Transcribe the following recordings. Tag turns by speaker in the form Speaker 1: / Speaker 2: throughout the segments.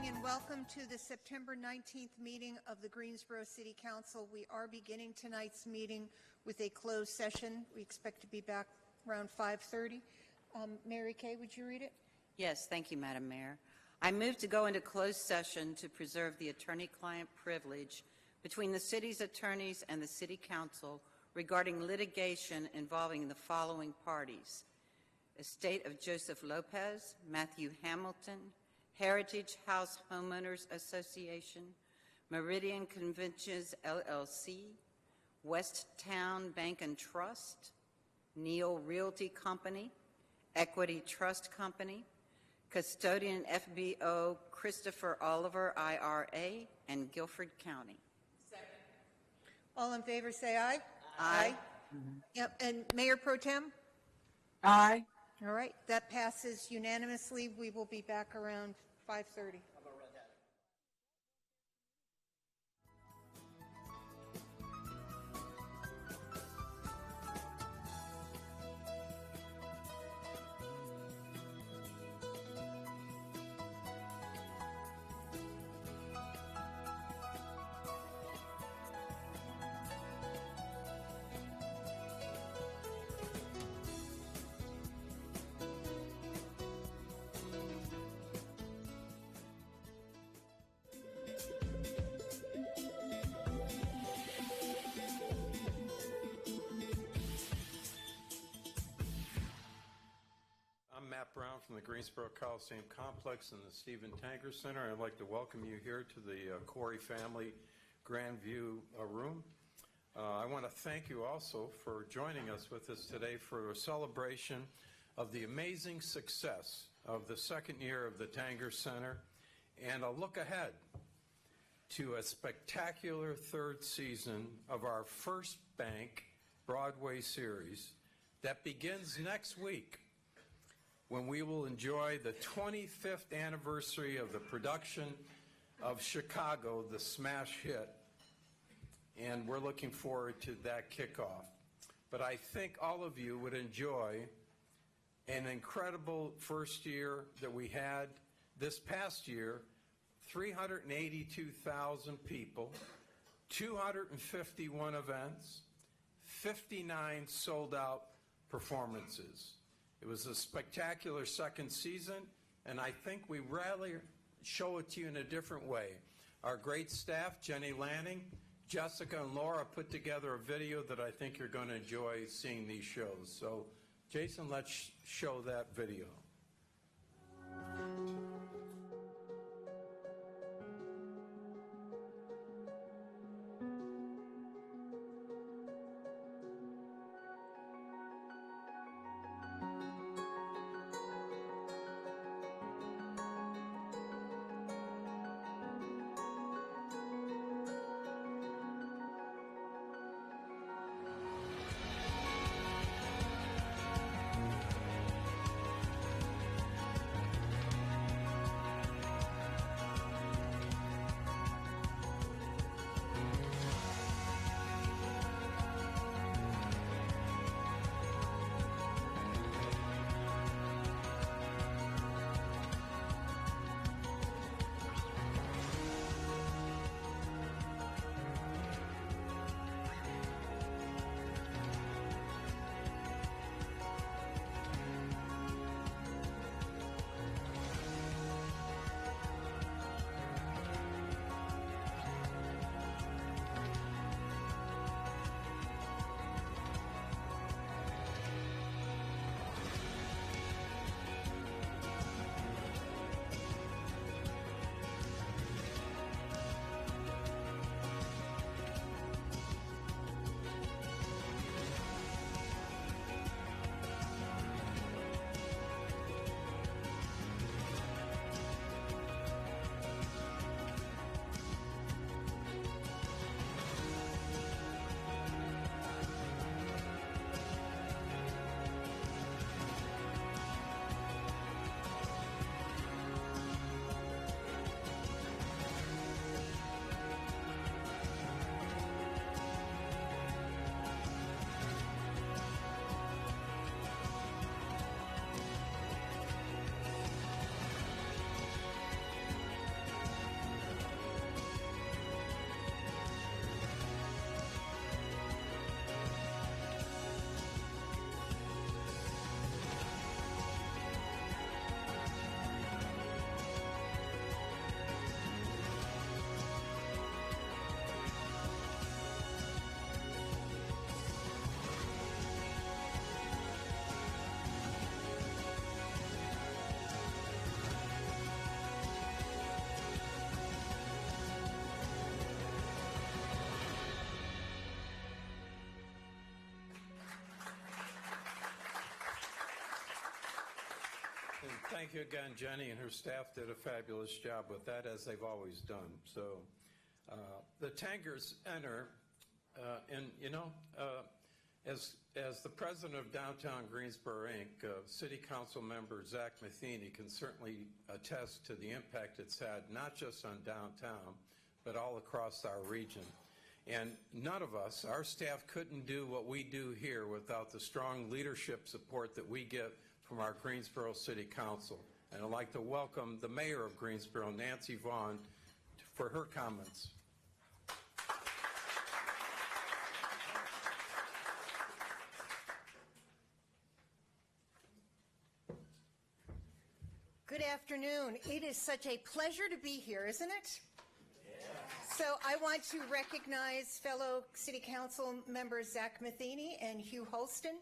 Speaker 1: morning and welcome to the September 19th meeting of the Greensboro City Council. We are beginning tonight's meeting with a closed session. We expect to be back around 5:30. Mary Kay, would you read it?
Speaker 2: Yes, thank you, Madam Mayor. I move to go into closed session to preserve the attorney-client privilege between the city's attorneys and the City Council regarding litigation involving the following parties: Estate of Joseph Lopez, Matthew Hamilton, Heritage House Homeowners Association, Meridian Conventions LLC, West Town Bank and Trust, Neal Realty Company, Equity Trust Company, Custodian FBO Christopher Oliver IRA, and Guilford County.
Speaker 3: Second.
Speaker 1: All in favor say aye.
Speaker 2: Aye.
Speaker 1: Yep. And Mayor Pro Tem?
Speaker 3: Aye.
Speaker 1: All right, that passes unanimously. We will be back around 5:30.
Speaker 4: Matt Brown from the Greensboro Coliseum Complex and the Stephen Tanger Center. I'd like to welcome you here to the Corey family Grand View room. I want to thank you also for joining us with us today for a celebration of the amazing success of the second year of the Tanger Center and a look ahead to a spectacular third season of our First Bank Broadway series that begins next week, when we will enjoy the 25th anniversary of the production of Chicago, the smash hit. And we're looking forward to that kickoff. But I think all of you would enjoy an incredible first year that we had this past year: 382,000 people, 251 events, 59 sold-out performances. It was a spectacular second season, and I think we rarely show it to you in a different way. Our great staff, Jenny Lanning, Jessica, and Laura, put together a video that I think you're going to enjoy seeing these shows. So, Jason, let's show that video. thank you again, Jenny, and her staff did a fabulous job with that, as they've always done. So the Tankers enter, and, as the president of Downtown Greensboro, Inc., City Council member Zach Matheny can certainly attest to the impact it's had, not just on downtown, but all across our region. And none of us, our staff, couldn't do what we do here without the strong leadership support that we get from our Greensboro City Council. And I'd like to welcome the mayor of Greensboro, Nancy Vaughn, for her comments.
Speaker 1: Good afternoon. It is such a pleasure to be here, isn't it? So I want to recognize fellow City Council members Zach Matheny and Hugh Holston.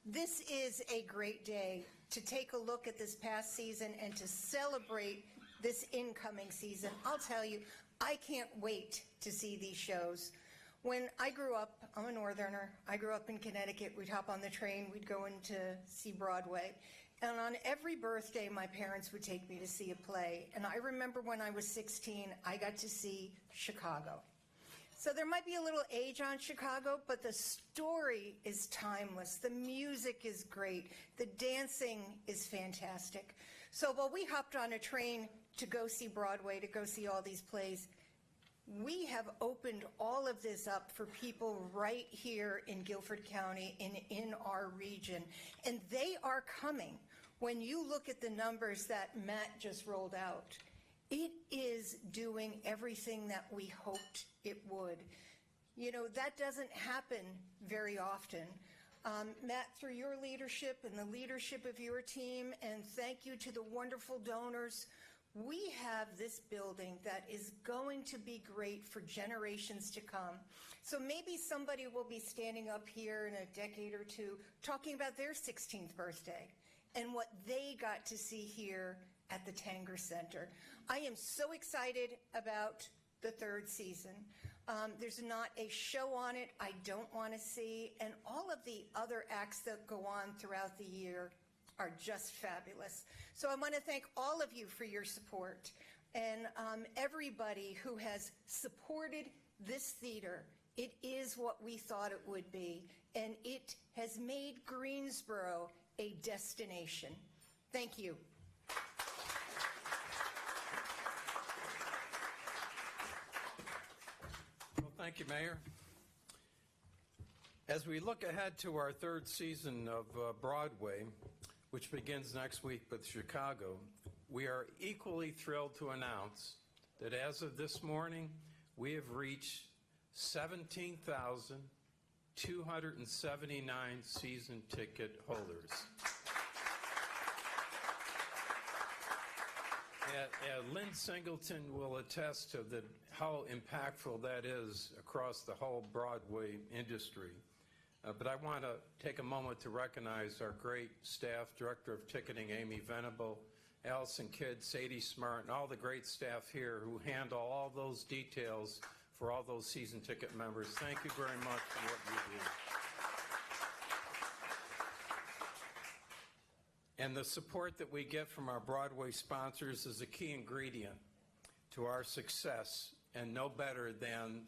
Speaker 1: This is a great day to take a look at this past season and to celebrate this incoming season. I'll tell you, I can't wait to see these shows. When I grew up, I'm a northerner, I grew up in Connecticut, we'd hop on the train, we'd go in to see Broadway. And on every birthday, my parents would take me to see a play. And I remember when I was 16, I got to see Chicago. So there might be a little age on Chicago, but the story is timeless. The music is great. The dancing is fantastic. So while we hopped on a train to go see Broadway, to go see all these plays, we have opened all of this up for people right here in Guilford County and in our region. And they are coming. When you look at the numbers that Matt just rolled out, it is doing everything that we hoped it would. You know, that doesn't happen very often. Matt, through your leadership and the leadership of your team, and thank you to the wonderful donors, we have this building that is going to be great for generations to come. So maybe somebody will be standing up here in a decade or two talking about their 16th birthday and what they got to see here at the Tanger Center. I am so excited about the third season. There's not a show on it I don't want to see, and all of the other acts that go on throughout the year are just fabulous. So I want to thank all of you for your support, and everybody who has supported this theater. It is what we thought it would be, and it has made Greensboro a destination. Thank you.
Speaker 4: Well, thank you, Mayor. As we look ahead to our third season of Broadway, which begins next week with Chicago, we are equally thrilled to announce that as of this morning, we have reached 17,279 season ticket holders. Lynn Singleton will attest to how impactful that is across the whole Broadway industry. But I want to take a moment to recognize our great staff, Director of Ticketing Amy Venable, Allison Kidd, Sadie Smart, and all the great staff here who handle all those details for all those season ticket members. Thank you very much for what you do. And the support that we get from our Broadway sponsors is a key ingredient to our success, and no better than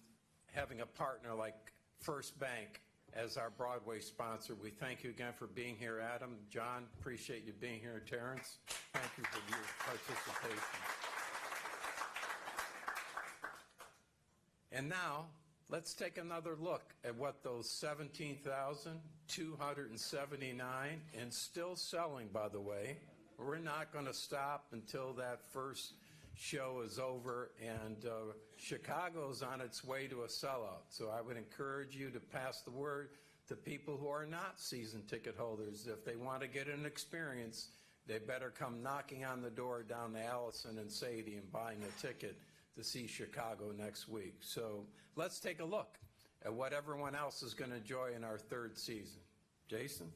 Speaker 4: having a partner like First Bank as our Broadway sponsor. We thank you again for being here, Adam. John, appreciate you being here. Terrence, thank you for your participation. And now, let's take another look at what those 17,279, and still selling, by the way. We're not going to stop until that first show is over, and Chicago's on its way to a sellout. So I would encourage you to pass the word to people who are not season ticket holders. If they want to get an experience, they better come knocking on the door down to Allison and Sadie and buying a ticket to see Chicago next week. So let's take a look at what everyone else is going to enjoy in our third season. Jason?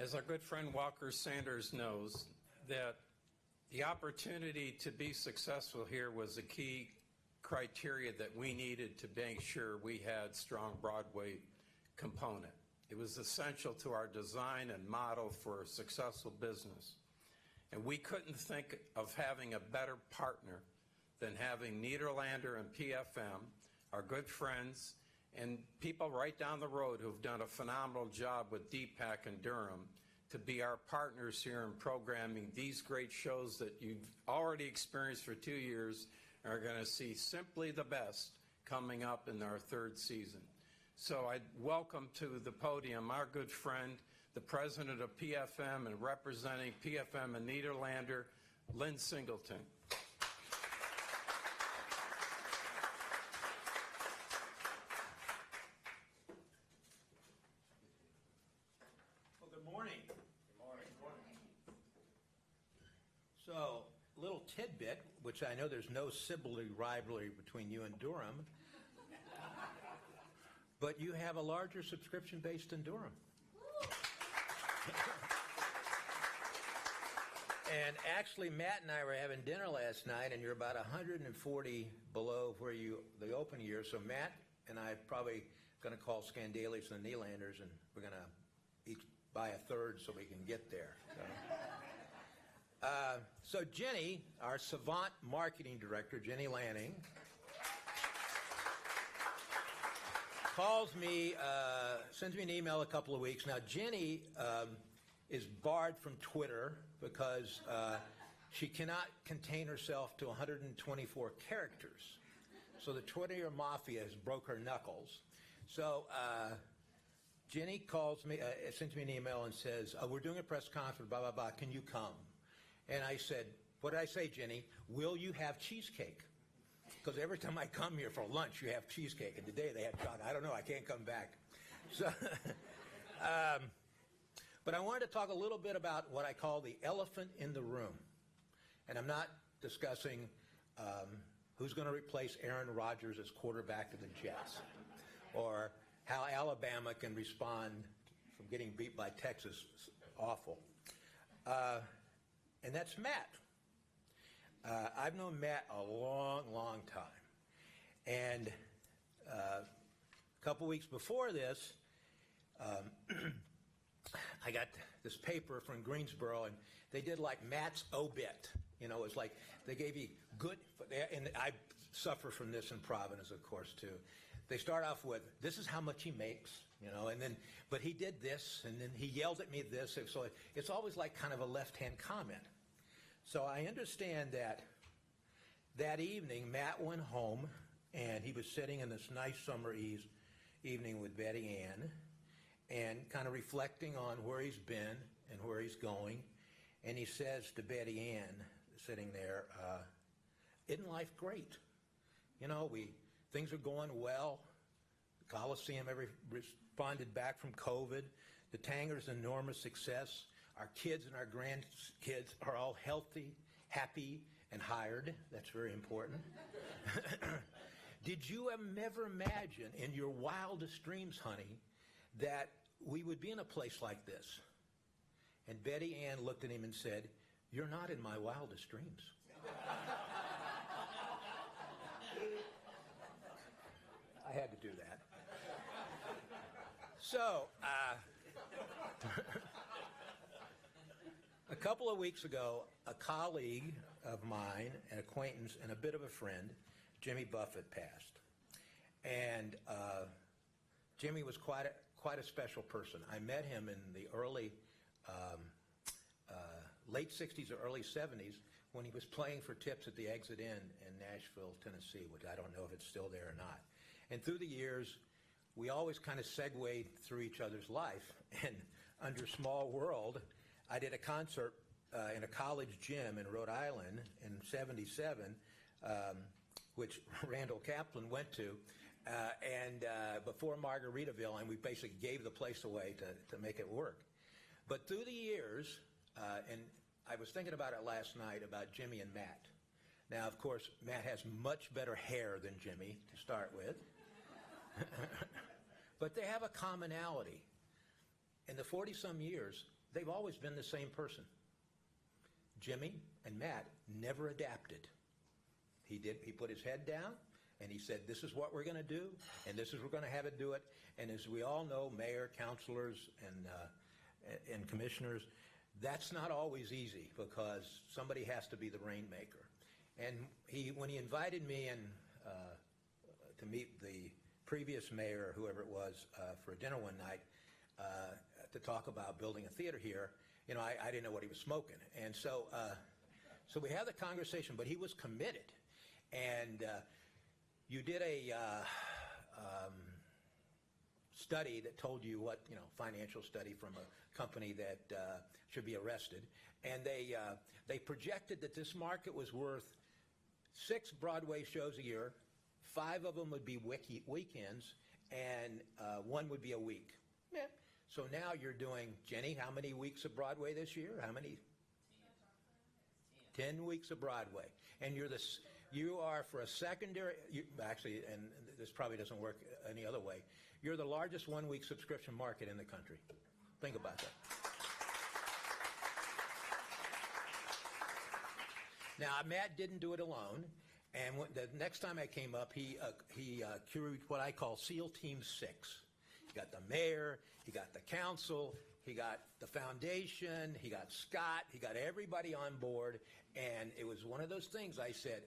Speaker 4: As our good friend Walker Sanders knows, that the opportunity to be successful here was a key criteria that we needed to make sure we had strong Broadway component. It was essential to our design and model for a successful business. And we couldn't think of having a better partner than having Nederlander and PFM, our good friends, and people right down the road who've done a phenomenal job with DPAC and Durham to be our partners here in programming these great shows that you've already experienced for 2 years and are going to see simply the best coming up in our third season. So I welcome to the podium our good friend, the president of PFM and representing PFM and Nederlander, Lynn Singleton.
Speaker 3: Well, good morning. Good morning. So, little tidbit, which I know there's no sibling rivalry between you and Durham, but you have a larger subscription base than Durham. And actually, Matt and I were having dinner last night, and you're about 140 below where the open year. So Matt and I are probably going to call Scandalies and the Nylanders, and we're going to each buy a third so we can get there. So Jenny, our savant marketing director, Jenny Lanning, calls me, sends me an email a couple of weeks. Now, Jenny is barred from Twitter because she cannot contain herself to 124 characters. So the Twitter mafia has broke her knuckles. So Jenny calls me, sends me an email and says, we're doing a press conference, blah, blah, blah, can you come? And I said, what did I say, Jenny? Will you have cheesecake? Because every time I come here for lunch, you have cheesecake. And today they had chocolate. I don't know, I can't come back. So, but I wanted to talk a little bit about what I call the elephant in the room. And I'm not discussing who's going to replace Aaron Rodgers as quarterback of the Jets, or how Alabama can respond from getting beat by Texas. Awful. And that's Matt. I've known Matt a long, long time. And a couple weeks before this, I got this paper from Greensboro, and they did like Matt's obit. You know, it's like they gave you good, and I suffer from this in Providence, of course, too. They start off with, this is how much he makes, you know, and then, but he did this, and then he yelled at me this. So it's always like kind of a left-hand comment. So I understand that evening, Matt went home, and he was sitting in this nice summer evening with Betty Ann, and kind of reflecting on where he's been and where he's going. And he says to Betty Ann, sitting there, isn't life great? You know, things are going well. The Coliseum responded back from COVID. The Tanger's enormous success. Our kids and our grandkids are all healthy, happy, and hired. That's very important. Did you ever imagine in your wildest dreams, honey, that we would be in a place like this? And Betty Ann looked at him and said, you're not in my wildest dreams. I had to do that. So, a couple of weeks ago, a colleague of mine, an acquaintance, and a bit of a friend, Jimmy Buffett, passed. And Jimmy was quite a special person. I met him in the late 60s or early 70s when he was playing for tips at the Exit Inn in Nashville, Tennessee, which I don't know if it's still there or not. And through the years, we always kind of segued through each other's life. And under Small World, I did a concert in a college gym in Rhode Island in '77, which Randall Kaplan went to, and before Margaritaville, and we basically gave the place away to make it work. But through the years, and I was thinking about it last night about Jimmy and Matt. Now, of course, Matt has much better hair than Jimmy to start with. But they have a commonality. In the 40-some years, they've always been the same person. Jimmy and Matt never adapted. He put his head down, and he said, this is what we're going to do, and this is what we're going to have it do it. And as we all know, mayor, councilors, and commissioners, that's not always easy because somebody has to be the rainmaker. And when he invited me in to meet the previous mayor, whoever it was, for a dinner one night to talk about building a theater here, you know, I didn't know what he was smoking. And so we had the conversation, but he was committed. And you did a study that told you what, you know, financial study from a company that should be arrested. And they projected that this market was worth 6 Broadway shows a year, 5 of them would be weekends, and 1 would be a week. Yeah. So now you're doing, Jenny, how many weeks of Broadway this year? How many? 10 weeks of Broadway. And you are for a secondary, actually, and this probably doesn't work any other way, you're the largest one-week subscription market in the country. Think about that. Now, Matt didn't do it alone, and the next time I came up, he curated what I call SEAL Team 6. He got the mayor, he got the council, he got the foundation, he got Scott, he got everybody on board, and it was one of those things I said,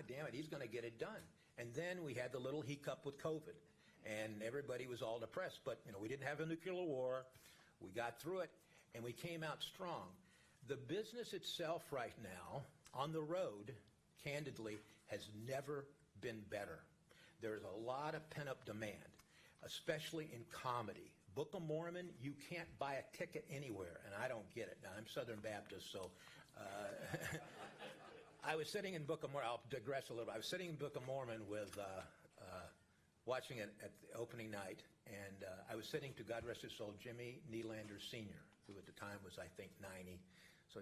Speaker 3: damn it, he's going to get it done. And then we had the little hiccup with COVID, and everybody was all depressed. But, you know, we didn't have a nuclear war. We got through it, and we came out strong. The business itself right now, on the road, candidly, has never been better. There's a lot of pent-up demand, especially in comedy. Book of Mormon, you can't buy a ticket anywhere, and I don't get it. Now, I'm Southern Baptist, so I was sitting in Book of Mormon. I'll digress a little bit. I was sitting in Book of Mormon with watching it at the opening night, and I was sitting to, God rest his soul, Jimmy Nylander Sr., who at the time was, I think, 90. So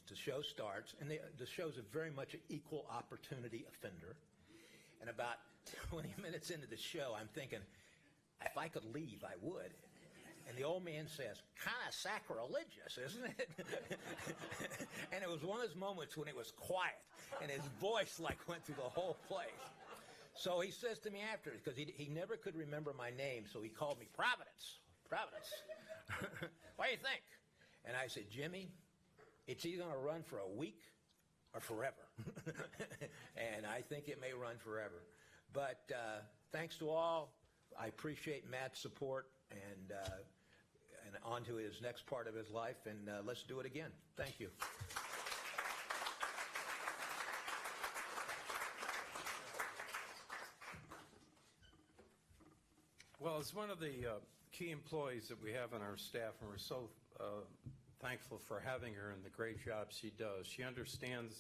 Speaker 3: the show starts, and the show's very much an equal opportunity offender. And about 20 minutes into the show, I'm thinking, if I could leave, I would. And the old man says, kind of sacrilegious, isn't it? And it was one of those moments when it was quiet, and his voice like went through the whole place. So he says to me after, because he never could remember my name, so he called me Providence. Providence. What do you think? And I said, Jimmy, it's either going to run for a week or forever. And I think it may run forever. But thanks to all. I appreciate Matt's support, and on to his next part of his life, and let's do it again. Thank you.
Speaker 4: Well, as one of the key employees that we have on our staff, and we're so thankful for having her and the great job she does, she understands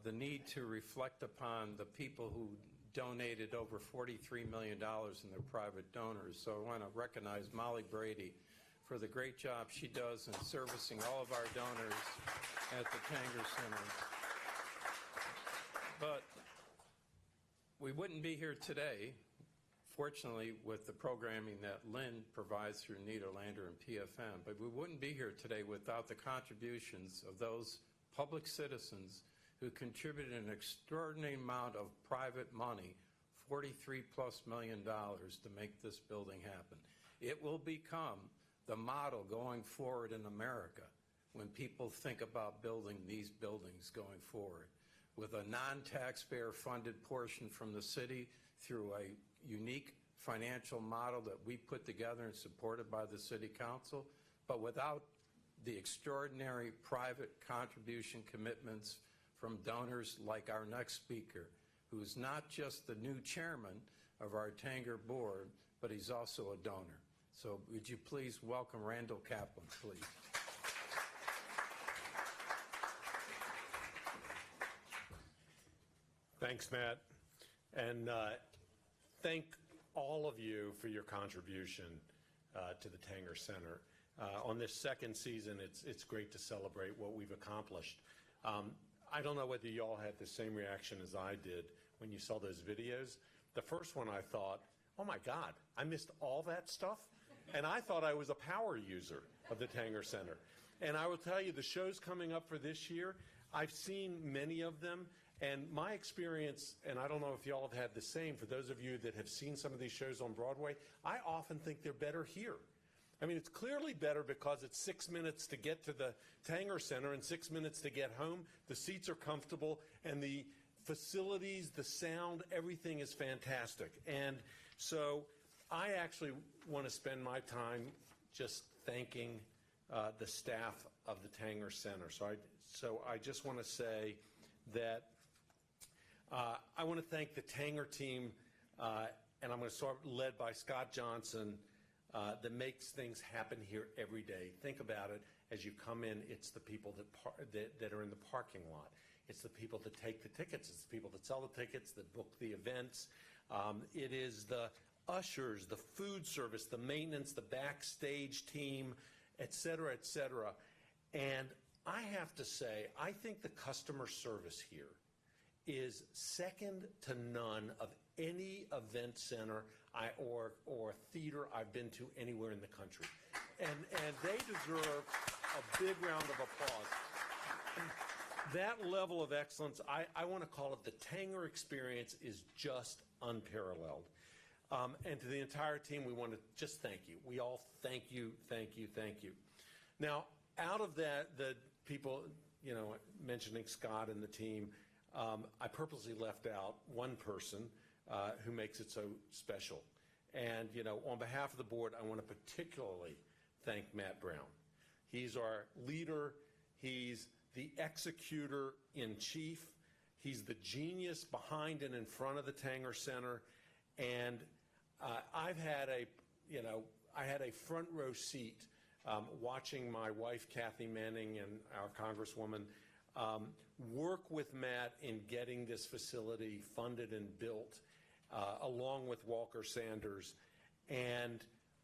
Speaker 4: the need to reflect upon the people who donated over $43 million in their private donors. So I want to recognize Molly Brady for the great job she does in servicing all of our donors at the Tanger Center. But we wouldn't be here today, fortunately, with the programming that Lynn provides through Nederlander and PFM, but we wouldn't be here today without the contributions of those public citizens who contributed an extraordinary amount of private money, $43+ million, to make this building happen. It will become the model going forward in America when people think about building these buildings going forward, with a non-taxpayer funded portion from the city through a unique financial model that we put together and supported by the City Council, but without the extraordinary private contribution commitments from donors like our next speaker, who is not just the new chairman of our Tanger board, but he's also a donor. So would you please welcome Randall Kaplan, please.
Speaker 5: Thanks, Matt. And thank all of you for your contribution to the Tanger Center. On this second season, it's great to celebrate what we've accomplished. I don't know whether you all had the same reaction as I did when you saw those videos. The first one I thought, oh my God, I missed all that stuff? And I thought I was a power user of the Tanger Center. And I will tell you, the shows coming up for this year, I've seen many of them, and my experience, and I don't know if y'all have had the same, for those of you that have seen some of these shows on Broadway, I often think they're better here. I mean, it's clearly better because it's 6 minutes to get to the Tanger Center and 6 minutes to get home. The seats are comfortable, and the facilities, the sound, everything is fantastic. And so I actually want to spend my time just thanking the staff of the Tanger Center. So I just want to say that I want to thank the Tanger team, and I'm going to start led by Scott Johnson, that makes things happen here every day. Think about it. As you come in, it's the people that are in the parking lot. It's the people that take the tickets. It's the people that sell the tickets, that book the events. It is the ushers, the food service, the maintenance, the backstage team, et cetera, et cetera. And I have to say, I think the customer service here is second to none of any event center or theater I've been to anywhere in the country. And they deserve a big round of applause. That level of excellence, I want to call it the Tanger experience, is just unparalleled. And to the entire team, we want to just thank you. We all thank you, thank you, thank you. Now, out of that, the people, mentioning Scott and the team, I purposely left out one person who makes it so special. And, on behalf of the board, I want to particularly thank Matt Brown. He's our leader. He's the executor in chief. He's the genius behind and in front of the Tanger Center. And I had a front row seat watching my wife, Kathy Manning, and our Congresswoman work with Matt in getting this facility funded and built, along with Walker Sanders.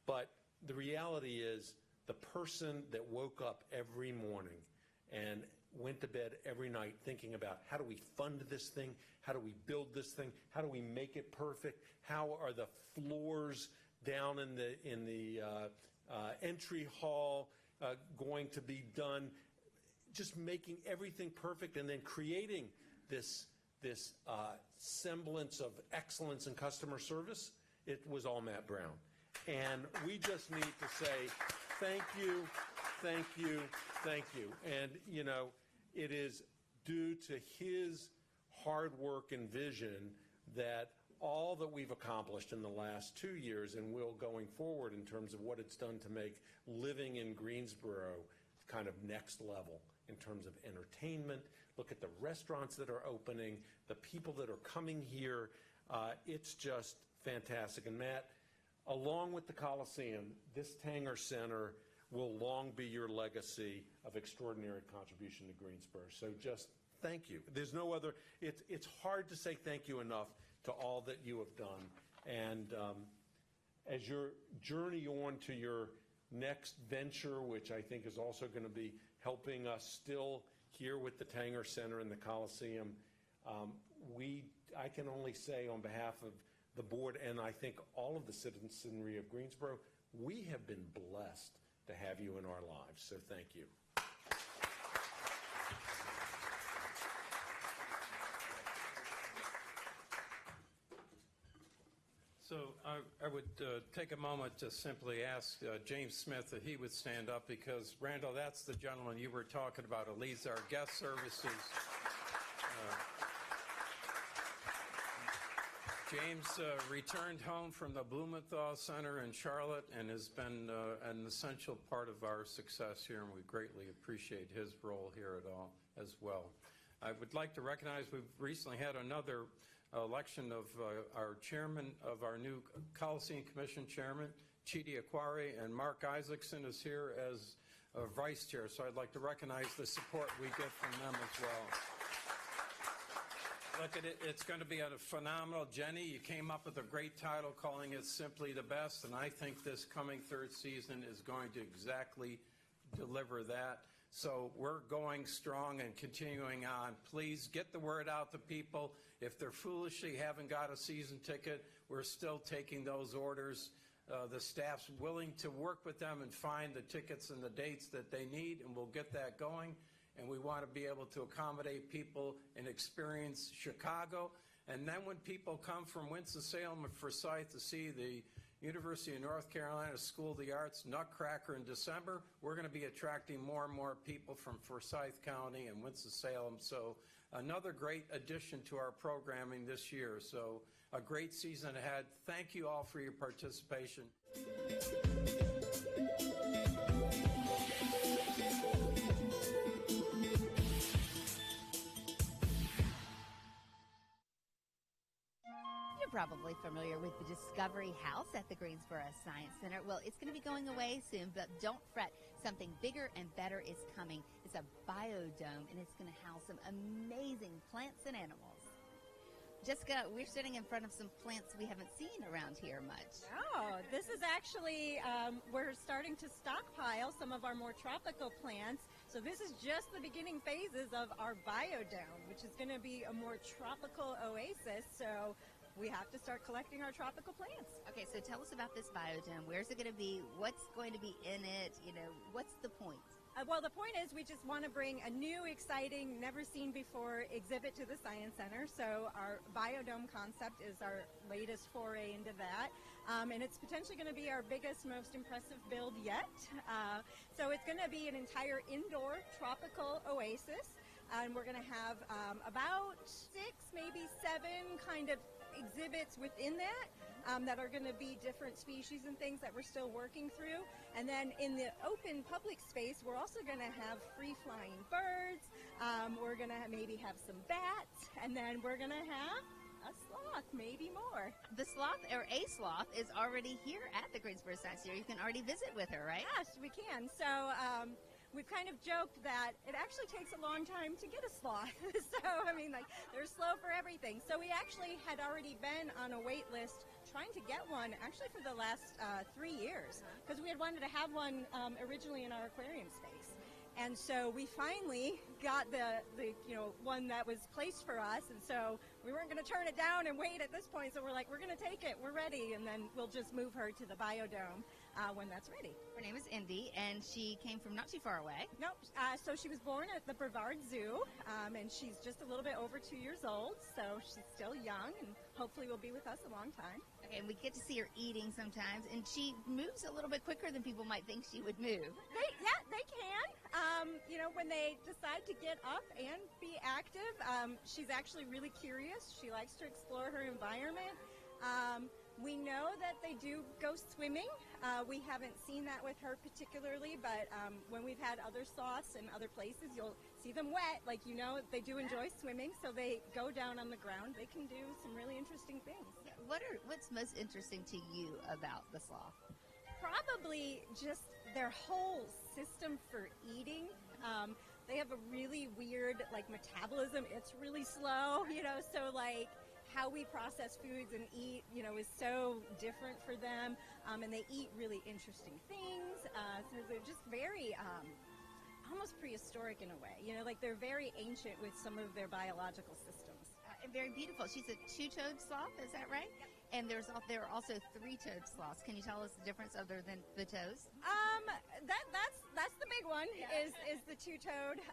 Speaker 5: But the reality is, the person that woke up every morning and went to bed every night thinking about, how do we fund this thing? How do we build this thing? How do we make it perfect? How are the floors down in the entry hall going to be done? Just making everything perfect, and then creating this semblance of excellence in customer service. It was all Matt Brown. And we just need to say thank you, thank you, thank you. And, it is due to his hard work and vision that all that we've accomplished in the last 2 years, and will going forward, in terms of what it's done to make living in Greensboro kind of next level in terms of entertainment. Look at the restaurants that are opening, the people that are coming here. It's just fantastic. And Matt, along with the Coliseum, this Tanger Center will long be your legacy of extraordinary contribution to Greensboro. So just thank you. There's no other, it's hard to say thank you enough to all that you have done. And as your journey on to your next venture, which I think is also going to be helping us still here with the Tanger Center and the Coliseum, I can only say on behalf of the board, and I think all of the citizenry of Greensboro, we have been blessed to have you in our lives. So thank you.
Speaker 4: So I would take a moment to simply ask James Smith that he would stand up, because, Randall, that's the gentleman you were talking about who leads our guest services. James returned home from the Blumenthal Center in Charlotte and has been an essential part of our success here, and we greatly appreciate his role here at all as well. I would like to recognize we've recently had another election of our chairman of our new Coliseum Commission chairman, Chidi Aquari, and Mark Isaacson is here as vice chair. So I'd like to recognize the support we get from them as well. Look at it, it's going to be a phenomenal. Jenny, you came up with a great title calling it Simply the Best, and I think this coming third season is going to exactly deliver that. So we're going strong and continuing on. Please get the word out to people. If they're foolishly haven't got a season ticket, we're still taking those orders. The staff's willing to work with them and find the tickets and the dates that they need, and we'll get that going. And we want to be able to accommodate people and experience Chicago. And then when people come from Winston-Salem and Forsyth to see the University of North Carolina School of the Arts Nutcracker in December, we're going to be attracting more and more people from Forsyth County and Winston-Salem. So another great addition to our programming this year. So a great season ahead. Thank you all for your participation.
Speaker 6: You're probably familiar with the Discovery House at the Greensboro Science Center. Well, it's going to be going away soon, but don't fret. Something bigger and better is coming. It's a biodome, and it's going to house some amazing plants and animals. Jessica, we're sitting in front of some plants we haven't seen around here much.
Speaker 7: Oh, this is actually, we're starting to stockpile some of our more tropical plants. So this is just the beginning phases of our biodome, which is going to be a more tropical oasis. So we have to start collecting our tropical plants.
Speaker 6: Okay, so tell us about this biodome. Where's it going to be? What's going to be in it? You know, what's the point?
Speaker 7: Well, the point is we just want to bring a new, exciting, never-seen-before exhibit to the Science Center. So our biodome concept is our latest foray into that. And it's potentially going to be our biggest, most impressive build yet. So it's going to be an entire indoor tropical oasis. And we're going to have about 6, maybe 7 kind of exhibits within that. That are going to be different species and things that we're still working through. And then in the open public space, we're also going to have free-flying birds. We're going to maybe have some bats. And then we're going to have a sloth, maybe more.
Speaker 6: The sloth, or a sloth, is already here at the Greensboro Science Center. You can already visit with her, right?
Speaker 7: Yes, we can. So we've kind of joked that it actually takes a long time to get a sloth. So, I mean, like, they're slow for everything. So we actually had already been on a wait list trying to get one actually for the last 3 years, because we had wanted to have one originally in our aquarium space. And so we finally got the one that was placed for us, and so we weren't going to turn it down and wait at this point. So we're like, we're going to take it, we're ready, and then we'll just move her to the biodome when that's ready.
Speaker 6: Her name is Indy, and she came from not too far away.
Speaker 7: Nope. So she was born at the Brevard Zoo, and she's just a little bit over 2 years old, so she's still young, and hopefully will be with us a long time.
Speaker 6: Okay, and we get to see her eating sometimes, and she moves a little bit quicker than people might think she would move.
Speaker 7: They can. When they decide to get up and be active, she's actually really curious. She likes to explore her environment. We know that they do go swimming. We haven't seen that with her particularly, but when we've had other sloths in other places, you'll see them wet. Like, they do enjoy swimming, so they go down on the ground. They can do some really interesting things.
Speaker 6: What's most interesting to you about the sloth?
Speaker 7: Probably just their whole system for eating. They have a really weird, metabolism. It's really slow, so, how we process foods and eat, is so different for them, and they eat really interesting things. So they're just very, almost prehistoric in a way. They're very ancient with some of their biological systems.
Speaker 6: And very beautiful. She's a two-toed sloth, is that right?
Speaker 7: Yep.
Speaker 6: And there are also three-toed sloths. Can you tell us the difference other than the toes?
Speaker 7: That's the big one, is the two-toed.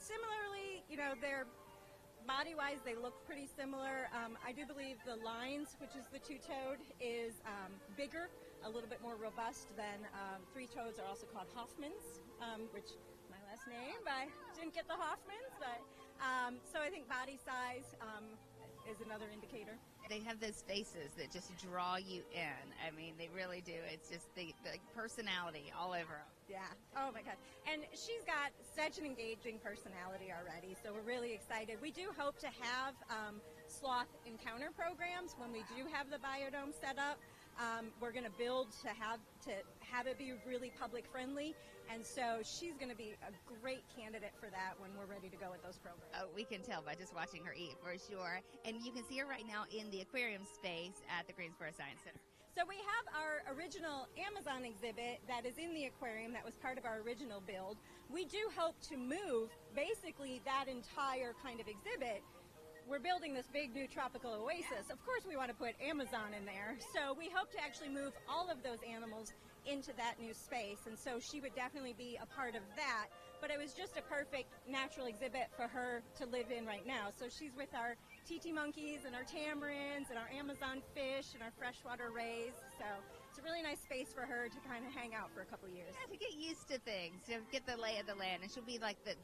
Speaker 7: Similarly, they're body-wise, they look pretty similar. I do believe the lines, which is the two-toed, is bigger, a little bit more robust than three-toeds are also called Hoffmans, which is my last name, but I didn't get the Hoffmans. But so I think body size is another indicator.
Speaker 6: They have those faces that just draw you in. I mean, they really do. It's just the personality all over them.
Speaker 7: Yeah. Oh, my God. And she's got such an engaging personality already, so we're really excited. We do hope to have sloth encounter programs when we do have the biodome set up. We're going to build to have it be really public friendly, and so she's going to be a great candidate for that when we're ready to go with those programs.
Speaker 6: Oh, we can tell by just watching her eat, for sure. And you can see her right now in the aquarium space at the Greensboro Science Center.
Speaker 7: So we have our original Amazon exhibit that is in the aquarium that was part of our original build. We do hope to move basically that entire kind of exhibit we're building this big new tropical oasis. Of course we want to put Amazon in there. So we hope to actually move all of those animals into that new space. And so she would definitely be a part of that. But it was just a perfect natural exhibit for her to live in right now. So she's with our TT monkeys and our tamarins and our Amazon fish and our freshwater rays. So it's a really nice space for her to kind of hang out for a couple years.
Speaker 6: Yeah, to get used to things, to get the lay of the land, and she'll be like the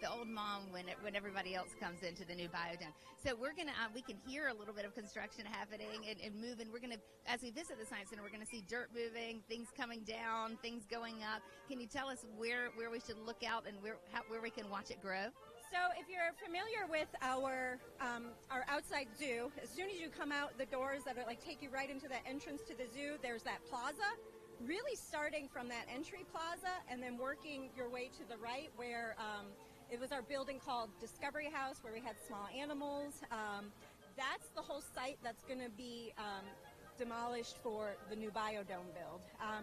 Speaker 6: old mom when everybody else comes into the new biodome. So we can hear a little bit of construction happening and moving. We're gonna, as we visit the Science Center, we're gonna see dirt moving, things coming down, things going up. Can you tell us where we should look out and where we can watch it grow?
Speaker 7: So if you're familiar with our outside zoo, as soon as you come out the doors that are take you right into the entrance to the zoo, there's that plaza. Really starting from that entry plaza and then working your way to the right where it was our building called Discovery House where we had small animals. That's the whole site that's going to be demolished for the new biodome build.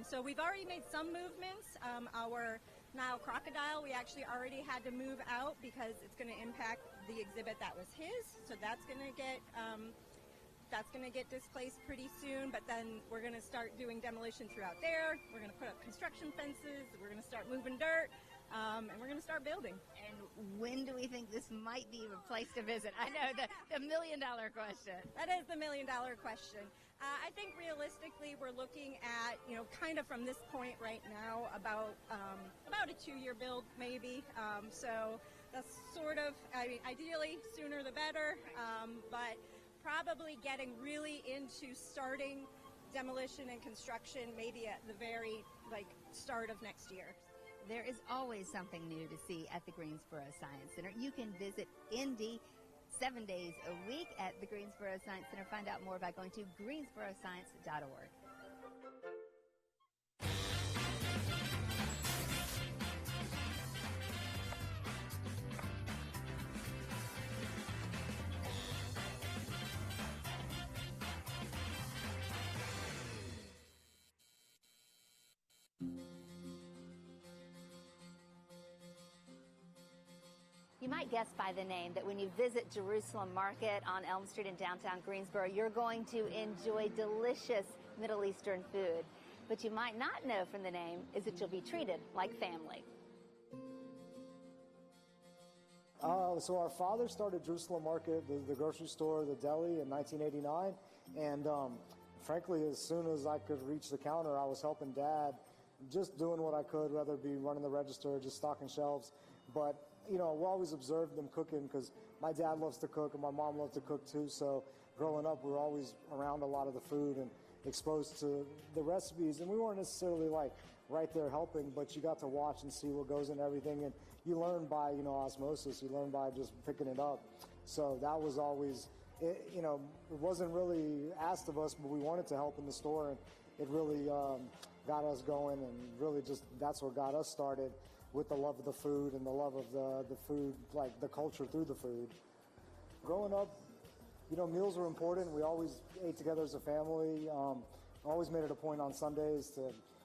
Speaker 7: So we've already made some movements. Our Nile crocodile, we actually already had to move out because it's going to impact the exhibit that was his. So that's going to get displaced pretty soon. But then we're going to start doing demolition throughout there. We're going to put up construction fences. We're going to start moving dirt, and we're going to start building.
Speaker 6: And when do we think this might be a place to visit? I know the $1 million question.
Speaker 7: That is the $1 million question. I think realistically we're looking at, kind of from this point right now about a 2-year build maybe. So that's sort of, ideally sooner the better, but probably getting really into starting demolition and construction maybe at the very start of next year.
Speaker 6: There is always something new to see at the Greensboro Science Center. You can visit Indy 7 days a week at the Greensboro Science Center. Find out more by going to greensboroscience.org. You might guess by the name that when you visit Jerusalem Market on Elm Street in downtown Greensboro, you're going to enjoy delicious Middle Eastern food. But you might not know from the name is that you'll be treated like family.
Speaker 8: So our father started Jerusalem Market, the grocery store, the deli, in 1989. And frankly, as soon as I could reach the counter, I was helping Dad, just doing what I could, whether it be running the register, just stocking shelves. But we always observed them cooking because my dad loves to cook and my mom loved to cook too. So growing up, we were always around a lot of the food and exposed to the recipes. And we weren't necessarily right there helping, but you got to watch and see what goes in everything. And you learn by, osmosis. You learn by just picking it up. So that was always, it wasn't really asked of us, but we wanted to help in the store. And it really got us going and really just, that's what got us started, with the love of the food and the love of the food, the culture through the food. Growing up, meals were important. We always ate together as a family. Always made it a point on Sundays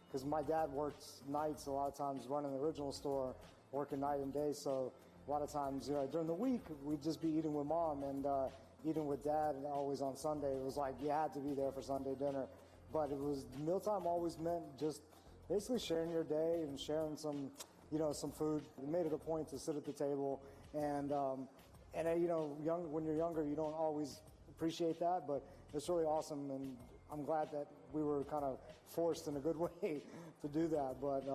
Speaker 8: because my dad worked nights a lot of times running the original store, working night and day. So a lot of times during the week, we'd just be eating with Mom and eating with Dad, and always on Sunday. It was like you had to be there for Sunday dinner. But it was, mealtime always meant just basically sharing your day and sharing some food. We made it a point to sit at the table, and when you're younger, you don't always appreciate that, but it's really awesome, and I'm glad that we were kind of forced in a good way to do that. But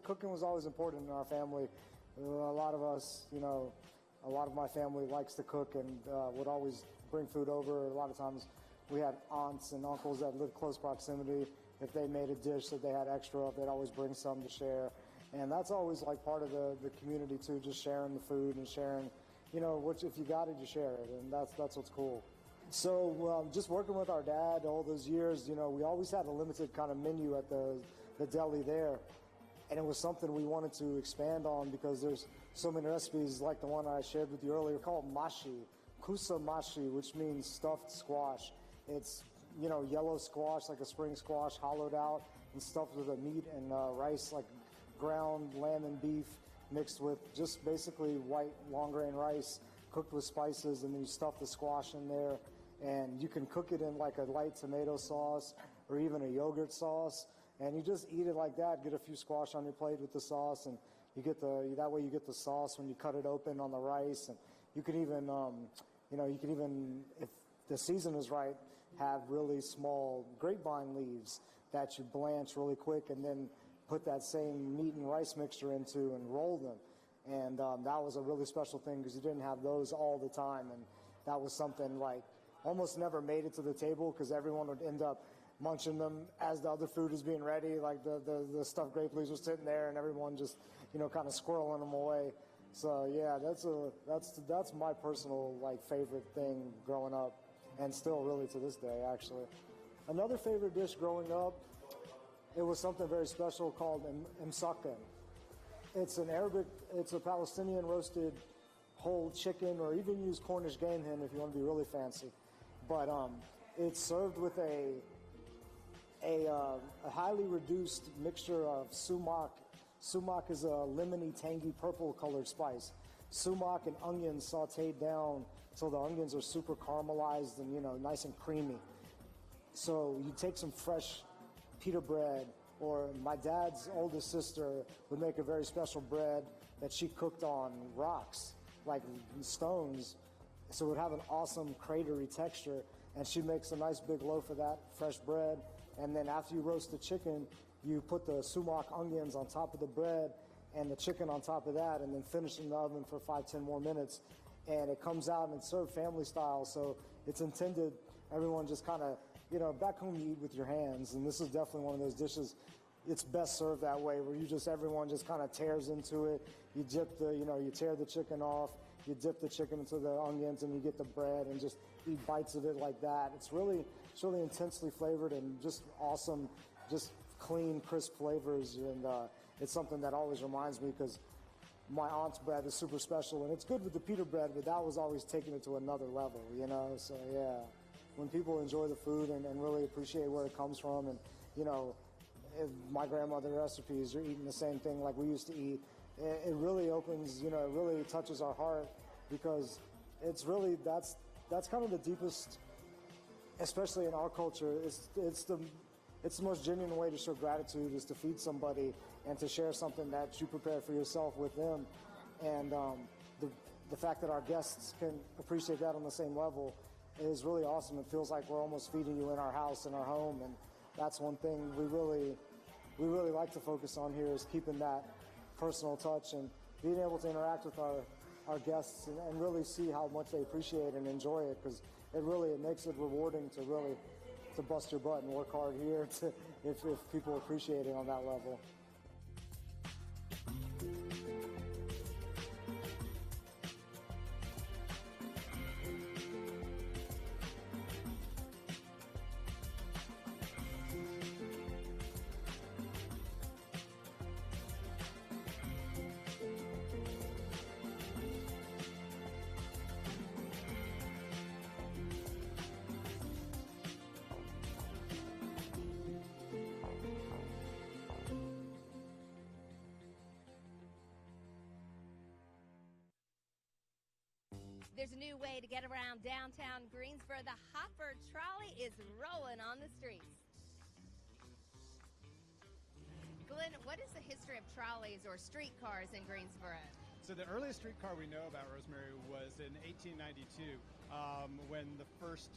Speaker 8: cooking was always important in our family. A lot of us, a lot of my family likes to cook and would always bring food over. A lot of times we had aunts and uncles that lived close proximity. If they made a dish that they had extra of, they'd always bring some to share. And that's always part of the community too, just sharing the food and sharing, if you got it, you share it, and that's what's cool. So just working with our dad all those years, we always had a limited kind of menu at the deli there, and it was something we wanted to expand on because there's so many recipes like the one I shared with you earlier called mashi, kusa mashi, which means stuffed squash. It's yellow squash, like a spring squash, hollowed out and stuffed with a meat and rice, like ground lamb and beef, mixed with just basically white long grain rice, cooked with spices, and then you stuff the squash in there, and you can cook it in like a light tomato sauce or even a yogurt sauce, and you just eat it like that. Get a few squash on your plate with the sauce, and you get that way you get the sauce when you cut it open on the rice, and you could even if the season is right, have really small grapevine leaves that you blanch really quick, and then put that same meat and rice mixture into and roll them. And that was a really special thing because you didn't have those all the time, and that was something like almost never made it to the table because everyone would end up munching them as the other food is being ready. Like the stuffed grape leaves were sitting there, and everyone just kind of squirreling them away. So yeah, that's my personal like favorite thing growing up, and still really to this day actually. Another favorite dish growing up, it was something very special called msaken. It's a Palestinian roasted whole chicken, or even use Cornish game hen if you want to be really fancy. But it's served with a highly reduced mixture of sumac. Sumac is a lemony, tangy, purple-colored spice. Sumac and onions sautéed down so the onions are super caramelized and nice and creamy. So you take some fresh pita bread, or my dad's oldest sister would make a very special bread that she cooked on rocks, like stones, so it would have an awesome cratery texture, and she makes a nice big loaf of that fresh bread, and then after you roast the chicken, you put the sumac onions on top of the bread and the chicken on top of that, and then finish in the oven for 5-10 more minutes, and it comes out and it's served family style, so it's intended, everyone just kind of, back home you eat with your hands, and this is definitely one of those dishes. It's best served that way, where everyone just kind of tears into it. You dip you tear the chicken off, you dip the chicken into the onions, and you get the bread, and just eat bites of it like that. It's really intensely flavored and just awesome, just clean, crisp flavors, and it's something that always reminds me because my aunt's bread is super special, and it's good with the pita bread, but that was always taking it to another level, So yeah, when people enjoy the food and really appreciate where it comes from, and if my grandmother's recipes, you're eating the same thing like we used to eat, it really opens, it really touches our heart, because it's really, that's kind of the deepest, especially in our culture, it's the most genuine way to show gratitude, is to feed somebody and to share something that you prepared for yourself with them. And the fact that our guests can appreciate that on the same level is really awesome. It feels like we're almost feeding you in our house, in our home, and that's one thing we really like to focus on here, is keeping that personal touch and being able to interact with our guests and really see how much they appreciate and enjoy it, because it makes it rewarding to bust your butt and work hard here if people appreciate it on that level.
Speaker 6: There's a new way to get around downtown Greensboro. The Hopper Trolley is rolling on the streets. Glenn, what is the history of trolleys or streetcars in Greensboro?
Speaker 9: So the earliest streetcar we know about, Rosemary, was in 1892 when the first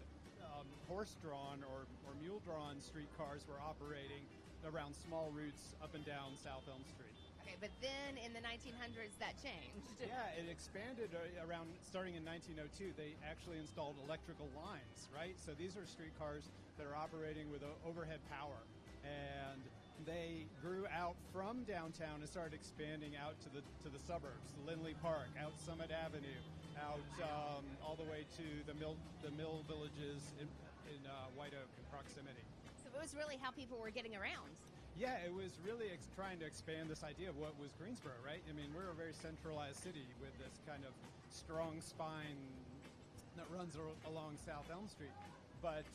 Speaker 9: horse-drawn or mule-drawn streetcars were operating around small routes up and down South Elm Street.
Speaker 6: Okay, but then in the 1900s that changed.
Speaker 9: Yeah, it expanded around, starting in 1902. They actually installed electrical lines, right? So these are streetcars that are operating with overhead power. And they grew out from downtown and started expanding out to the suburbs, Lindley Park, out Summit Avenue, out all the way to the mill villages in White Oak in proximity.
Speaker 6: So it was really how people were getting around.
Speaker 9: Yeah, it was really trying to expand this idea of what was Greensboro, right? I mean, we're a very centralized city with this kind of strong spine that runs along South Elm Street. But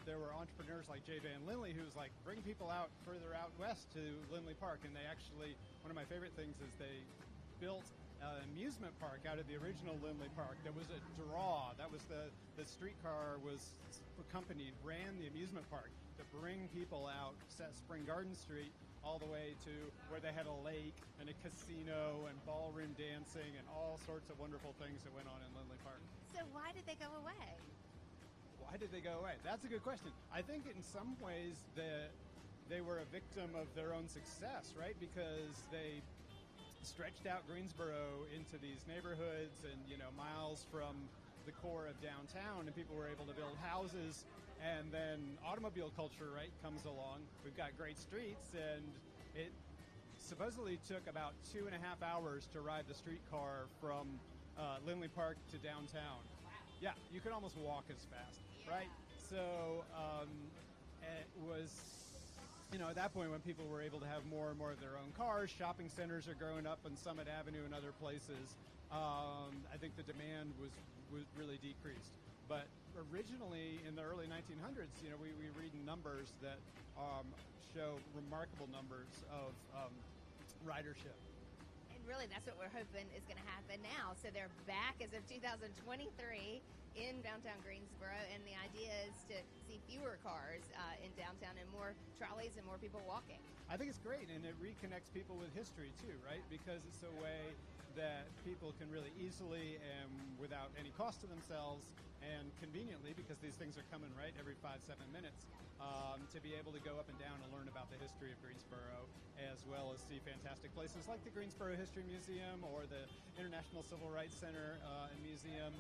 Speaker 9: there were entrepreneurs like J. Van Lindley who was like, bring people out further out west to Lindley Park. And they actually, one of my favorite things is they built amusement park out of the original Lindley Park. There was a draw. That was the streetcar was accompanied, ran the amusement park to bring people out, set Spring Garden Street all the way to where they had a lake and a casino and ballroom dancing and all sorts of wonderful things that went on in Lindley Park.
Speaker 6: So why did they go away?
Speaker 9: Why did they go away? That's a good question. I think in some ways they were a victim of their own success, right? Because they stretched out Greensboro into these neighborhoods and, miles from the core of downtown, and people were able to build houses. And then automobile culture, right, comes along. We've got great streets, and it supposedly took about 2.5 hours to ride the streetcar from Lindley Park to downtown. Yeah, you could almost walk as fast, right? So it was, at that point when people were able to have more and more of their own cars, shopping centers are growing up on Summit Avenue and other places. I think the demand was really decreased. But originally, in the early 1900s, we read numbers that show remarkable numbers of ridership.
Speaker 6: And really, that's what we're hoping is going to happen now. So they're back as of 2023 in downtown Greensboro, and the idea is to see fewer cars in downtown and more trolleys and more people walking.
Speaker 9: I think it's great, and it reconnects people with history, too, right? Because it's a way that people can really easily and without any cost to themselves and conveniently, because these things are coming right every 5-7 minutes, to be able to go up and down and learn about the history of Greensboro, as well as see fantastic places like the Greensboro History Museum or the International Civil Rights Center and Museum,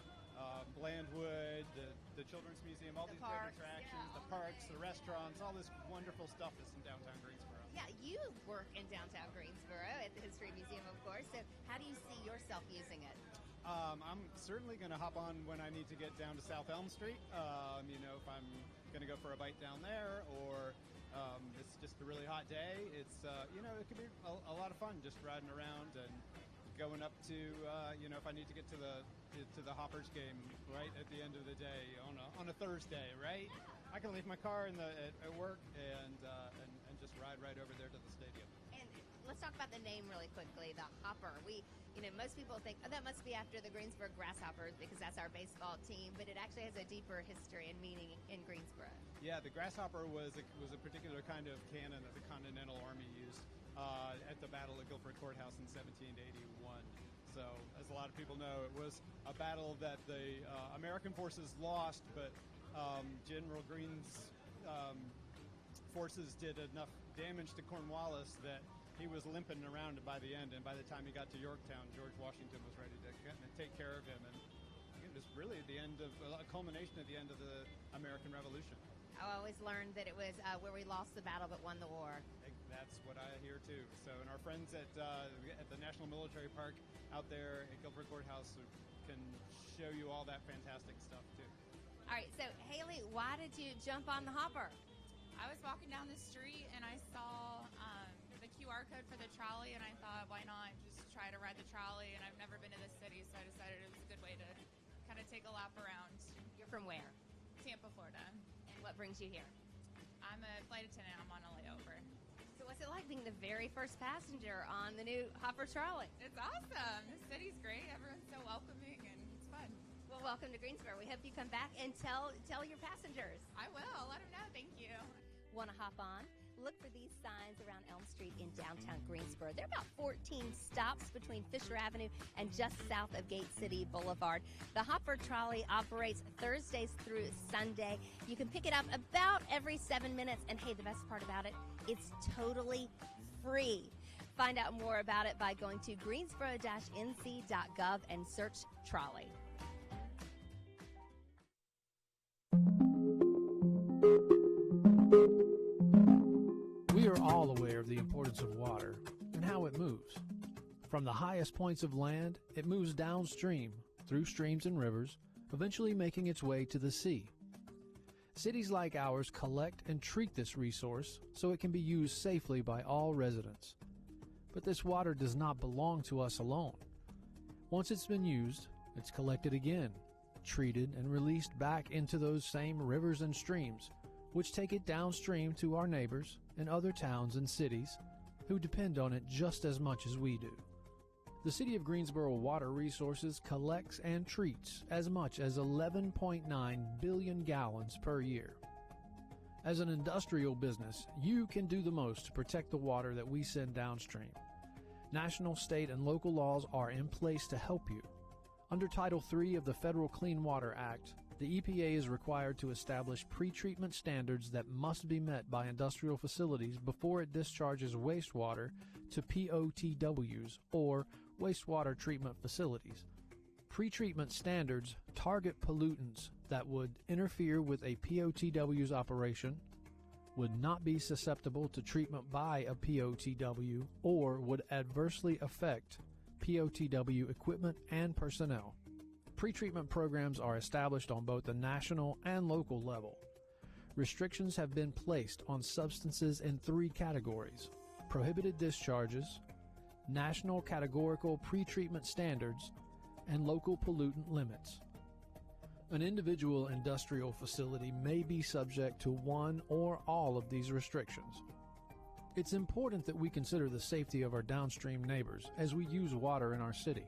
Speaker 9: Blandwood, the Children's Museum, all these great attractions, the parks, the restaurants, all this wonderful stuff that's in downtown Greensboro.
Speaker 6: Yeah, you work in downtown Greensboro at the History Museum, of course. So how do you see yourself using it?
Speaker 9: I'm certainly going to hop on when I need to get down to South Elm Street. If I'm going to go for a bite down there, or it's just a really hot day. It's it could be a lot of fun just riding around and going up to if I need to get to the Hoppers game right at the end of the day on a Thursday, right? I can leave my car at work and just ride right over there to the stadium.
Speaker 6: And let's talk about the name really quickly, the Hopper. Most people think, that must be after the Greensboro Grasshoppers because that's our baseball team, but it actually has a deeper history and meaning in Greensboro.
Speaker 9: Yeah, the Grasshopper was a particular kind of cannon that the Continental Army used at the Battle of Guilford Courthouse in 1781. So, as a lot of people know, it was a battle that the American forces lost, but General Greene's forces did enough damage to Cornwallis that he was limping around by the end, and by the time he got to Yorktown, George Washington was ready to take care of him, and it was really a culmination at the end of the American Revolution.
Speaker 6: I always learned that it was where we lost the battle but won the war.
Speaker 9: That's what I hear too. So, and our friends at the National Military Park out there at Guilford Courthouse can show you all that fantastic stuff too.
Speaker 6: All right, so Haley, why did you jump on the Hopper?
Speaker 10: I was walking down the street and I saw the QR code for the trolley, and I thought, why not just try to ride the trolley? And I've never been to this city, so I decided it was a good way to kind of take a lap around.
Speaker 6: You're from where?
Speaker 10: Tampa, Florida.
Speaker 6: And what brings you here?
Speaker 10: I'm a flight attendant. I'm on a layover.
Speaker 6: So what's it like being the very first passenger on the new Hopper trolley?
Speaker 10: It's awesome. This city's great. Everyone's so welcoming, and it's fun.
Speaker 6: Well, welcome to Greensboro. We hope you come back and tell your passengers.
Speaker 10: I will. Let them know. Thank you.
Speaker 6: Want to hop on? Look for these signs around Elm Street in downtown Greensboro. There are about 14 stops between Fisher Avenue and just south of Gate City Boulevard. The Hopper trolley operates Thursdays through Sunday. You can pick it up about every 7 minutes. And hey, the best part about it, it's totally free. Find out more about it by going to greensboro-nc.gov and search trolley.
Speaker 11: We are all aware of the importance of water and how it moves. From the highest points of land, it moves downstream, through streams and rivers, eventually making its way to the sea. Cities like ours collect and treat this resource so it can be used safely by all residents. But this water does not belong to us alone. Once it's been used, it's collected again, treated, and released back into those same rivers and streams, which take it downstream to our neighbors and other towns and cities who depend on it just as much as we do. The City of Greensboro Water Resources collects and treats as much as 11.9 billion gallons per year. As an industrial business, you can do the most to protect the water that we send downstream. National, state, and local laws are in place to help you. Under Title III of the Federal Clean Water Act, the EPA is required to establish pretreatment standards that must be met by industrial facilities before it discharges wastewater to POTWs, or wastewater treatment facilities. Pretreatment standards target pollutants that would interfere with a POTW's operation, would not be susceptible to treatment by a POTW, or would adversely affect POTW equipment and personnel. Pretreatment programs are established on both the national and local level. Restrictions have been placed on substances in 3 categories: prohibited discharges, national categorical pretreatment standards, and local pollutant limits. An individual industrial facility may be subject to one or all of these restrictions. It's important that we consider the safety of our downstream neighbors as we use water in our city.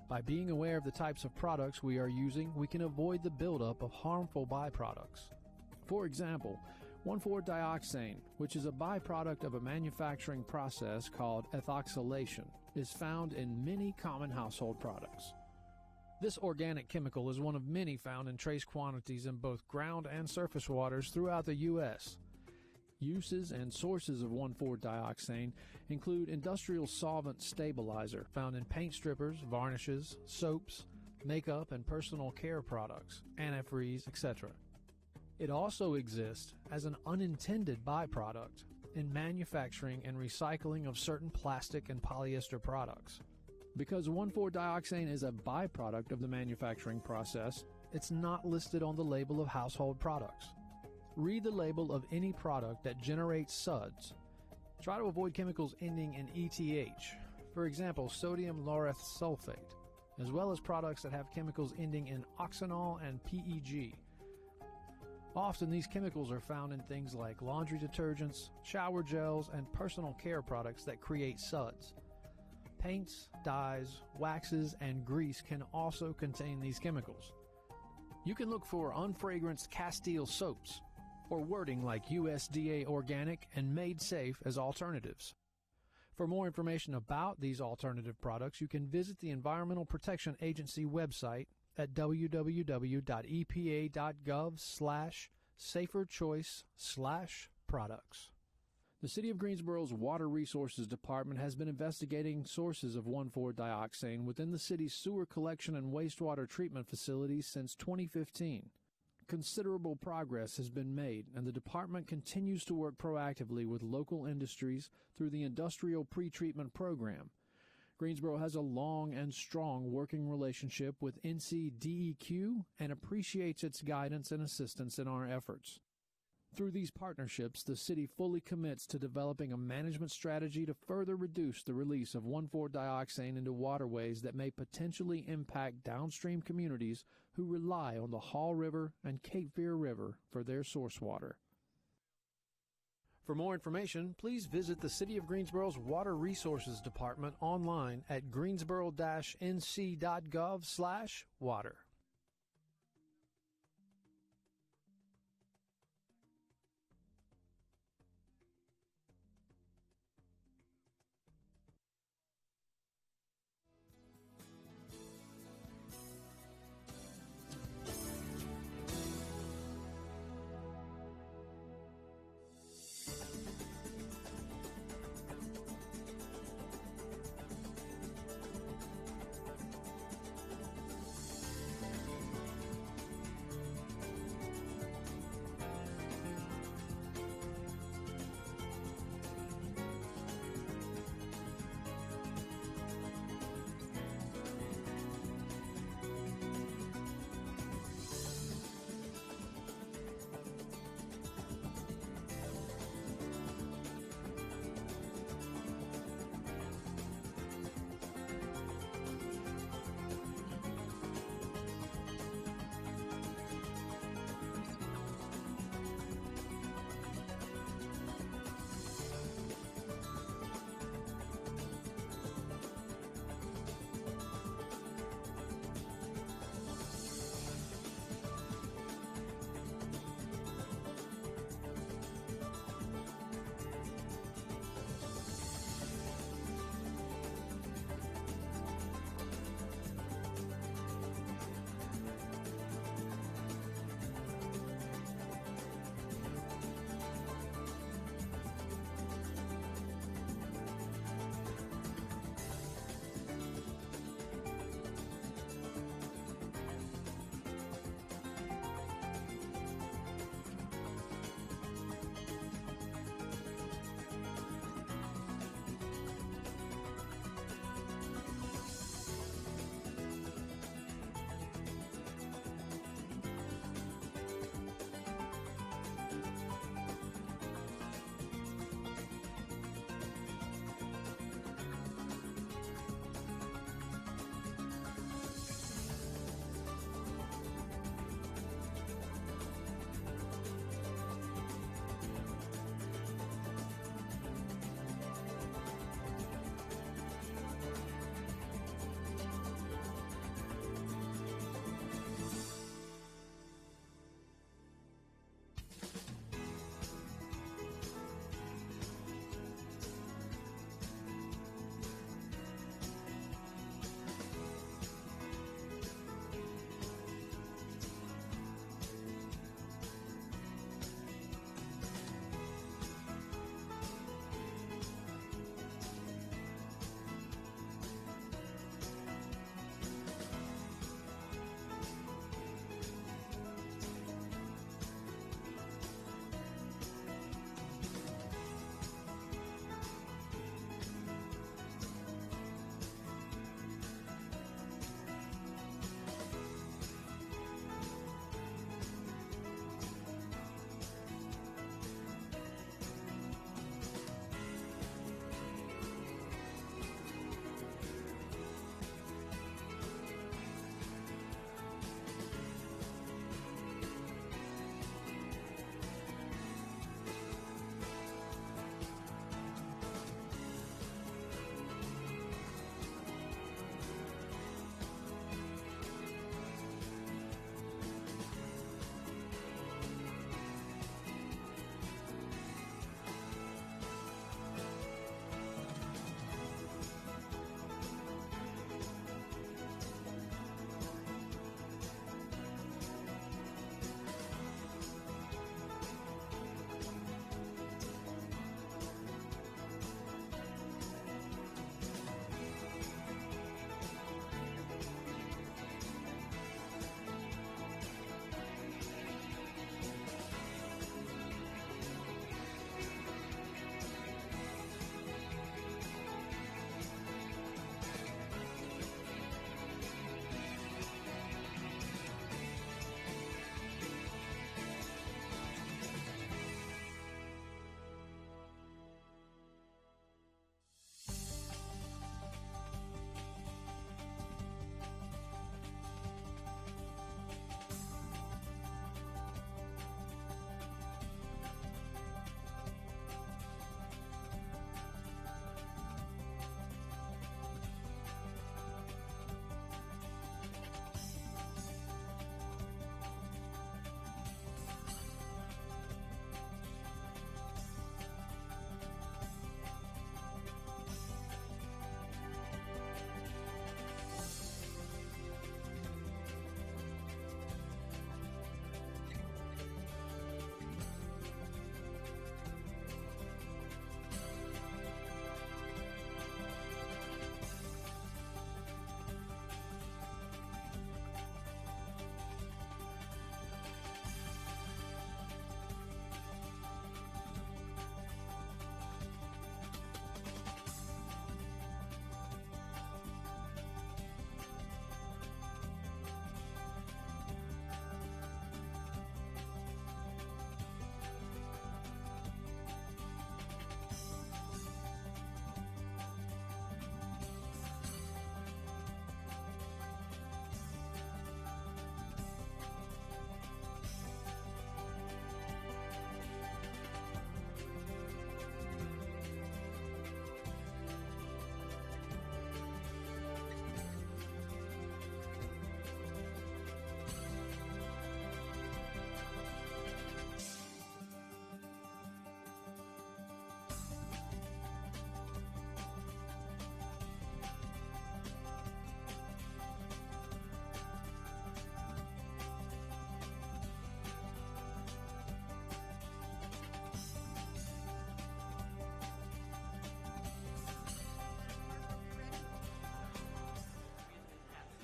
Speaker 11: By being aware of the types of products we are using, we can avoid the buildup of harmful byproducts. For example, 1,4-dioxane, which is a byproduct of a manufacturing process called ethoxylation, is found in many common household products. This organic chemical is one of many found in trace quantities in both ground and surface waters throughout the U.S. Uses and sources of 1,4-dioxane include industrial solvent stabilizer found in paint strippers, varnishes, soaps, makeup and personal care products, antifreeze, etc. It also exists as an unintended byproduct in manufacturing and recycling of certain plastic and polyester products. Because 1,4-dioxane is a byproduct of the manufacturing process, it's not listed on the label of household products. Read the label of any product that generates suds. Try to avoid chemicals ending in ETH, for example, sodium laureth sulfate, as well as products that have chemicals ending in oxanol and PEG. Often these chemicals are found in things like laundry detergents, shower gels, and personal care products that create suds. Paints, dyes, waxes, and grease can also contain these chemicals. You can look for unfragranced Castile soaps, or wording like USDA organic and made safe as alternatives. For more information about these alternative products, you can visit the Environmental Protection Agency website at www.epa.gov/saferchoice/products. The City of Greensboro's Water Resources Department has been investigating sources of 1,4-dioxane within the city's sewer collection and wastewater treatment facilities since 2015. Considerable progress has been made, and the department continues to work proactively with local industries through the Industrial Pretreatment Program. Greensboro has a long and strong working relationship with NCDEQ and appreciates its guidance and assistance in our efforts. Through these partnerships, the city fully commits to developing a management strategy to further reduce the release of 1,4-dioxane into waterways that may potentially impact downstream communities who rely on the Hall River and Cape Fear River for their source water. For more information, please visit the City of Greensboro's Water Resources Department online at greensboro-nc.gov/water.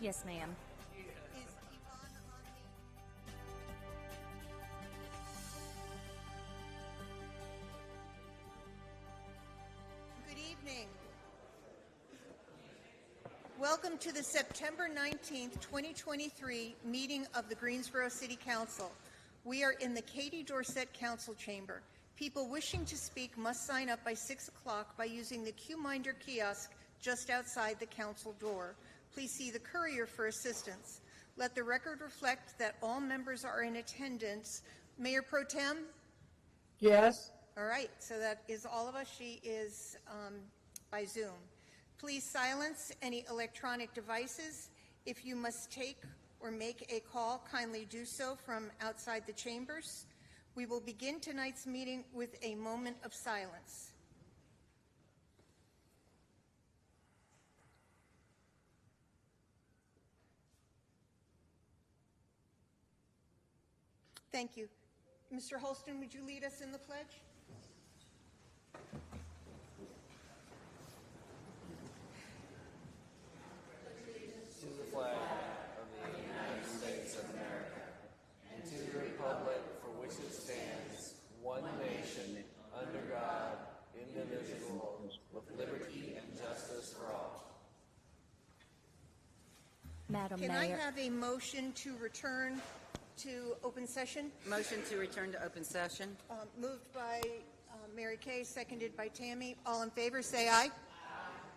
Speaker 12: Yes, ma'am.
Speaker 1: Is Yvonne on the... Good evening. Welcome to the September 19th, 2023 meeting of the Greensboro City Council. We are in the Katie Dorsett Council Chamber. People wishing to speak must sign up by 6 o'clock by using the QMinder kiosk just outside the council door. Please see the courier for assistance. Let the record reflect that all members are in attendance. Mayor Pro Tem?
Speaker 13: Yes.
Speaker 1: All right, so that is all of us. She is by Zoom. Please silence any electronic devices. If you must take or make a call, kindly do so from outside the chambers. We will begin tonight's meeting with a moment of silence. Thank you. Mr. Holston, would you lead us in the pledge?
Speaker 14: To the flag of the United States of America, and to the republic for which it stands, one nation, under God, indivisible, with liberty and justice for all.
Speaker 6: Madam
Speaker 1: Can
Speaker 6: Mayor.
Speaker 1: I have a motion to return to open session?
Speaker 2: Motion to return to open session.
Speaker 1: Moved by Mary Kay, seconded by Tammy. All in favor, say aye.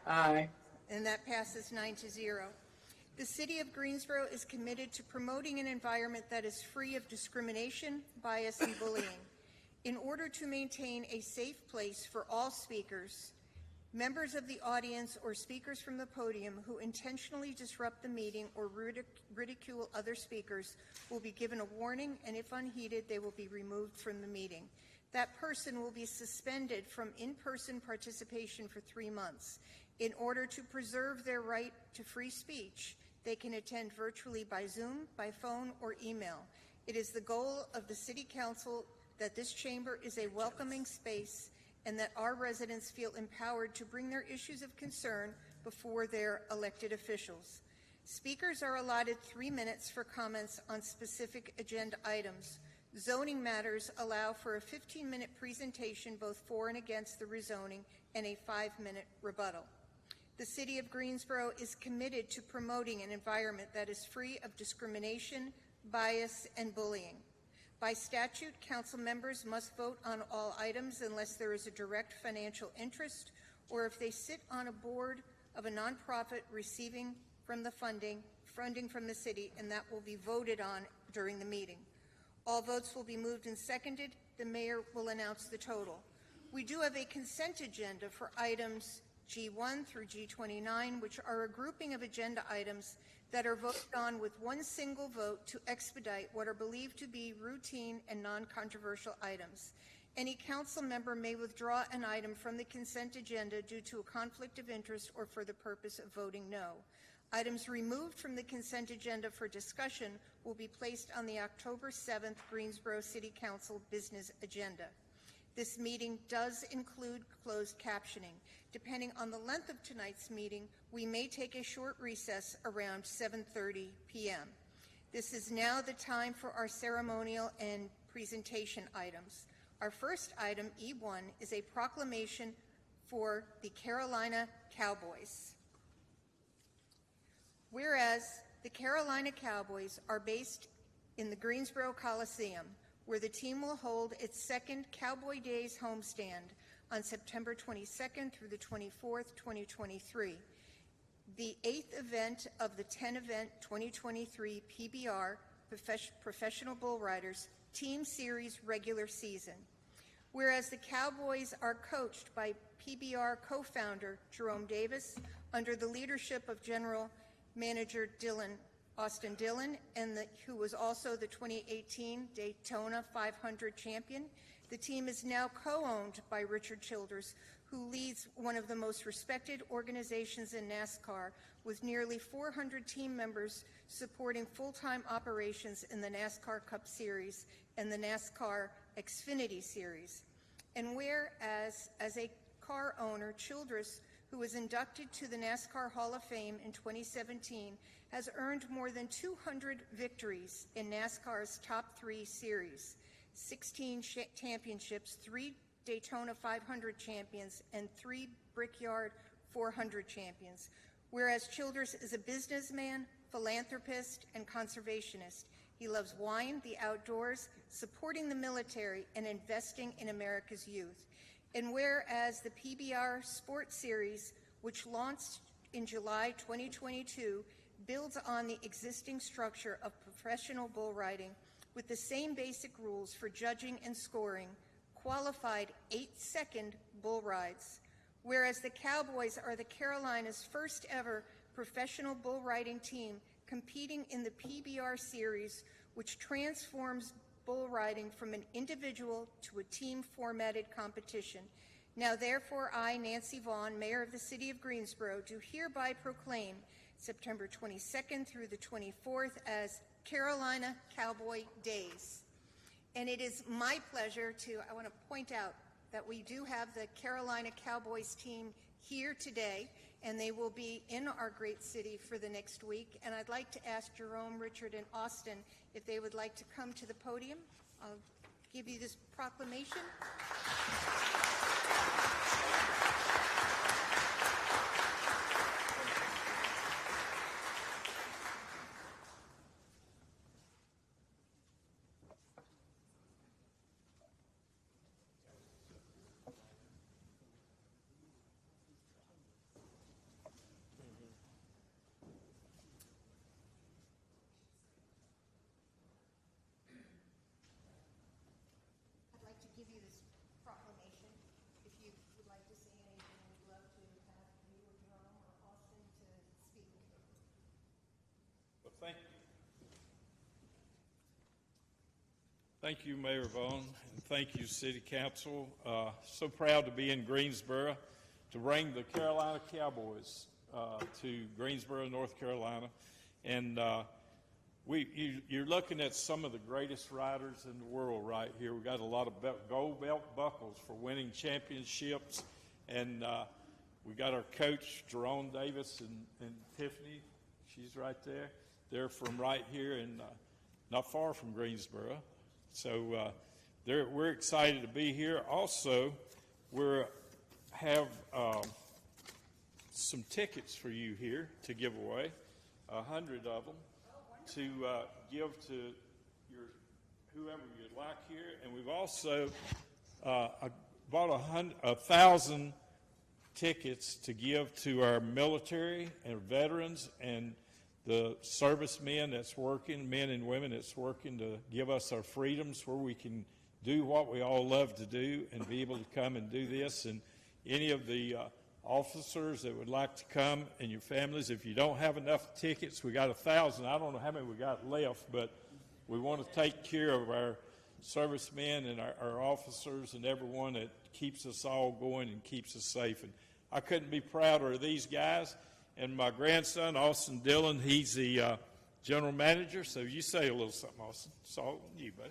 Speaker 13: Aye.
Speaker 1: And that passes 9-0. The City of Greensboro is committed to promoting an environment that is free of discrimination, bias, and bullying. In order to maintain a safe place for all speakers, members of the audience or speakers from the podium who intentionally disrupt the meeting or ridicule other speakers will be given a warning, and if unheeded, they will be removed from the meeting. That person will be suspended from in-person participation for 3 months. In order to preserve their right to free speech, they can attend virtually by Zoom, by phone, or email. It is the goal of the City Council that this chamber is a welcoming space and that our residents feel empowered to bring their issues of concern before their elected officials. Speakers are allotted 3 minutes for comments on specific agenda items. Zoning matters allow for a 15-minute presentation both for and against the rezoning and a 5-minute rebuttal. The City of Greensboro is committed to promoting an environment that is free of discrimination, bias, and bullying. By statute, council members must vote on all items unless there is a direct financial interest or if they sit on a board of a nonprofit receiving from the funding from the city, and that will be voted on during the meeting. All votes will be moved and seconded. The mayor will announce the total. We do have a consent agenda for items G1 through G29, which are a grouping of agenda items that are voted on with one single vote to expedite what are believed to be routine and non-controversial items. Any council member may withdraw an item from the consent agenda due to a conflict of interest or for the purpose of voting no. Items removed from the consent agenda for discussion will be placed on the October 7th Greensboro City Council business agenda. This meeting does include closed captioning. Depending on the length of tonight's meeting, we may take a short recess around 7:30 p.m. This is now the time for our ceremonial and presentation items. Our first item, E1, is a proclamation for the Carolina Cowboys. Whereas the Carolina Cowboys are based in the Greensboro Coliseum, where the team will hold its second Cowboy Days homestand on September 22nd through the 24th, 2023. The 8th event of the 10-event 2023 PBR Professional Bull Riders Team Series regular season. Whereas the Cowboys are coached by PBR co-founder Jerome Davis under the leadership of General Manager Austin Dillon, and who was also the 2018 Daytona 500 champion. The team is now co-owned by Richard Childers, who leads one of the most respected organizations in NASCAR, with nearly 400 team members supporting full-time operations in the NASCAR Cup Series and the NASCAR Xfinity Series. And whereas, as a car owner, Childress, who who was inducted to the NASCAR Hall of Fame in 2017, has earned more than 200 victories in NASCAR's top 3 series, 16 championships, 3 Daytona 500 champions, and 3 Brickyard 400 champions. Whereas Childers is a businessman, philanthropist, and conservationist. He loves wine, the outdoors, supporting the military, and investing in America's youth. And whereas the PBR Sports Series, which launched in July 2022, builds on the existing structure of professional bull riding with the same basic rules for judging and scoring, qualified 8-second bull rides. Whereas the Cowboys are the Carolinas' first ever professional bull riding team competing in the PBR Series, which transforms bull riding from an individual to a team-formatted competition. Now, therefore, I, Nancy Vaughn, Mayor of the City of Greensboro, do hereby proclaim September 22nd through the 24th as Carolina Cowboy Days. And it is my pleasure I want to point out that we do have the Carolina Cowboys team here today, and they will be in our great city for the next week. And I'd like to ask Jerome, Richard, and Austin if they would like to come to the podium. I'll give you this proclamation. Give you this proclamation. If you would like to say anything, we'd love to have you or Jerome or Austin to speak.
Speaker 12: Well, thank you. Thank you, Mayor Vaughn, and thank you, City Council. So proud to be in Greensboro to bring the Carolina Cowboys to Greensboro, North Carolina. And you're looking at some of the greatest riders in the world right here. We've got a lot of gold belt buckles for winning championships. And we got our coach, Jerome Davis, and Tiffany. She's right there. They're from right here and not far from Greensboro. So we're excited to be here. Also, we have some tickets for you here to give away, 100 of them. To give to whoever you'd like here, and we've also bought 1,000 tickets to give to our military and veterans and the servicemen that's working, men and women that's working to give us our freedoms, where we can do what we all love to do and be able to come and do this. And any of the officers that would like to come and your families, if you don't have enough tickets, we got 1,000. I don't know how many we got left, but we want to take care of our servicemen and our officers and everyone that keeps us all going and keeps us safe. And I couldn't be prouder of these guys. And my grandson, Austin Dillon, he's the general manager. So you say a little something, Austin. It's all on you, buddy.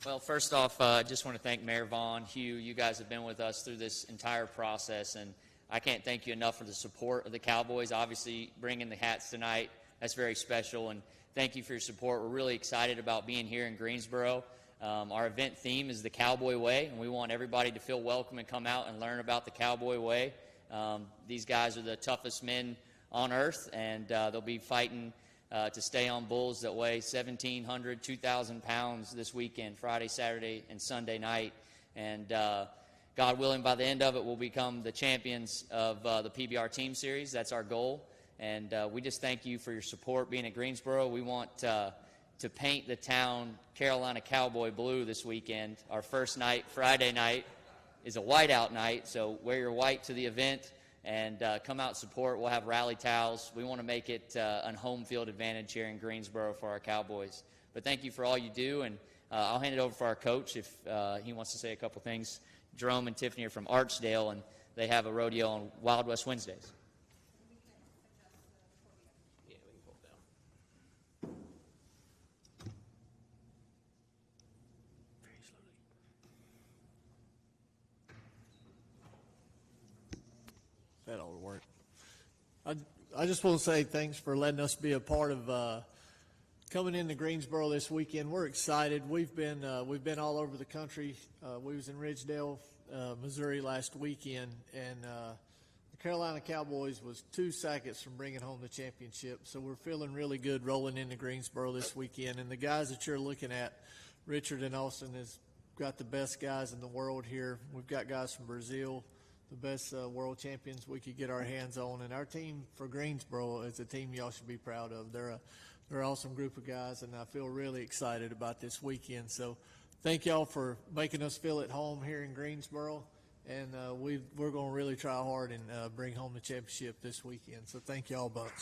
Speaker 15: Well, first off, I just want to thank Mayor Vaughn, Hugh. You guys have been with us through this entire process, and I can't thank you enough for the support of the Cowboys. Obviously, bringing the hats tonight, that's very special, and thank you for your support. We're really excited about being here in Greensboro. Our event theme is the Cowboy Way, and we want everybody to feel welcome and come out and learn about the Cowboy Way. These guys are the toughest men on earth, and they'll be fighting to stay on bulls that weigh 1,700, 2,000 pounds this weekend, Friday, Saturday, and Sunday night. And God willing, by the end of it, we'll become the champions of the PBR Team Series. That's our goal. And we just thank you for your support being at Greensboro. We want to paint the town Carolina Cowboy blue this weekend. Our first night, Friday night, is a whiteout night, so wear your white to the event and come out and support. We'll have rally towels. We want to make it a home field advantage here in Greensboro for our Cowboys. But thank you for all you do, and I'll hand it over for our coach if he wants to say a couple things. Jerome and Tiffany are from Archdale, and they have a rodeo on Wild West Wednesdays.
Speaker 14: Yeah, we can pull it down.
Speaker 15: Very slowly.
Speaker 14: That
Speaker 16: I just want to say thanks for letting us be a part of coming into Greensboro this weekend. We're excited. We've been all over the country. We was in Ridgedale, Missouri last weekend, and the Carolina Cowboys was 2 seconds from bringing home the championship. So we're feeling really good rolling into Greensboro this weekend. And the guys that you're looking at, Richard and Austin, has got the best guys in the world here. We've got guys from Brazil, the best world champions we could get our hands on. And our team for Greensboro is a team y'all should be proud of. They're an awesome group of guys, and I feel really excited about this weekend. So thank y'all for making us feel at home here in Greensboro. And we're going to really try hard and bring home the championship this weekend. So thank y'all a bunch.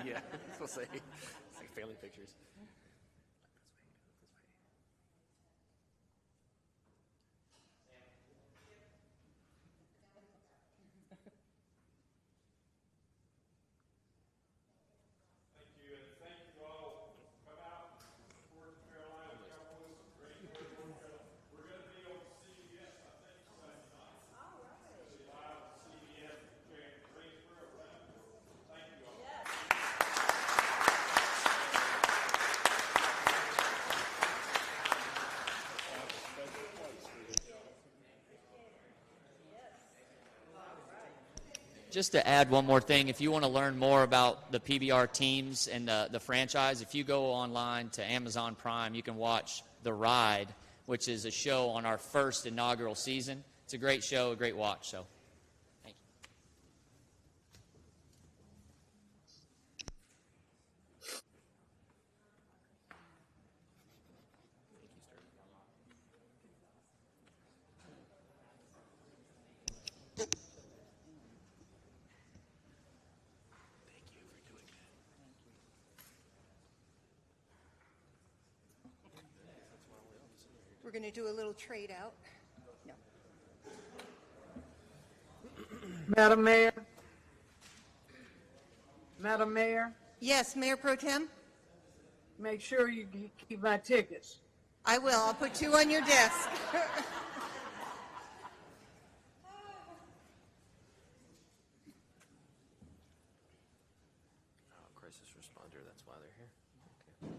Speaker 14: Yeah, we'll say. It's like family pictures.
Speaker 15: Just to add one more thing, if you want to learn more about the PBR teams and the franchise, if you go online to Amazon Prime, you can watch The Ride, which is a show on our first inaugural season. It's a great show, a great watch. So, thank you.
Speaker 1: We're going to do a little trade out. No.
Speaker 13: Madam Mayor? Madam Mayor,
Speaker 1: Yes, Mayor Pro Tem?
Speaker 13: make sure you keep my tickets.
Speaker 1: I will. I'll put 2 on your desk.
Speaker 14: Crisis responder, that's why they're here. Okay.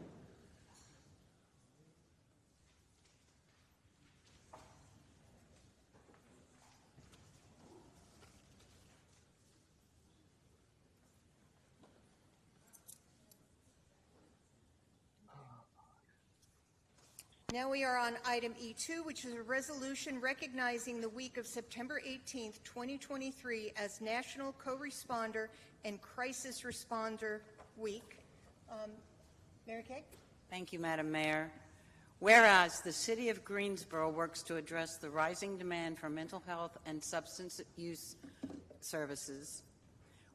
Speaker 1: Now we are on item E2, which is a resolution recognizing the week of September 18th, 2023 as National Co-Responder and Crisis Responder Week. Mary Kay?
Speaker 2: Thank you, Madam Mayor. Whereas the City of Greensboro works to address the rising demand for mental health and substance use services,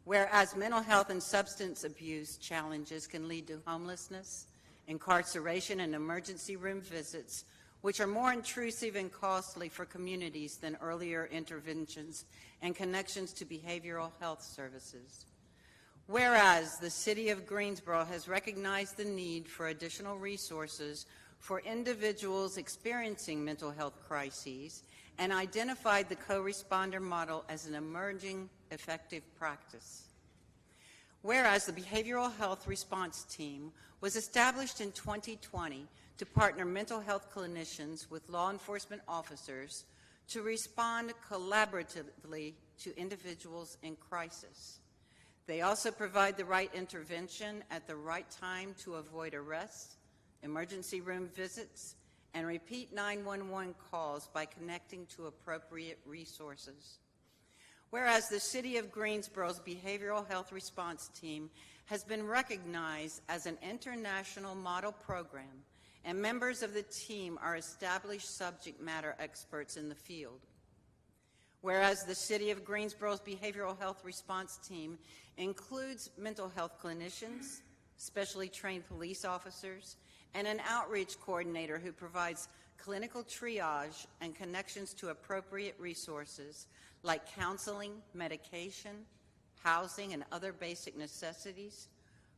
Speaker 2: whereas mental health and substance abuse challenges can lead to homelessness, incarceration, and emergency room visits, which are more intrusive and costly for communities than earlier interventions and connections to behavioral health services. Whereas the City of Greensboro has recognized the need for additional resources for individuals experiencing mental health crises and identified the co-responder model as an emerging effective practice. Whereas the Behavioral Health Response Team was established in 2020 to partner mental health clinicians with law enforcement officers to respond collaboratively to individuals in crisis. They also provide the right intervention at the right time to avoid arrests, emergency room visits, and repeat 911 calls by connecting to appropriate resources. Whereas the City of Greensboro's Behavioral Health Response Team has been recognized as an international model program and members of the team are established subject matter experts in the field. Whereas the City of Greensboro's behavioral health response team includes mental health clinicians, specially trained police officers, and an outreach coordinator who provides clinical triage and connections to appropriate resources like counseling, medication, housing, and other basic necessities,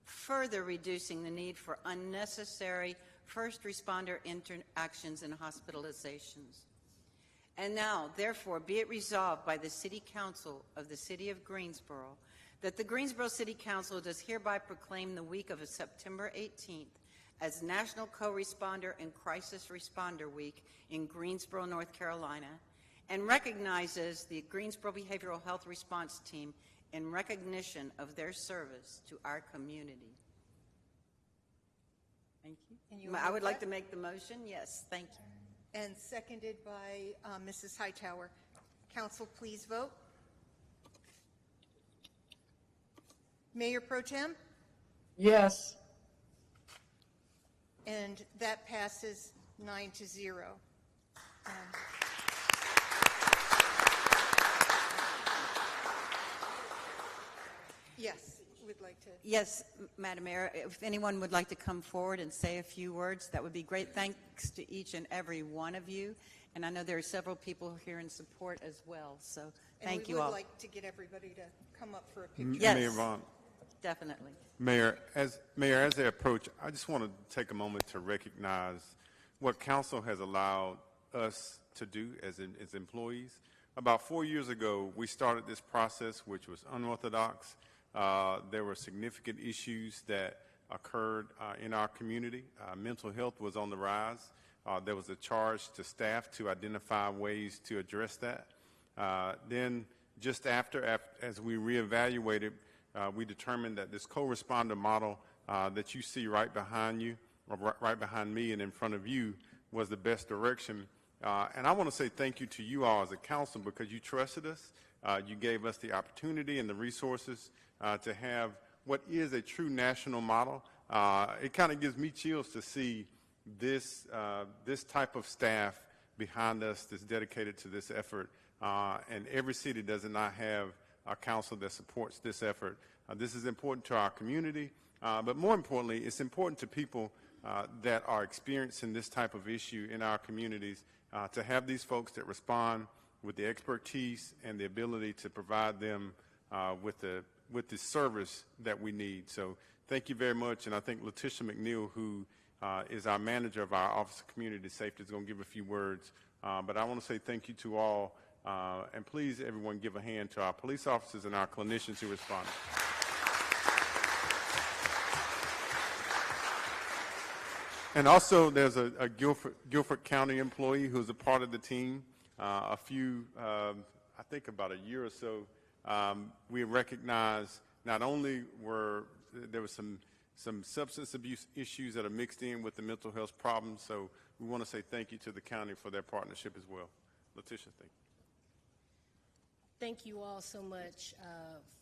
Speaker 2: further reducing the need for unnecessary first responder interactions and hospitalizations. And now, therefore, be it resolved by the City Council of the City of Greensboro that the Greensboro City Council does hereby proclaim the week of September 18th as National Co-Responder and Crisis Responder Week in Greensboro, North Carolina, and recognizes the Greensboro Behavioral Health Response Team in recognition of their service to our community. Thank you. I would like to make the motion. Yes, thank you.
Speaker 1: And seconded by Mrs. Hightower. Council, please vote. Mayor Pro Tem?
Speaker 13: Yes.
Speaker 1: And that passes 9-0. Yes, we'd like to.
Speaker 2: Yes, Madam Mayor, if anyone would like to come forward and say a few words, that would be great. Thanks to each and every one of you. And I know there are several people here in support as well, so thank you all.
Speaker 1: And we would like to get everybody to come up for a picture.
Speaker 2: Yes,
Speaker 17: Mayor Vaughn.
Speaker 2: Definitely.
Speaker 17: Mayor, as they approach, I just want to take a moment to recognize what council has allowed us to do as employees. About 4 years ago, we started this process, which was unorthodox. There were significant issues that occurred in our community. Mental health was on the rise. There was a charge to staff to identify ways to address that. Then just after, as we reevaluated, we determined that this co-responder model that you see right behind you, or right behind me and in front of you, was the best direction. And I want to say thank you to you all as a council because you trusted us. You gave us the opportunity and the resources to have what is a true national model. It kind of gives me chills to see this type of staff behind us that's dedicated to this effort. And every city does not have a council that supports this effort. This is important to our community, but more importantly, it's important to people that are experiencing this type of issue in our communities to have these folks that respond with the expertise and the ability to provide them with the service that we need. So thank you very much, and I think Letitia McNeil, who is our manager of our Office of Community Safety, is going to give a few words. But I want to say thank you to all, and please, everyone, give a hand to our police officers and our clinicians who responded. And also, there's a Guilford County employee who's a part of the team. I think about a year or so, we recognized not only were there was some substance abuse issues that are mixed in with the mental health problems, so we want to say thank you to the county for their partnership as well. Letitia, thank you.
Speaker 18: Thank you all so much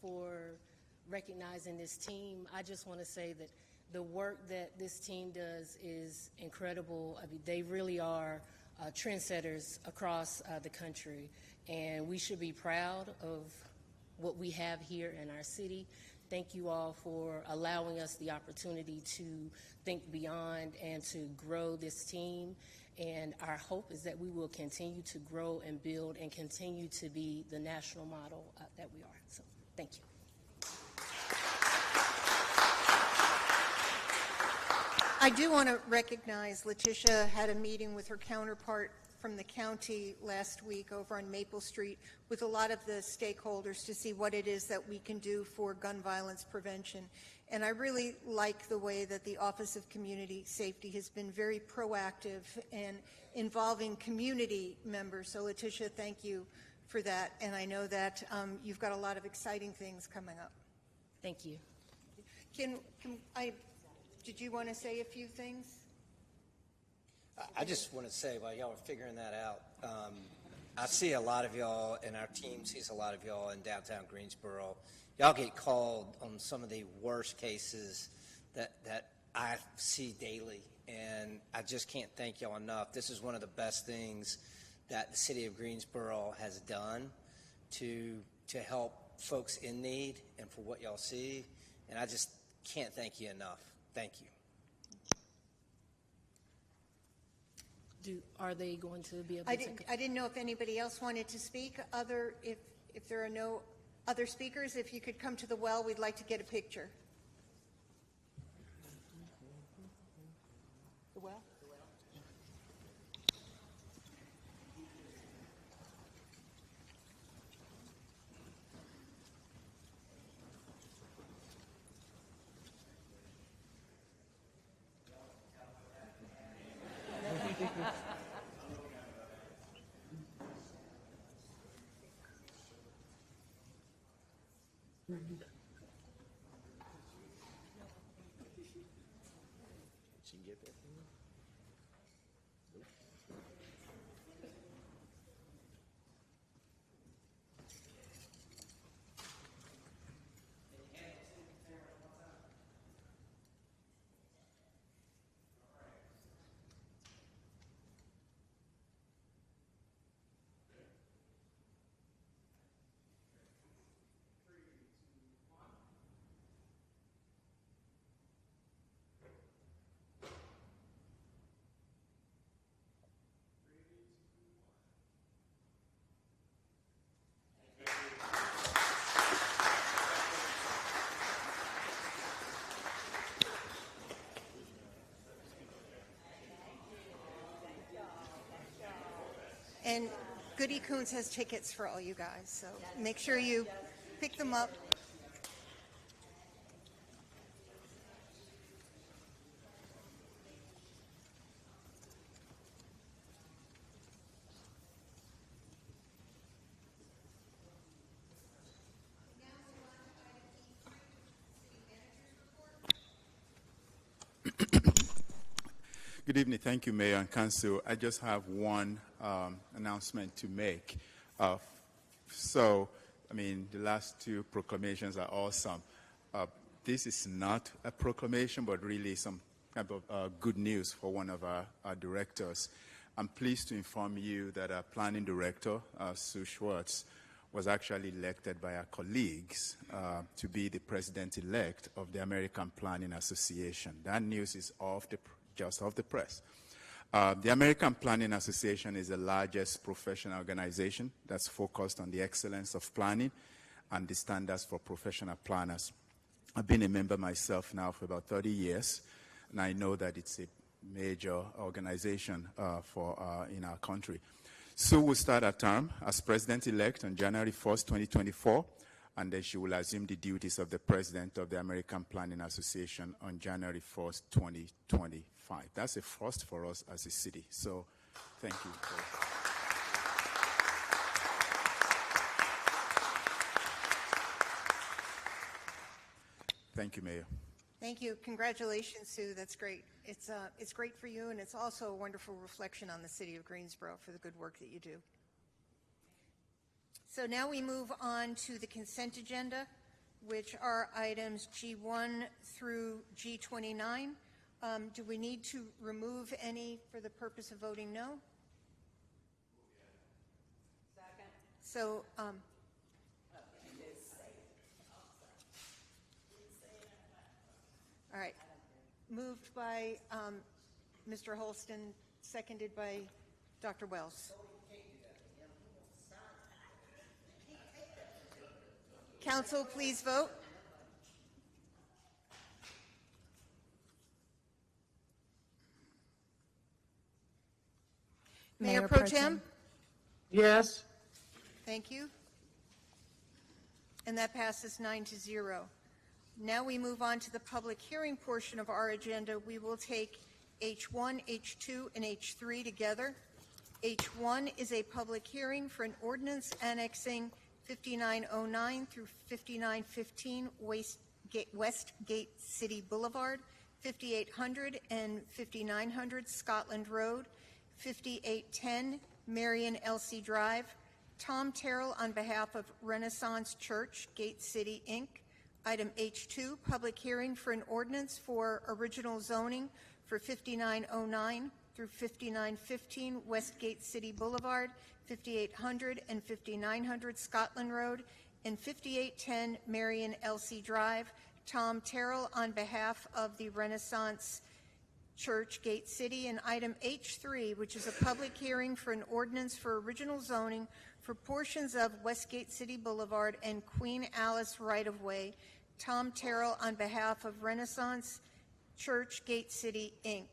Speaker 18: for recognizing this team. I just want to say that the work that this team does is incredible. I mean, they really are trendsetters across the country, and we should be proud of what we have here in our city. Thank you all for allowing us the opportunity to think beyond and to grow this team. And our hope is that we will continue to grow and build and continue to be the national model that we are. So thank you.
Speaker 1: I do want to recognize Letitia had a meeting with her counterpart from the county last week over on Maple Street with a lot of the stakeholders to see what it is that we can do for gun violence prevention. And I really like the way that the Office of Community Safety has been very proactive in involving community members. So Letitia, thank you for that. And I know that you've got a lot of exciting things coming up.
Speaker 18: Thank you.
Speaker 1: Did you want to say a few things?
Speaker 19: I just want to say, while y'all are figuring that out, I see a lot of y'all, and our team sees a lot of y'all in downtown Greensboro. Y'all get called on some of the worst cases that I see daily, and I just can't thank y'all enough. This is one of the best things that the City of Greensboro has done to help folks in need and for what y'all see, and I just can't thank you enough. Thank you.
Speaker 18: Are they going to be able to?
Speaker 1: I didn't know if anybody else wanted to speak. If there are no other speakers, if you could come to the well, we'd like to get a picture. The well? And Goody Coons has tickets for all you guys, so make sure you pick them up.
Speaker 20: Good evening. Thank you, Mayor and Council. I just have one announcement to make. The last two proclamations are awesome. This is not a proclamation, but really some kind of good news for one of our directors. I'm pleased to inform you that our planning director, Sue Schwartz, was actually elected by our colleagues to be the president-elect of the American Planning Association. That news is just off the press. The American Planning Association is the largest professional organization that's focused on the excellence of planning and the standards for professional planners. I've been a member myself now for about 30 years, and I know that it's a major organization in our country. Sue will start her term as president-elect on January 1st, 2024, and then she will assume the duties of the president of the American Planning Association on January 1st, 2025. That's a first for us as a city, so thank you. Thank you, Mayor.
Speaker 1: Thank you. Congratulations, Sue. That's great. It's great for you, and it's also a wonderful reflection on the City of Greensboro for the good work that you do. So now we move on to the consent agenda, which are items G1 through G29. Do we need to remove any for the purpose of voting no?
Speaker 21: Second.
Speaker 1: So, all right. Moved by Mr. Holston, seconded by Dr. Wells. Council, please vote. Mayor Pro Tem?
Speaker 13: Yes.
Speaker 1: Thank you. And that passes 9-0. Now we move on to the public hearing portion of our agenda. We will take H1, H2, and H3 together. H1 is a public hearing for an ordinance annexing 5909 through 5915 Westgate City Boulevard, 5800 and 5900 Scotland Road, 5810 Marion Elsie Drive. Tom Terrell on behalf of Renaissance Church, Gate City, Inc. Item H2, public hearing for an ordinance for original zoning for 5909 through 5915 Westgate City Boulevard, 5800 and 5900 Scotland Road, and 5810 Marion Elsie Drive. Tom Terrell on behalf of the Renaissance Church, Gate City. And item H3, which is a public hearing for an ordinance for original zoning for portions of Westgate City Boulevard and Queen Alice right-of-way. Tom Terrell on behalf of Renaissance Church, Gate City, Inc.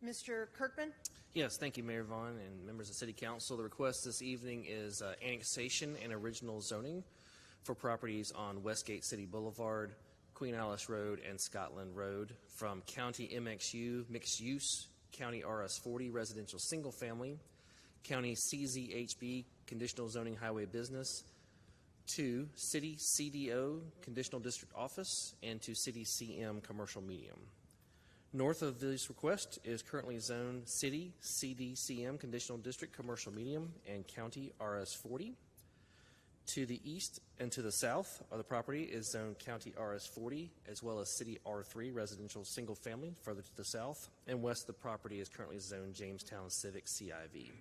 Speaker 1: Mr. Kirkman?
Speaker 21: Yes, thank you, Mayor Vaughn and members of City Council. The request this evening is annexation and original zoning for properties on Westgate City Boulevard, Queen Alice Road, and Scotland Road from County MXU, mixed use, County RS40, residential single family, County CZHB, conditional zoning highway business, to City CDO, conditional district office, and to City CM, commercial medium. North of this request is currently zoned City CDCM, conditional district, commercial medium, and County RS40. To the east and to the south of the property is zoned County RS40, as well as City R3, residential single family, further to the south. And west of the property is currently zoned Jamestown Civic CIV.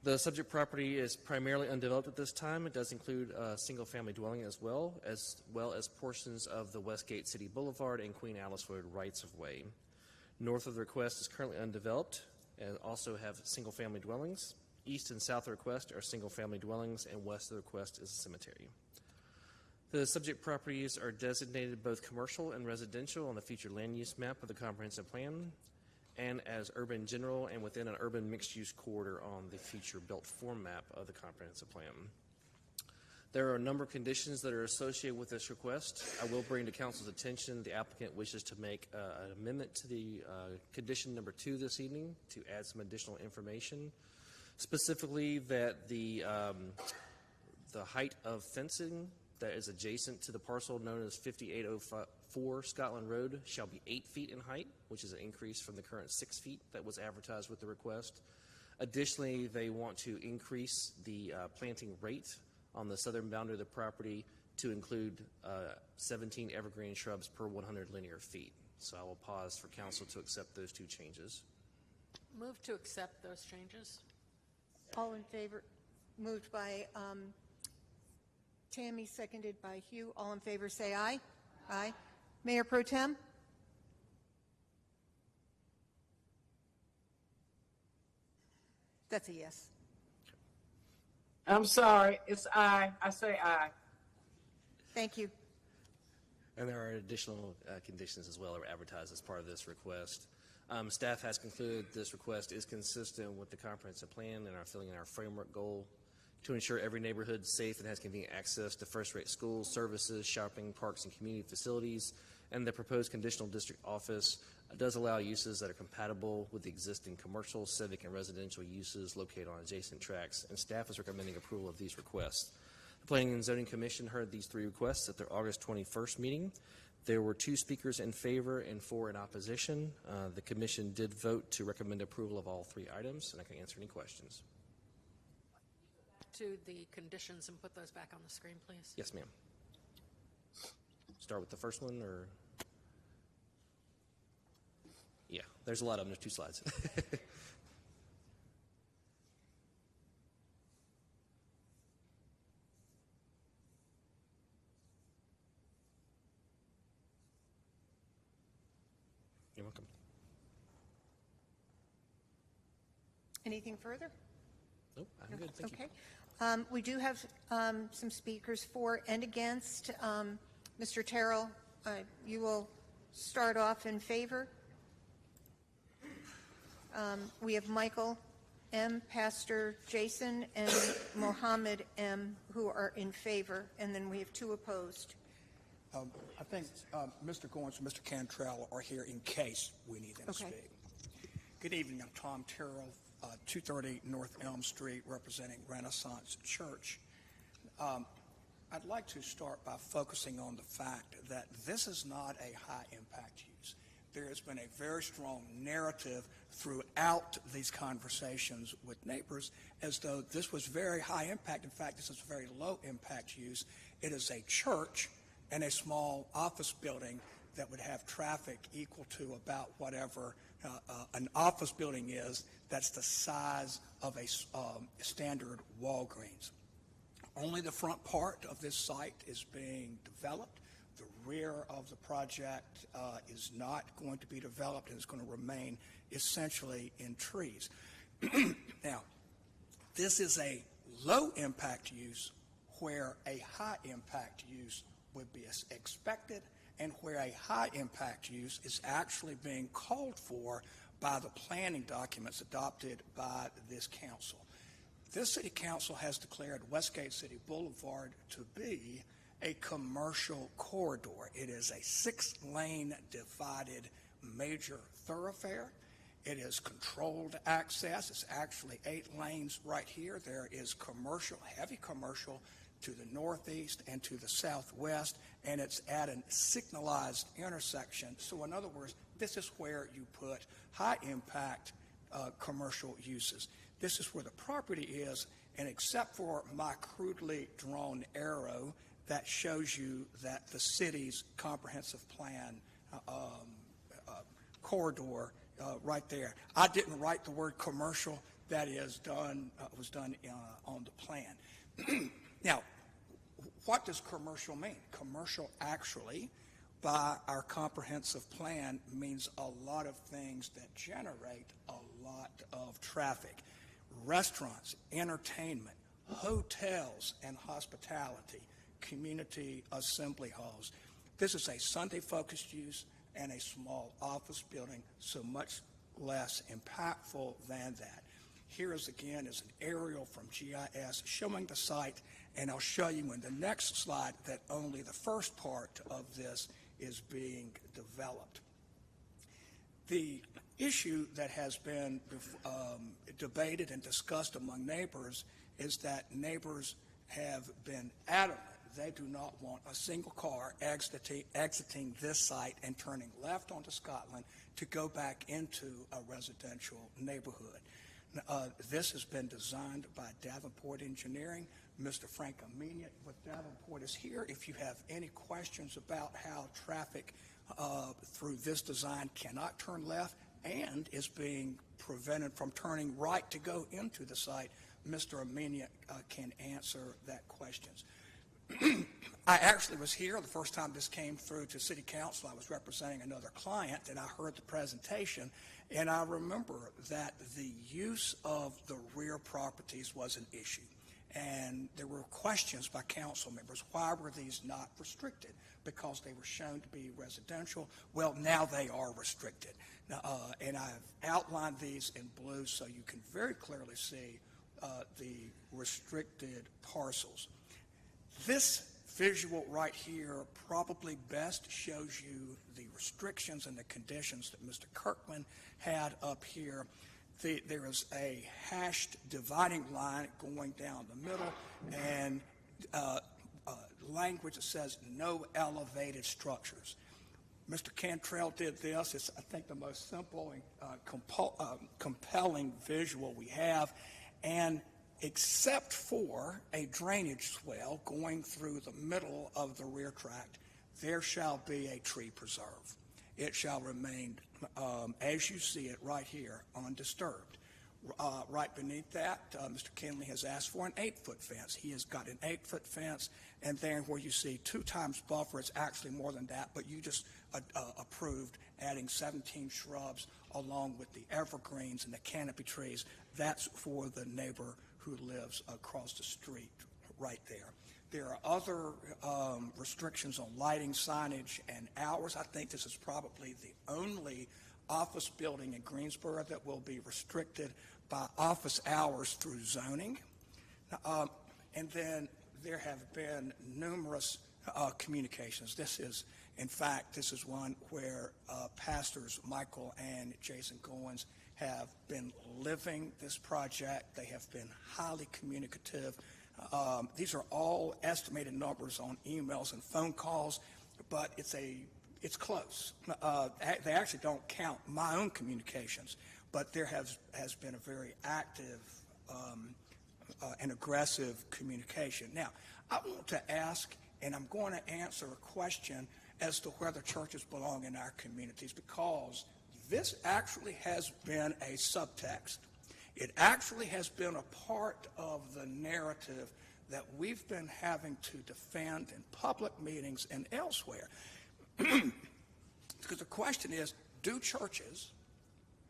Speaker 21: The subject property is primarily undeveloped at this time. It does include a single-family dwelling as well as portions of the Westgate City Boulevard and Queen Alice Road rights-of-way. North of the request is currently undeveloped and also have single-family dwellings. East and south of the request are single-family dwellings, and west of the request is a cemetery. The subject properties are designated both commercial and residential on the future land use map of the comprehensive plan, and as urban general and within an urban mixed-use corridor on the future built form map of the comprehensive plan. There are a number of conditions that are associated with this request. I will bring to council's attention the applicant wishes to make an amendment to the condition number 2 this evening to add some additional information, specifically that the height of fencing that is adjacent to the parcel known as 5804 Scotland Road shall be 8 feet in height, which is an increase from the current 6 feet that was advertised with the request. Additionally, they want to increase the planting rate on the southern boundary of the property to include 17 evergreen shrubs per 100 linear feet. So I will pause for council to accept those 2 changes.
Speaker 22: Move to accept those changes.
Speaker 1: All in favor? Moved by Tammy, seconded by Hugh. All in favor say aye. Aye. Mayor Pro Tem? That's a yes.
Speaker 13: I'm sorry, it's aye. I say aye.
Speaker 1: Thank you.
Speaker 21: And there are additional conditions as well that were advertised as part of this request. Staff has concluded this request is consistent with the comprehensive plan and are filling in our framework goal to ensure every neighborhood is safe and has convenient access to first-rate schools, services, shopping, parks, and community facilities. And the proposed conditional district office does allow uses that are compatible with the existing commercial, civic, and residential uses located on adjacent tracts. And staff is recommending approval of these requests. The Planning and Zoning Commission heard these 3 requests at their August 21st meeting. There were 2 speakers in favor and 4 in opposition. The commission did vote to recommend approval of all 3 items, and I can answer any questions.
Speaker 22: To the conditions and put those back on the screen, please.
Speaker 21: Yes, ma'am. Start with the first one, or? Yeah, there's a lot of them. There's 2 slides. You're welcome.
Speaker 1: Anything further?
Speaker 21: Nope, I'm good. Thank you.
Speaker 1: Okay. We do have some speakers for and against. Mr. Terrell, you will start off in favor. We have Michael M., Pastor Jason, and Mohammed M., who are in favor, and then we have 2 opposed.
Speaker 23: I think Mr. Goins and Mr. Cantrell are here in case we need them to speak. Good evening. I'm Tom Terrell, 230 North Elm Street, representing Renaissance Church. I'd like to start by focusing on the fact that this is not a high-impact use. There has been a very strong narrative throughout these conversations with neighbors as though this was very high impact. In fact, this is a very low impact use. It is a church and a small office building that would have traffic equal to about whatever an office building is that's the size of a standard Walgreens. Only the front part of this site is being developed. The rear of the project is not going to be developed and is going to remain essentially in trees. Now, this is a low impact use where a high impact use would be expected, and where a high impact use is actually being called for by the planning documents adopted by this council. This city council has declared Westgate City Boulevard to be a commercial corridor. It is a 6-lane divided major thoroughfare. It is controlled access. It's actually 8 lanes right here. There is commercial, heavy commercial, to the northeast and to the southwest, and it's at a signalized intersection. So in other words, this is where you put high impact commercial uses. This is where the property is, and except for my crudely drawn arrow that shows you that the city's comprehensive plan corridor right there. I didn't write the word commercial. That is done, was done on the plan. Now, what does commercial mean? Commercial actually, by our comprehensive plan, means a lot of things that generate a lot of traffic. Restaurants, entertainment, hotels and hospitality, community assembly halls. This is a Sunday-focused use and a small office building, so much less impactful than that. Here is again is an aerial from GIS showing the site, and I'll show you in the next slide that only the first part of this is being developed. The issue that has been debated and discussed among neighbors is that neighbors have been adamant they do not want a single car exiting this site and turning left onto Scotland to go back into a residential neighborhood. This has been designed by Davenport Engineering. Mr. Frank Amenian with Davenport is here. If you have any questions about how traffic through this design cannot turn left and is being prevented from turning right to go into the site, Mr. Amenian can answer that questions. I actually was here the first time this came through to City Council. I was representing another client, and I heard the presentation, and I remember that the use of the rear properties was an issue. And there were questions by council members, why were these not restricted? Because they were shown to be residential. Well, now they are restricted. And I've outlined these in blue so you can very clearly see the restricted parcels. This visual right here probably best shows you the restrictions and the conditions that Mr. Kirkman had up here. There is a hashed dividing line going down the middle and language that says no elevated structures. Mr. Cantrell did this. It's, I think, the most simple and compelling visual we have. And except for a drainage swell going through the middle of the rear tract, there shall be a tree preserve. It shall remain, as you see it right here, undisturbed. Right beneath that, Mr. Kinley has asked for an 8-foot fence. He has got an 8-foot fence, and then where you see 2 times buffer, it's actually more than that, but you just approved adding 17 shrubs along with the evergreens and the canopy trees. That's for the neighbor who lives across the street right there. There are other restrictions on lighting, signage, and hours. I think this is probably the only office building in Greensboro that will be restricted by office hours through zoning. And then there have been numerous communications. This is, in fact, this is one where pastors Michael and Jason Goins have been living this project. They have been highly communicative. These are all estimated numbers on emails and phone calls, but it's close. They actually don't count my own communications, but there has been a very active and aggressive communication. Now, I want to ask, and I'm going to answer a question, as to whether churches belong in our communities, because this actually has been a subtext. It actually has been a part of the narrative that we've been having to defend in public meetings and elsewhere. Because the question is, do churches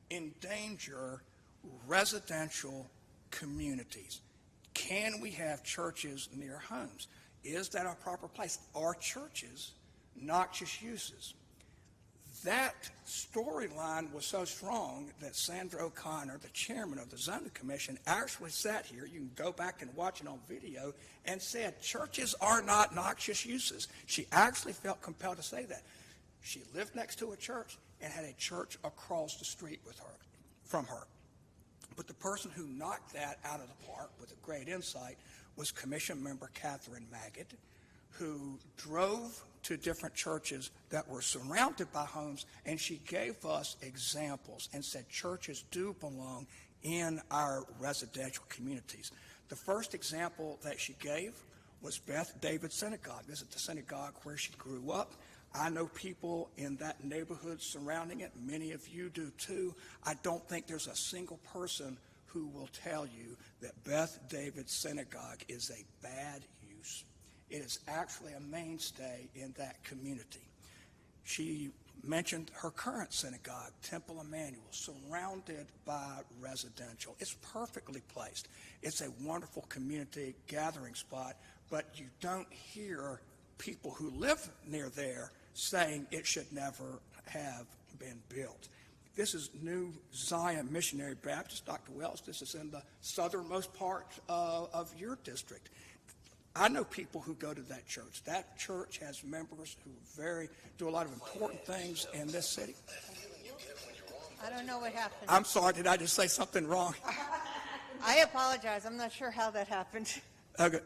Speaker 23: endanger residential communities? Can we have churches near homes? Is that a proper place? Are churches noxious uses? That storyline was so strong that Sandra O'Connor, the chairman of the Zoning Commission, actually sat here, you can go back and watch it on video, and said churches are not noxious uses. She actually felt compelled to say that. She lived next to a church and had a church across the street from her. But the person who knocked that out of the park with a great insight was Commission member Catherine Magid, who drove to different churches that were surrounded by homes, and she gave us examples and said churches do belong in our residential communities. The first example that she gave was Beth David Synagogue. This is the synagogue where she grew up. I know people in that neighborhood surrounding it. Many of you do too. I don't think there's a single person who will tell you that Beth David Synagogue is a bad use. It is actually a mainstay in that community. She mentioned her current synagogue, Temple Emmanuel, surrounded by residential. It's perfectly placed. It's a wonderful community gathering spot, but you don't hear people who live near there saying it should never have been built. This is New Zion Missionary Baptist. Dr. Wells, this is in the southernmost part of your district. I know people who go to that church. That church has members who do a lot of important things in this city.
Speaker 1: I don't know what happened.
Speaker 23: I'm sorry, did I just say something wrong?
Speaker 1: I apologize. I'm not sure how that happened.
Speaker 23: Okay.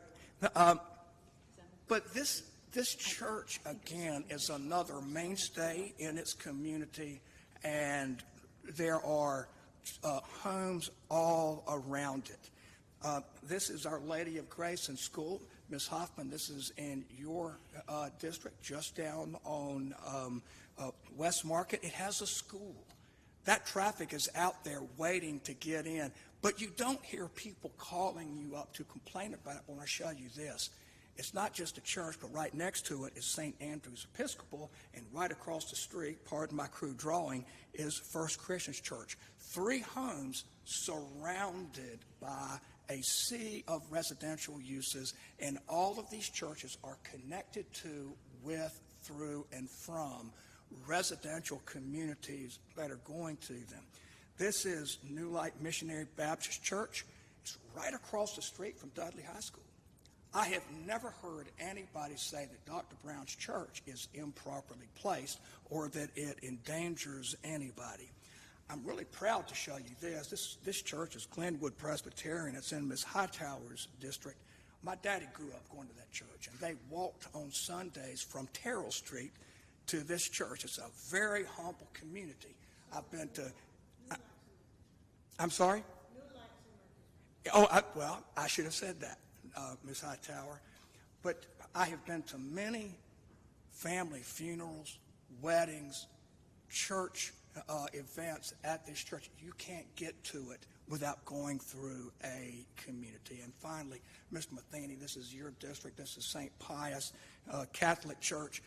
Speaker 23: But this church, again, is another mainstay in its community, and there are homes all around it. This is Our Lady of Grace in School. Ms. Hoffman, this is in your district, just down on West Market. It has a school. That traffic is out there waiting to get in, but you don't hear people calling you up to complain about it. When I show you this, it's not just a church, but right next to it is St. Andrew's Episcopal, and right across the street, pardon my crude drawing, is First Christian's Church. 3 homes surrounded by a sea of residential uses, and all of these churches are connected to, with, through, and from residential communities that are going to them. This is New Light Missionary Baptist Church. It's right across the street from Dudley High School. I have never heard anybody say that Dr. Brown's church is improperly placed or that it endangers anybody. I'm really proud to show you this. This church is Glenwood Presbyterian. It's in Ms. Hightower's district. My daddy grew up going to that church, and they walked on Sundays from Terrell Street to this church. It's a very humble community. I've been to... I'm sorry? Well, I should have said that, Ms. Hightower. But I have been to many family funerals, weddings, church events at this church. You can't get to it without going through a community. And finally, Mr. Matheny, this is your district. This is St. Pius Catholic Church.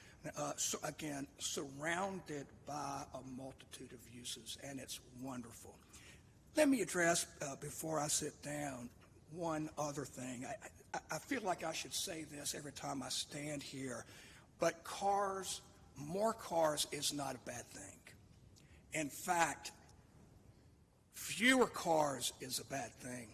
Speaker 23: Again, surrounded by a multitude of uses, and it's wonderful. Let me address, before I sit down, one other thing. I feel like I should say this every time I stand here, but more cars is not a bad thing. In fact, fewer cars is a bad thing.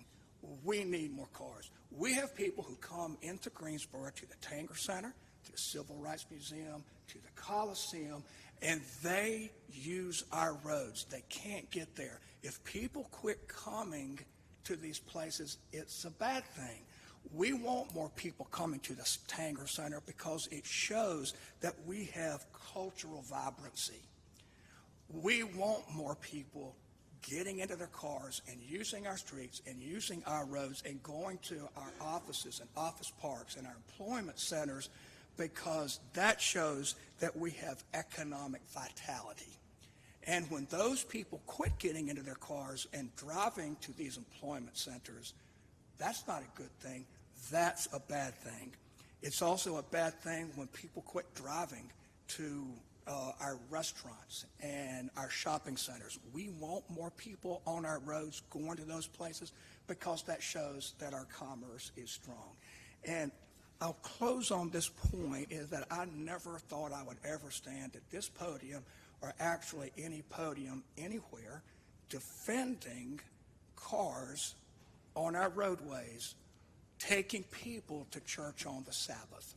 Speaker 23: We need more cars. We have people who come into Greensboro to the Tanger Center, to the Civil Rights Museum, to the Coliseum, and they use our roads. They can't get there. If people quit coming to these places, it's a bad thing. We want more people coming to the Tanger Center because it shows that we have cultural vibrancy. We want more people getting into their cars and using our streets and using our roads and going to our offices and office parks and our employment centers because that shows that we have economic vitality. And when those people quit getting into their cars and driving to these employment centers, that's not a good thing. That's a bad thing. It's also a bad thing when people quit driving to our restaurants and our shopping centers. We want more people on our roads going to those places because that shows that our commerce is strong. And I'll close on this point, is that I never thought I would ever stand at this podium or actually any podium anywhere defending cars on our roadways taking people to church on the Sabbath.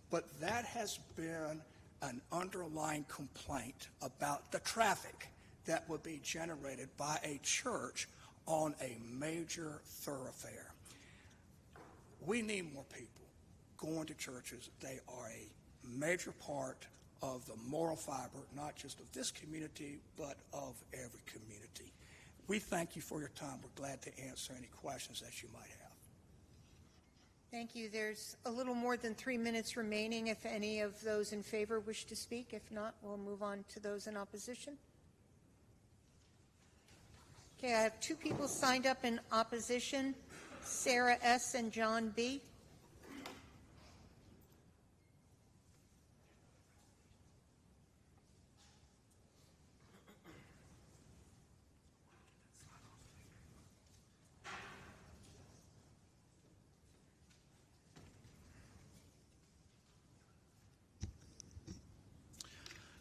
Speaker 23: But that has been an underlying complaint about the traffic that would be generated by a church on a major thoroughfare. We need more people going to churches. They are a major part of the moral fiber, not just of this community, but of every community. We thank you for your time. We're glad to answer any questions that you might have.
Speaker 1: Thank you. There's a little more than 3 minutes remaining if any of those in favor wish to speak. If not, we'll move on to those in opposition. Okay, I have 2 people signed up in opposition, Sarah S. and John B.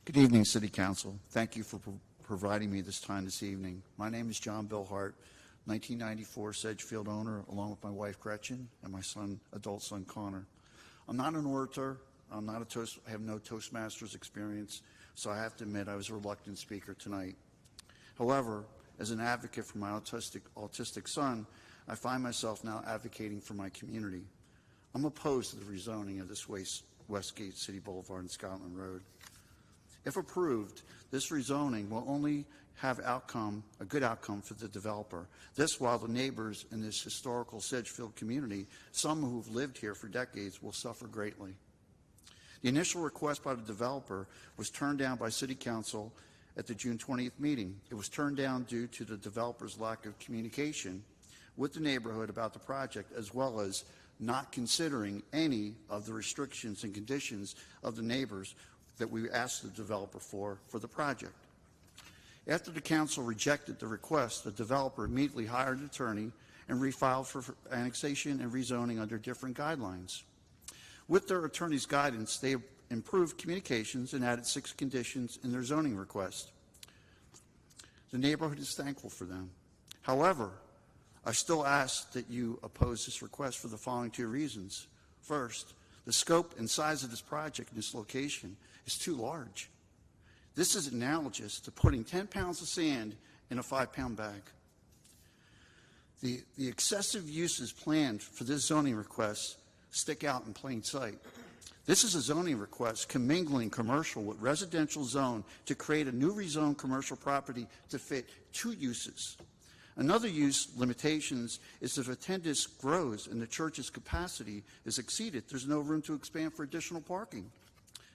Speaker 3: Good evening, City Council. Thank you for providing me this time this evening. My name is John Billhart, 1994 Sedgefield owner, along with my wife Gretchen and my adult son Connor. I'm not an orator. I have no Toastmasters experience, so I have to admit I was a reluctant speaker tonight. However, as an advocate for my autistic son, I find myself now advocating for my community. I'm opposed to the rezoning of this Westgate City Boulevard and Scotland Road. If approved, this rezoning will only have a good outcome for the developer. This while the neighbors in this historical Sedgefield community, some who've lived here for decades, will suffer greatly. The initial request by the developer was turned down by City Council at the June 20th meeting. It was turned down due to the developer's lack of communication with the neighborhood about the project, as well as not considering any of the restrictions and conditions of the neighbors that we asked the developer for the project. After the council rejected the request, the developer immediately hired an attorney and refiled for annexation and rezoning under different guidelines. With their attorney's guidance, they improved communications and added 6 conditions in their zoning request. The neighborhood is thankful for them. However, I still ask that you oppose this request for the following 2 reasons. First, the scope and size of this project in this location is too large. This is analogous to putting 10 pounds of sand in a 5-pound bag. The excessive uses planned for this zoning request stick out in plain sight. This is a zoning request commingling commercial with residential zone to create a new rezoned commercial property to fit 2 uses. Another use limitations is if attendance grows and the church's capacity is exceeded, there's no room to expand for additional parking.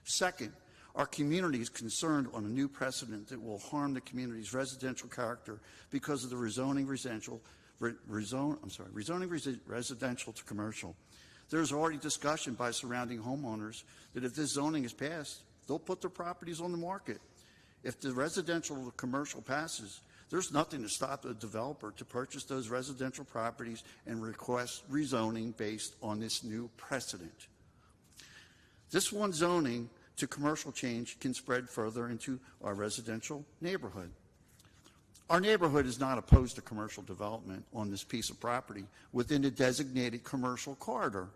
Speaker 3: Second, our community is concerned on a new precedent that will harm the community's residential character because of the rezoning residential to commercial. There's already discussion by surrounding homeowners that if this zoning is passed, they'll put their properties on the market. If the residential to commercial passes, there's nothing to stop the developer to purchase those residential properties and request rezoning based on this new precedent. This one zoning to commercial change can spread further into our residential neighborhood. Our neighborhood is not opposed to commercial development on this piece of property within the designated commercial corridor.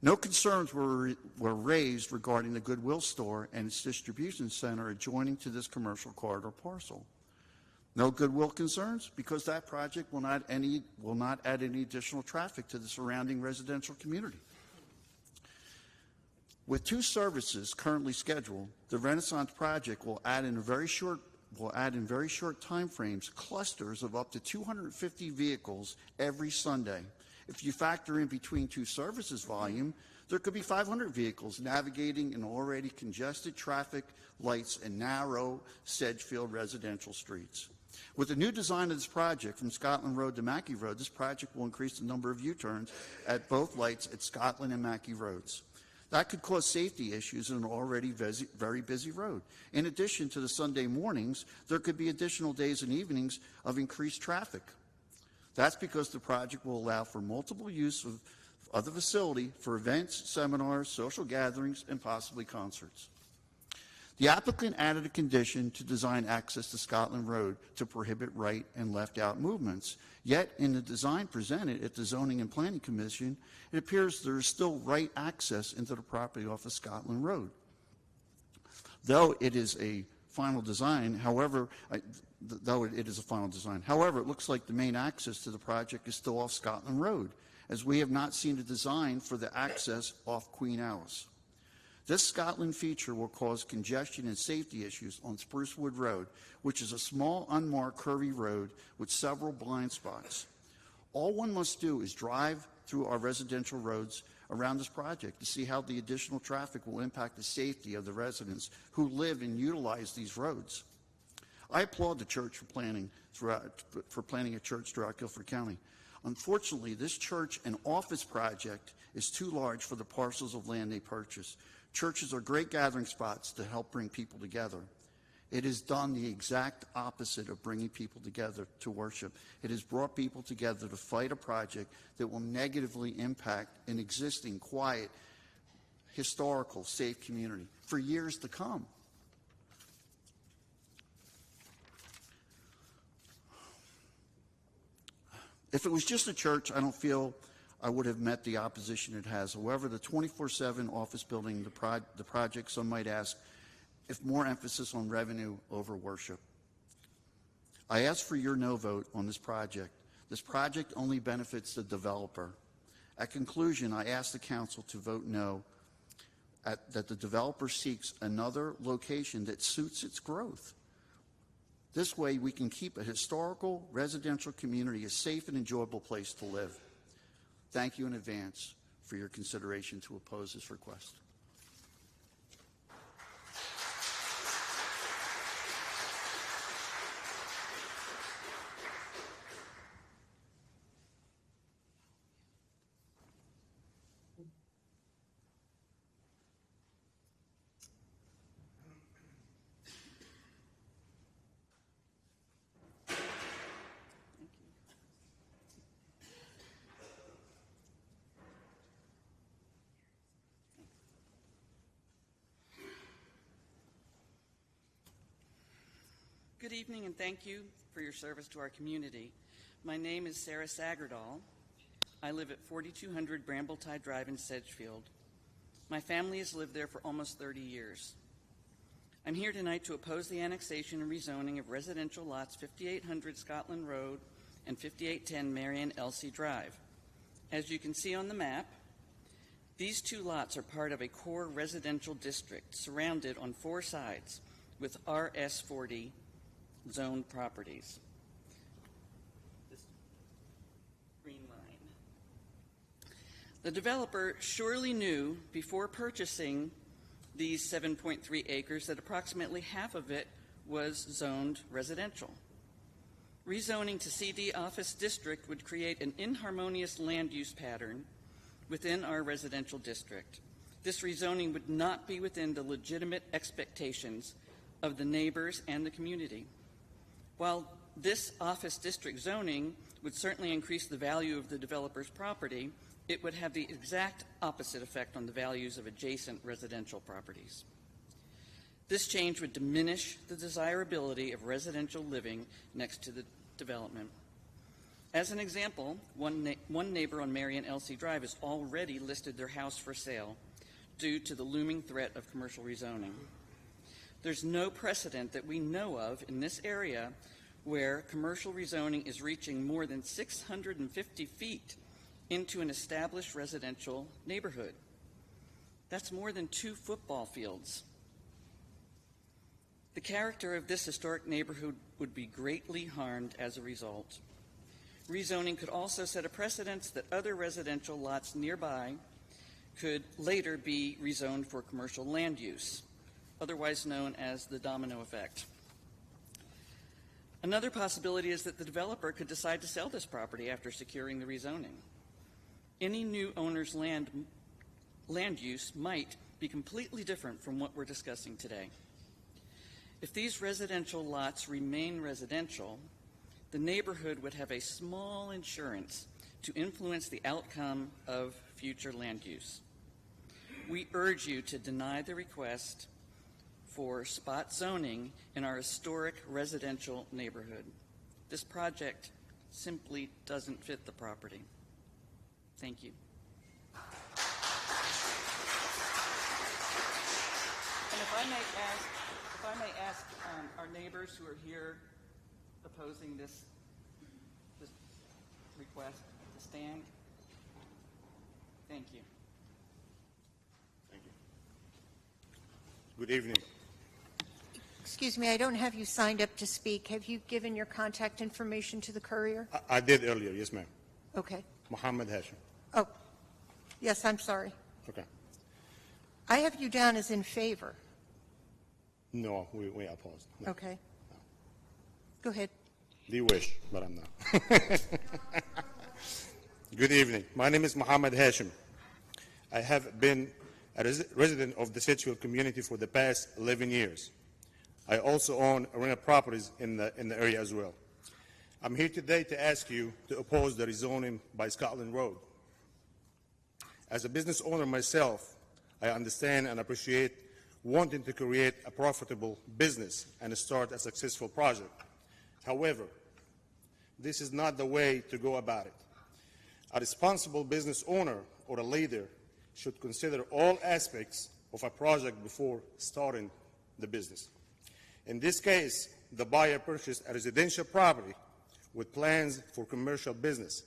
Speaker 3: No concerns were raised regarding the Goodwill store and its distribution center adjoining to this commercial corridor parcel. No Goodwill concerns because that project will not add any additional traffic to the surrounding residential community. With 2 services currently scheduled, the Renaissance project will add in very short time frames clusters of up to 250 vehicles every Sunday. If you factor in between 2 services volume, There could be 500 vehicles navigating in already congested traffic lights and narrow Sedgefield residential streets. With the new design of this project from Scotland Road to Mackey Road, this project will increase the number of U-turns at both lights at Scotland and Mackey Roads. That could cause safety issues in an already very busy road. In addition to the Sunday mornings, there could be additional days and evenings of increased traffic. That's because the project will allow for multiple use of the facility for events, seminars, social gatherings, and possibly concerts. The applicant added a condition to design access to Scotland Road to prohibit right and left out movements. Yet, in the design presented at the Zoning and Planning Commission, it appears there is still right access into the property off of Scotland Road. Though it is a final design, however, it looks like the main access to the project is still off Scotland Road, as we have not seen a design for the access off Queen Alice. This Scotland feature will cause congestion and safety issues on Sprucewood Road, which is a small, unmarked, curvy road with several blind spots. All one must do is drive through our residential roads around this project to see how the additional traffic will impact the safety of the residents who live and utilize these roads. I applaud the church for planning a church throughout Guilford County. Unfortunately, this church and office project is too large for the parcels of land they purchased. Churches are great gathering spots to help bring people together. It has done the exact opposite of bringing people together to worship. It has brought people together to fight a project that will negatively impact an existing, quiet, historical, safe community for years to come. If it was just a church, I don't feel I would have met the opposition it has. However, the 24/7 office building, the project, some might ask, if more emphasis on revenue over worship. I ask for your no vote on this project. This project only benefits the developer. At conclusion, I ask the council to vote no, that the developer seeks another location that suits its growth. This way, we can keep a historical residential community a safe and enjoyable place to live. Thank you in advance for your consideration to oppose this request.
Speaker 4: Good evening, and thank you for your service to our community. My name is Sarah Sagerdahl. I live at 4200 Brambletide Drive in Sedgefield. My family has lived there for almost 30 years. I'm here tonight to oppose the annexation and rezoning of residential lots 5800 Scotland Road and 5810 Marion Elsie Drive. As you can see on the map, these two lots are part of a core residential district surrounded on four sides with RS40 zoned properties. This green line. The developer surely knew before purchasing these 7.3 acres that approximately half of it was zoned residential. Rezoning to CD Office District would create an inharmonious land use pattern within our residential district. This rezoning would not be within the legitimate expectations of the neighbors and the community. While this office district zoning would certainly increase the value of the developer's property, it would have the exact opposite effect on the values of adjacent residential properties. This change would diminish the desirability of residential living next to the development. As an example, one neighbor on Marion Elsie Drive has already listed their house for sale due to the looming threat of commercial rezoning. There's no precedent that we know of in this area where commercial rezoning is reaching more than 650 feet into an established residential neighborhood. That's more than 2 football fields. The character of this historic neighborhood would be greatly harmed as a result. Rezoning could also set a precedent that other residential lots nearby could later be rezoned for commercial land use, otherwise known as the domino effect. Another possibility is that the developer could decide to sell this property after securing the rezoning. Any new owner's land use might be completely different from what we're discussing today. If these residential lots remain residential, the neighborhood would have a small insurance to influence the outcome of future land use. We urge you to deny the request for spot zoning in our historic residential neighborhood. This project simply doesn't fit the property. Thank you. And if I may ask our neighbors who are here opposing this request to stand. Thank you.
Speaker 5: Thank you. Good evening.
Speaker 1: Excuse me, I don't have you signed up to speak. Have you given your contact information to the courier?
Speaker 5: I did earlier, yes, ma'am.
Speaker 1: Okay.
Speaker 5: Mohammed Hashim.
Speaker 1: Oh, yes, I'm sorry.
Speaker 5: Okay.
Speaker 1: I have you down as in favor.
Speaker 5: No, we opposed. No.
Speaker 1: Okay. Go ahead.
Speaker 5: Do wish, but I'm not. Good evening. My name is Mohammed Hashim. I have been a resident of the Sedgefield community for the past 11 years. I also own rental properties in the area as well. I'm here today to ask you to oppose the rezoning by Scotland Road. As a business owner myself, I understand and appreciate wanting to create a profitable business and start a successful project. However, this is not the way to go about it. A responsible business owner or a leader should consider all aspects of a project before starting the business. In this case, the buyer purchased a residential property with plans for commercial business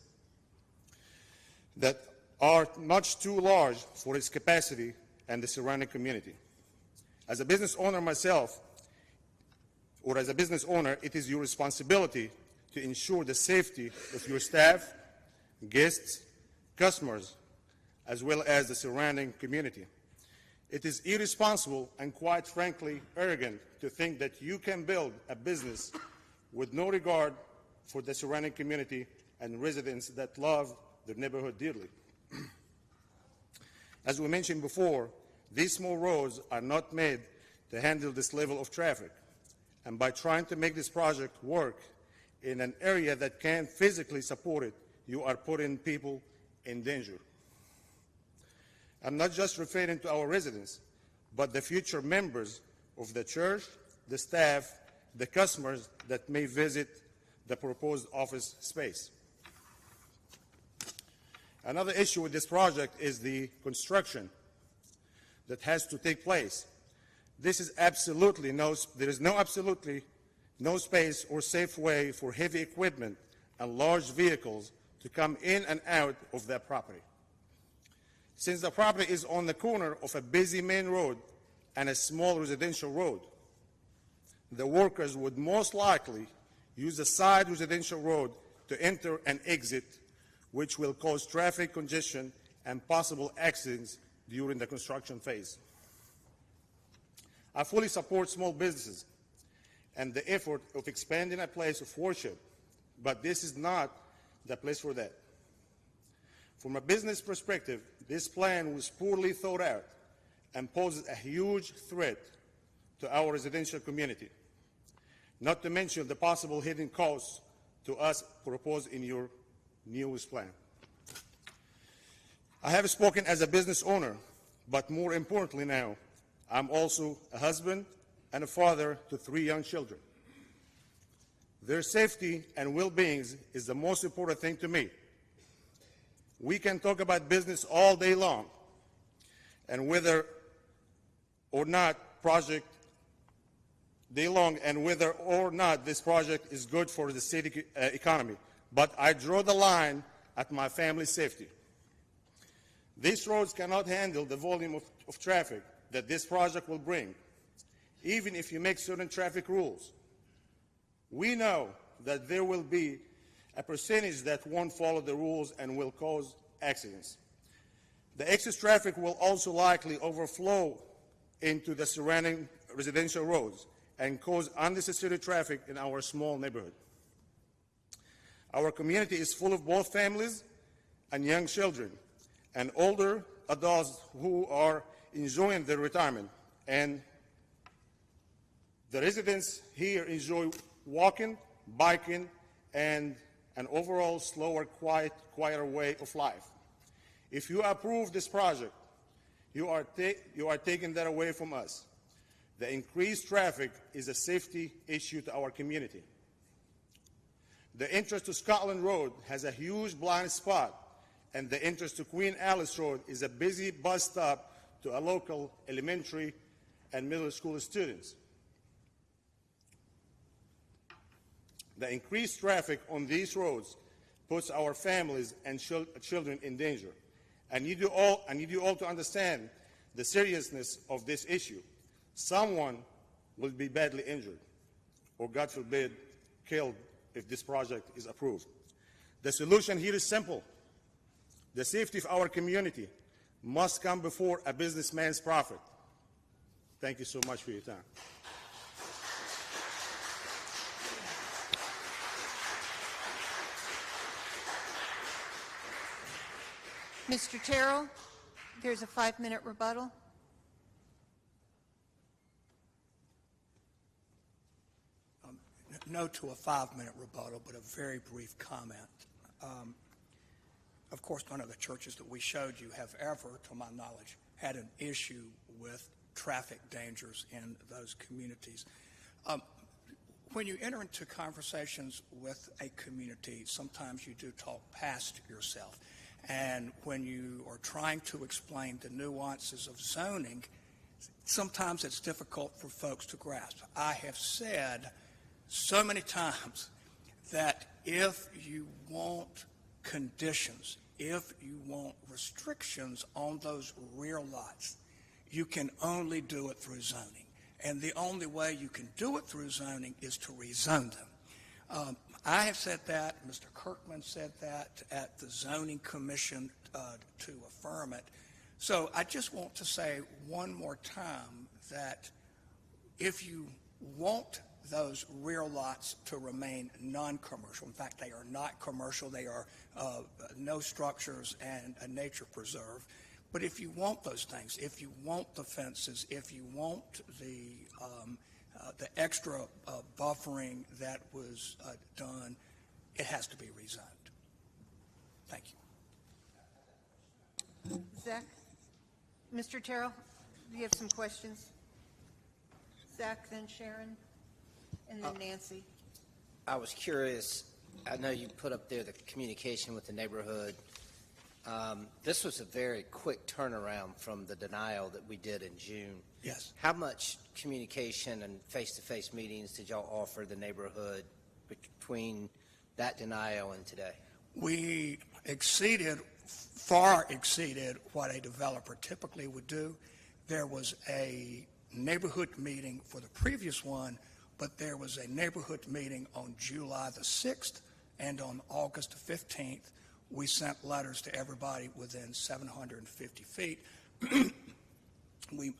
Speaker 5: that are much too large for its capacity and the surrounding community. As a business owner myself, or as a business owner, it is your responsibility to ensure the safety of your staff, guests, customers, as well as the surrounding community. It is irresponsible and, quite frankly, arrogant to think that you can build a business with no regard for the surrounding community and residents that love their neighborhood dearly. As we mentioned before, these small roads are not made to handle this level of traffic. And by trying to make this project work in an area that can't physically support it, you are putting people in danger. I'm not just referring to our residents, but the future members of the church, the staff, the customers that may visit the proposed office space. Another issue with this project is the construction that has to take place. This is absolutely there is absolutely no space or safe way for heavy equipment and large vehicles to come in and out of that property. Since the property is on the corner of a busy main road and a small residential road, the workers would most likely use the side residential road to enter and exit, which will cause traffic congestion and possible accidents during the construction phase. I fully support small businesses and the effort of expanding a place of worship, but this is not the place for that. From a business perspective, this plan was poorly thought out and poses a huge threat to our residential community, not to mention the possible hidden costs to us proposed in your newest plan. I have spoken as a business owner, but more importantly now, I'm also a husband and a father to 3 young children. Their safety and well-being is the most important thing to me. We can talk about business all day long, and whether or not this project is good for the city economy, but I draw the line at my family's safety. These roads cannot handle the volume of traffic that this project will bring, even if you make certain traffic rules. We know that there will be a percentage that won't follow the rules and will cause accidents. The excess traffic will also likely overflow into the surrounding residential roads and cause unnecessary traffic in our small neighborhood. Our community is full of both families and young children and older adults who are enjoying their retirement, and the residents here enjoy walking, biking, and an overall slower, quieter way of life. If you approve this project, you are taking that away from us. The increased traffic is a safety issue to our community. The entrance to Scotland Road has a huge blind spot, and the entrance to Queen Alice Road is a busy bus stop to a local elementary and middle school students. The increased traffic on these roads puts our families and children in danger. I need you all to understand the seriousness of this issue. Someone will be badly injured, or God forbid, killed if this project is approved. The solution here is simple. The safety of our community must come before a businessman's profit. Thank you so much for your time.
Speaker 1: Mr. Terrell, there's a 5-minute rebuttal.
Speaker 23: No to a 5-minute rebuttal, but a very brief comment. Of course, none of the churches that we showed you have ever, to my knowledge, had an issue with traffic dangers in those communities. When you enter into conversations with a community, sometimes you do talk past yourself. And when you are trying to explain the nuances of zoning, sometimes it's difficult for folks to grasp. I have said so many times that if you want conditions, if you want restrictions on those rear lots, you can only do it through zoning. And the only way you can do it through zoning is to rezone them. I have said that, Mr. Kirkman said that at the Zoning Commission to affirm it. So I just want to say one more time that if you want those rear lots to remain non-commercial, in fact, they are not commercial, they are no structures and a nature preserve. But if you want those things, if you want the fences, if you want the extra buffering that was done, it has to be rezoned. Thank you.
Speaker 1: Zach? Mr. Terrell, do you have some questions? Zach, then Sharon, and then Nancy.
Speaker 19: I was curious, I know you put up there the communication with the neighborhood. This was a very quick turnaround from the denial that we did in June.
Speaker 23: Yes.
Speaker 19: How much communication and face-to-face meetings did y'all offer the neighborhood between that denial and today?
Speaker 23: We far exceeded what a developer typically would do. There was a neighborhood meeting for the previous one, but there was a neighborhood meeting on July the 6th, and on August the 15th, we sent letters to everybody within 750 feet. We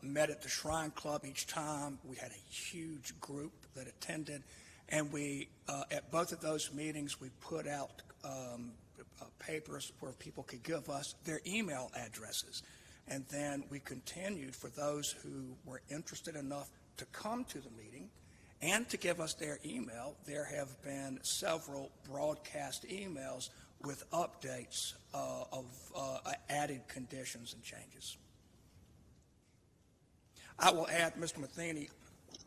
Speaker 23: met at the Shrine Club each time. We had a huge group that attended, and we, at both of those meetings, we put out papers where people could give us their email addresses. And then we continued for those who were interested enough to come to the meeting and to give us their email. There have been several broadcast emails with updates of added conditions and changes. I will add, Mr. Matheny,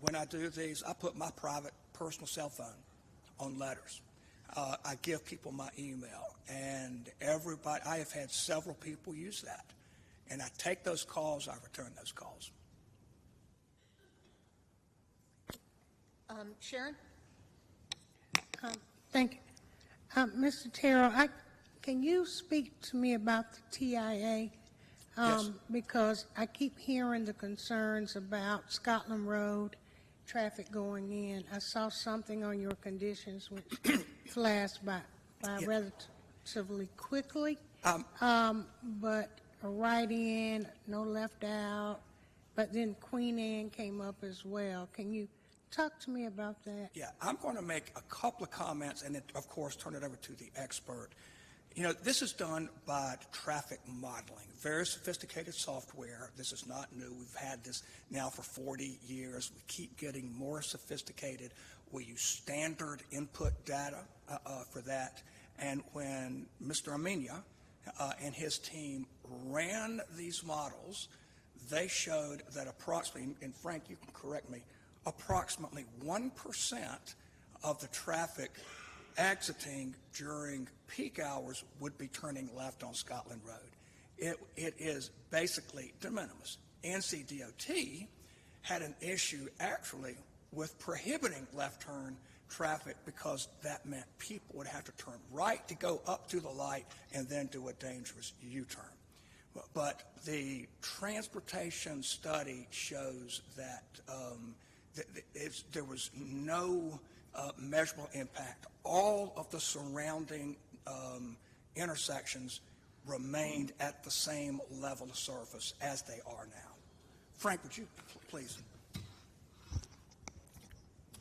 Speaker 23: when I do these, I put my private personal cell phone on letters. I give people my email, and everybody, I have had several people use that. And I take those calls, I return those calls.
Speaker 1: Sharon?
Speaker 7: Thank you. Mr. Terrell, can you speak to me about the TIA?
Speaker 23: Yes.
Speaker 7: Because I keep hearing the concerns about Scotland Road, traffic going in. I saw something on your conditions which flashed by relatively quickly. But a right in, no left out, but then Queen Anne came up as well. Can you talk to me about that?
Speaker 23: Yeah, I'm going to make a couple of comments and then, of course, turn it over to the expert. You know, this is done by traffic modeling, very sophisticated software. This is not new. We've had this now for 40 years. We keep getting more sophisticated. We use standard input data for that. And when Mr. Armenia and his team ran these models, they showed that approximately, and Frank, you can correct me, approximately 1% of the traffic exiting during peak hours would be turning left on Scotland Road. It is basically de minimis. NCDOT had an issue actually with prohibiting left turn traffic because that meant people would have to turn right to go up to the light and then do a dangerous U-turn. But the transportation study shows that there was no measurable impact. All of the surrounding intersections remained at the same level of service as they are now. Frank, would you please?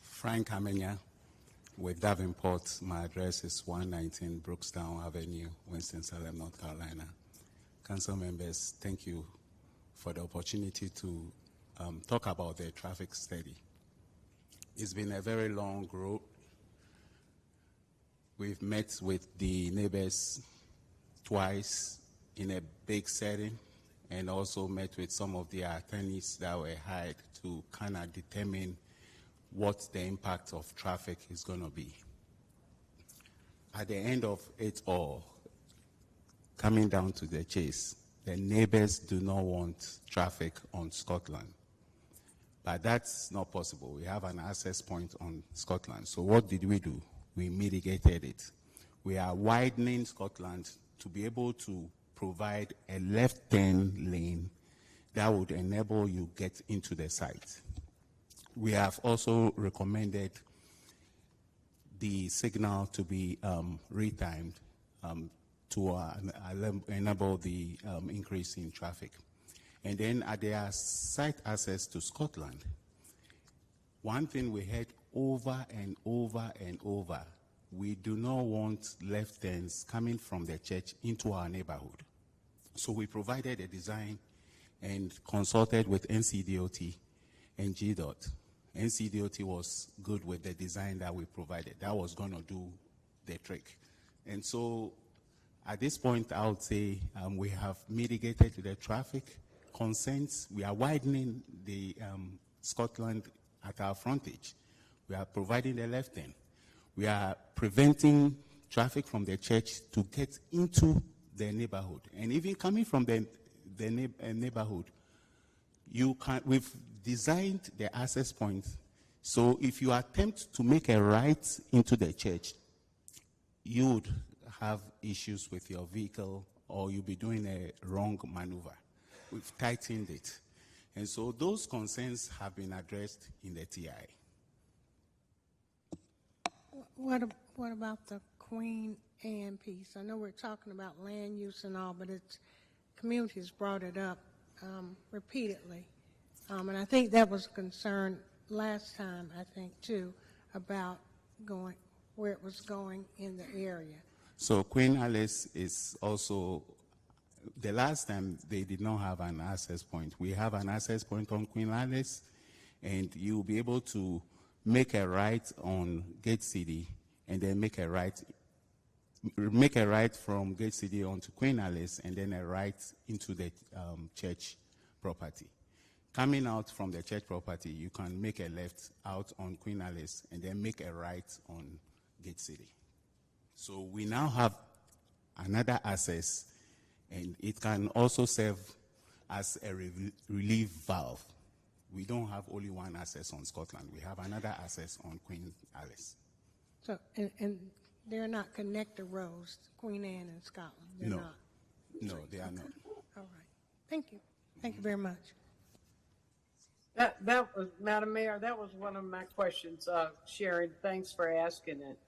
Speaker 8: Frank Amenya with Davenport. My address is 119 Brookstown Avenue, Winston-Salem, North Carolina. Council members, thank you for the opportunity to talk about the traffic study. It's been a very long road. We've met with the neighbors twice in a big setting and also met with some of the attorneys that were hired to kind of determine what the impact of traffic is going to be. At the end of it all, coming down to the chase, the neighbors do not want traffic on Scotland. But that's not possible. We have an access point on Scotland. So what did we do? We mitigated it. We are widening Scotland to be able to provide a left turn lane that would enable you get into the site. We have also recommended the signal to be retimed to enable the increase in traffic. And then at their site access to Scotland, one thing we heard over and over and over, we do not want left turns coming from the church into our neighborhood. So we provided a design and consulted with NCDOT and GDOT. NCDOT was good with the design that we provided. That was going to do the trick. And so at this point, I would say we have mitigated the traffic concerns. We are widening the Scotland at our frontage. We are providing the left turn. We are preventing traffic from the church to get into the neighborhood. And even coming from the neighborhood, we've designed the access point. So if you attempt to make a right into the church, you would have issues with your vehicle or you'll be doing a wrong maneuver. We've tightened it. And so those concerns have been addressed in the TI.
Speaker 7: What about the Queen Anne piece? I know we're talking about land use and all, but it's communities brought it up repeatedly. And I think that was a concern last time, I think, too, about going where it was going in the area.
Speaker 8: So Queen Alice is also, the last time they did not have an access point. We have an access point on Queen Alice, and you'll be able to make a right on Gate City, and then make a right from Gate City onto Queen Alice, and then a right into the church property. Coming out from the church property, you can make a left out on Queen Alice, and then make a right on Gate City. So we now have another access, and it can also serve as a relief valve. We don't have only one access on Scotland. We have another access on Queen Alice.
Speaker 7: So, and they're not connector roads, Queen Anne and Scotland? They're not?
Speaker 8: No, they are not.
Speaker 7: All right. Thank you. Thank you very much.
Speaker 13: That was, Madam Mayor, that was one of my questions. Sharon, thanks for asking it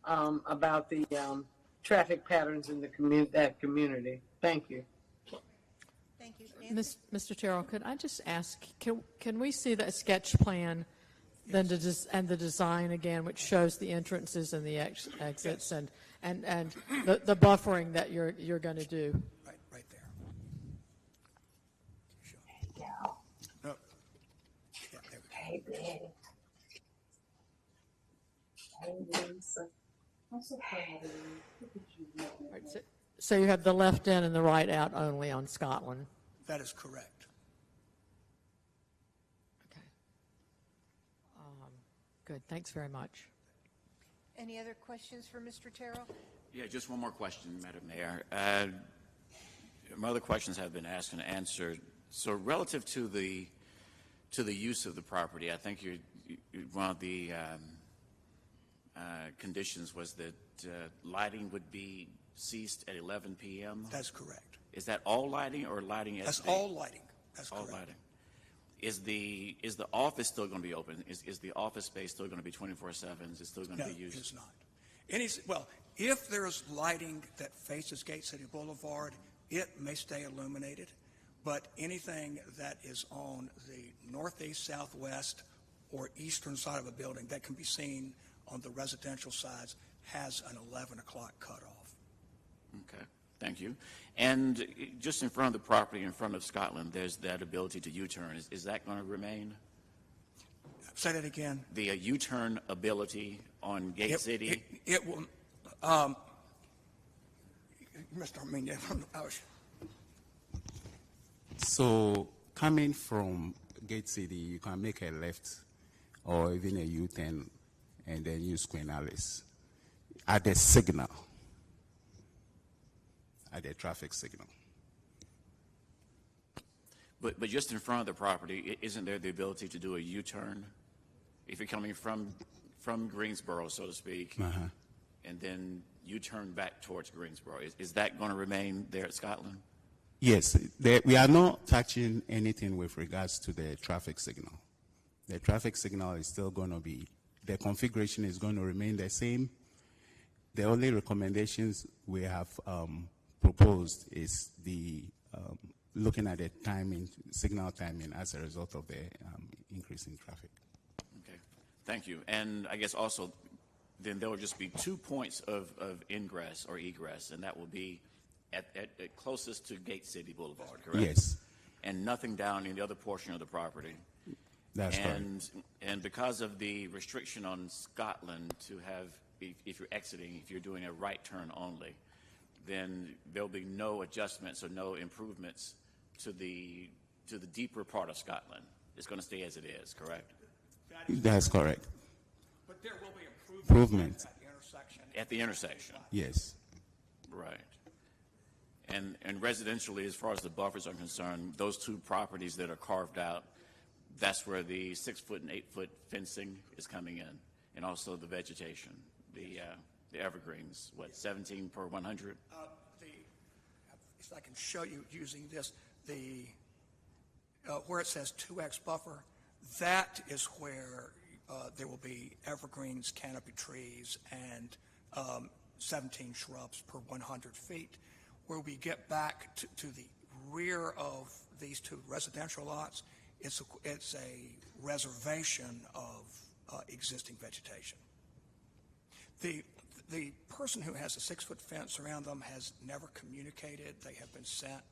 Speaker 13: about the traffic patterns in that community. Thank you.
Speaker 22: Mr. Terrell, could I just ask, can we see that sketch plan then and the design again, which shows the entrances and the exits and the buffering that you're going to do?
Speaker 23: Right there. No. Yeah, there we go.
Speaker 22: So you have the left in and the right out only on Scotland.
Speaker 23: That is correct.
Speaker 22: Okay. Good. Thanks very much.
Speaker 1: Any other questions for Mr. Terrell?
Speaker 9: Yeah, just one more question, Madam Mayor. My other questions have been asked and answered. So relative to the use of the property, I think one of the conditions was that lighting would be ceased at 11 p.m.?
Speaker 23: That's correct.
Speaker 9: Is that all lighting or lighting at
Speaker 23: That's all lighting. That's
Speaker 9: all
Speaker 23: correct.
Speaker 9: lighting. Is the office still going to be open? Is the office space still going to be 24/7? Is it still going to be used?
Speaker 23: No, it is not. Well, if there's lighting that faces Gate City Boulevard, it may stay illuminated, but anything that is on the northeast, southwest, or eastern side of a building that can be seen on the residential sides has an 11 o'clock cutoff.
Speaker 9: Okay, thank you. And just in front of the property, in front of Scotland, there's that ability to U-turn. Is that going to remain?
Speaker 23: Say that again.
Speaker 9: The U-turn ability on Gate City?
Speaker 23: It will, Mr. Armenia,
Speaker 8: So coming from Gate City, you can make a left or even a U-turn and then use Queen Alice at the signal, at the traffic signal.
Speaker 9: But just in front of the property, isn't there the ability to do a U-turn? If you're coming from Greensboro, so to speak, and then you turn back towards Greensboro, is that going to remain there at Scotland?
Speaker 8: Yes, we are not touching anything with regards to the traffic signal. The traffic signal is still going to be, the configuration is going to remain the same. The only recommendations we have proposed is the looking at the timing, signal timing as a result of the increase in traffic.
Speaker 9: Okay, thank you. And I guess also then there will just be 2 points of ingress or egress, and that will be at closest to Gate City Boulevard, correct?
Speaker 8: Yes.
Speaker 9: And nothing down in the other portion of the property.
Speaker 8: That's correct.
Speaker 9: And because of the restriction on Scotland to have, if you're exiting, if you're doing a right turn only, then there'll be no adjustments or no improvements to the deeper part of Scotland. It's going to stay as it is, correct?
Speaker 8: That's correct.
Speaker 23: But there will be
Speaker 8: improvement
Speaker 23: at the intersection.
Speaker 9: At the intersection.
Speaker 8: Yes.
Speaker 9: Right. And residentially, as far as the buffers are concerned, those two properties that are carved out, that's where the 6-foot and 8-foot fencing is coming in, and also the vegetation, the evergreens. What, 17 per 100?
Speaker 23: If I can show you using this, where it says 2X buffer, that is where there will be evergreens, canopy trees, and 17 shrubs per 100 feet. Where we get back to the rear of these two residential lots, it's a reservation of existing vegetation. The person who has a 6-foot fence around them has never communicated. They have been sent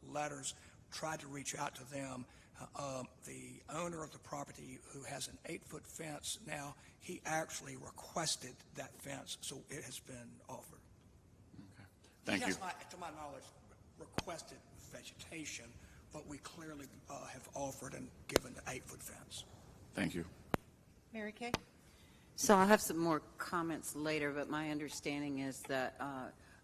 Speaker 23: letters, tried to reach out to them. The owner of the property, who has an 8-foot fence now, he actually requested that fence, so it has been offered.
Speaker 9: Thank you.
Speaker 23: He has not, to my knowledge, requested vegetation, but we clearly have offered and given the 8-foot fence.
Speaker 9: Thank you.
Speaker 1: Mary Kay?
Speaker 2: So I'll have some more comments later, but my understanding is that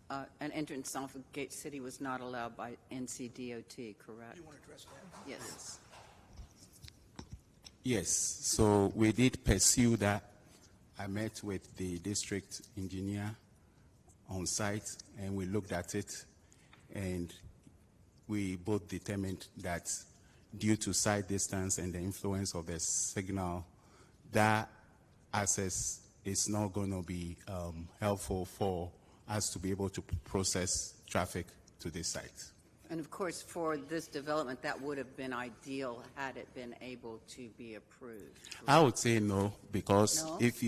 Speaker 2: an entrance off of Gate City was not allowed by NCDOT, correct?
Speaker 23: You want to address that?
Speaker 2: Yes.
Speaker 8: Yes, so we did pursue that. I met with the district engineer on site, and we looked at it, and we both determined that due to site distance and the influence of the signal, that access is not going to be helpful for us to be able to process traffic to this site.
Speaker 2: And of course, for this development, that would have been ideal had it been able to be approved.
Speaker 8: I would say no, because
Speaker 2: No?
Speaker 8: if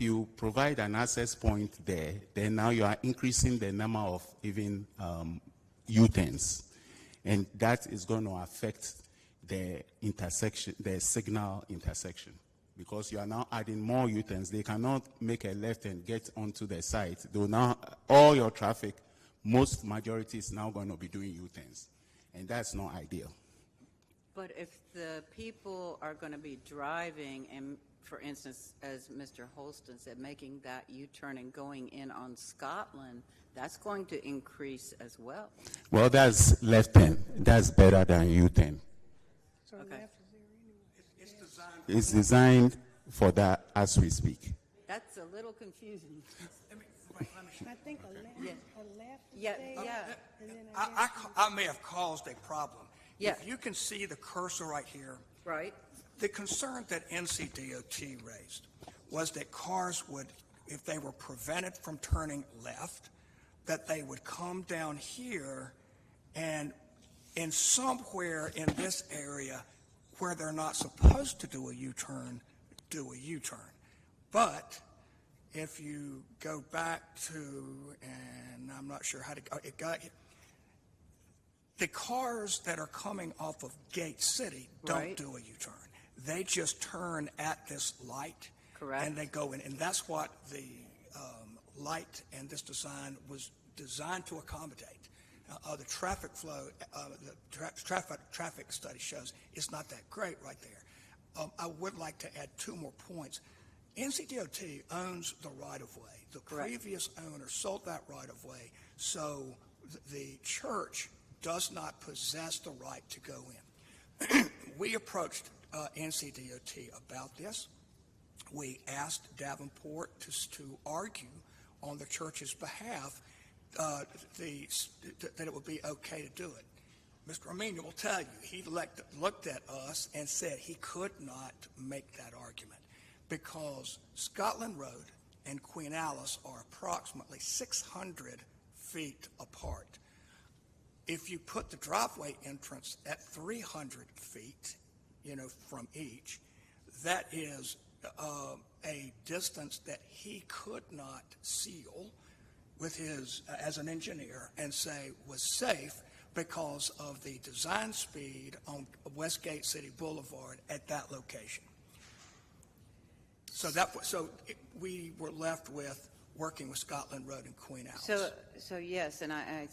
Speaker 8: you provide an access point there, then now you are increasing the number of even U-turns, and that is going to affect the intersection, the signal intersection, because you are now adding more U-turns. They cannot make a left and get onto the site. They will now, all your traffic, most majority is now going to be doing U-turns, and that's not ideal.
Speaker 2: But if the people are going to be driving, and for instance, as Mr. Holston said, making that U-turn and going in on Scotland, that's going to increase as well.
Speaker 8: Well, that's left turn. That's better than U-turn.
Speaker 7: So
Speaker 2: Okay.
Speaker 7: left is there anyway.
Speaker 8: It's designed for that as we speak.
Speaker 2: That's a little confusing.
Speaker 7: I think a left,
Speaker 2: Yeah.
Speaker 7: a left is
Speaker 2: Yeah,
Speaker 7: there,
Speaker 2: yeah.
Speaker 7: and then
Speaker 23: I may have caused a problem.
Speaker 2: Yeah.
Speaker 23: If you can see the cursor right here,
Speaker 2: Right.
Speaker 23: the concern that NCDOT raised was that cars would, if they were prevented from turning left, that they would come down here and in somewhere in this area where they're not supposed to do a U-turn, do a U-turn. But if you go back to, and I'm not sure how to go, it got, the cars that are coming off of Gate City don't
Speaker 2: Right.
Speaker 23: do a U-turn. They just turn at this light.
Speaker 2: Correct.
Speaker 23: And they go in, and that's what the light and this design was designed to accommodate. The traffic flow, the traffic study shows it's not that great right there. I would like to add two more points. NCDOT owns the right-of-way. The
Speaker 2: Correct.
Speaker 23: previous owner sold that right-of-way, so the church does not possess the right to go in. We approached NCDOT about this. We asked Davenport to argue on the church's behalf that it would be okay to do it. Mr. Armenia will tell you, he looked at us and said he could not make that argument because Scotland Road and Queen Alice are approximately 600 feet apart. If you put the driveway entrance at 300 feet, from each, that is a distance that he could not seal with his, as an engineer, and say was safe because of the design speed on Westgate City Boulevard at that location. We were left with working with Scotland Road and Queen Alice.
Speaker 2: So yes, and I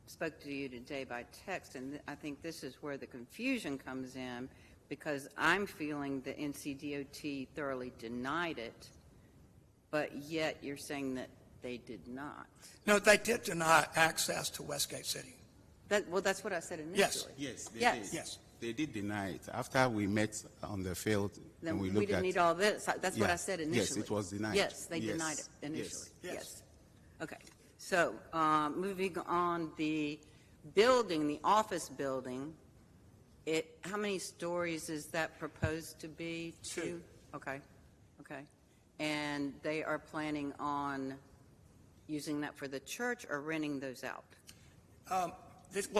Speaker 2: spoke to you today by text, and I think this is where the confusion comes in, because I'm feeling the NCDOT thoroughly denied it, but yet you're saying that they did not.
Speaker 23: No, they did deny access to Westgate City.
Speaker 2: That's what I said initially.
Speaker 8: Yes, they
Speaker 2: Yes.
Speaker 8: did.
Speaker 23: Yes.
Speaker 8: They did deny it. After we met on the field
Speaker 2: Then
Speaker 8: and we
Speaker 2: we
Speaker 8: looked
Speaker 2: didn't
Speaker 8: at
Speaker 2: need all this. That's what
Speaker 8: Yeah.
Speaker 2: I said
Speaker 8: Yes,
Speaker 2: initially.
Speaker 8: it was denied.
Speaker 2: Yes, they
Speaker 8: Yes.
Speaker 2: denied it initially.
Speaker 23: Yes.
Speaker 2: Yes. Okay. So moving on, the building, the office building, how many stories is that proposed to be?
Speaker 23: Two.
Speaker 2: Okay. Okay. And they are planning on using that for the church or renting those out?
Speaker 23: Well,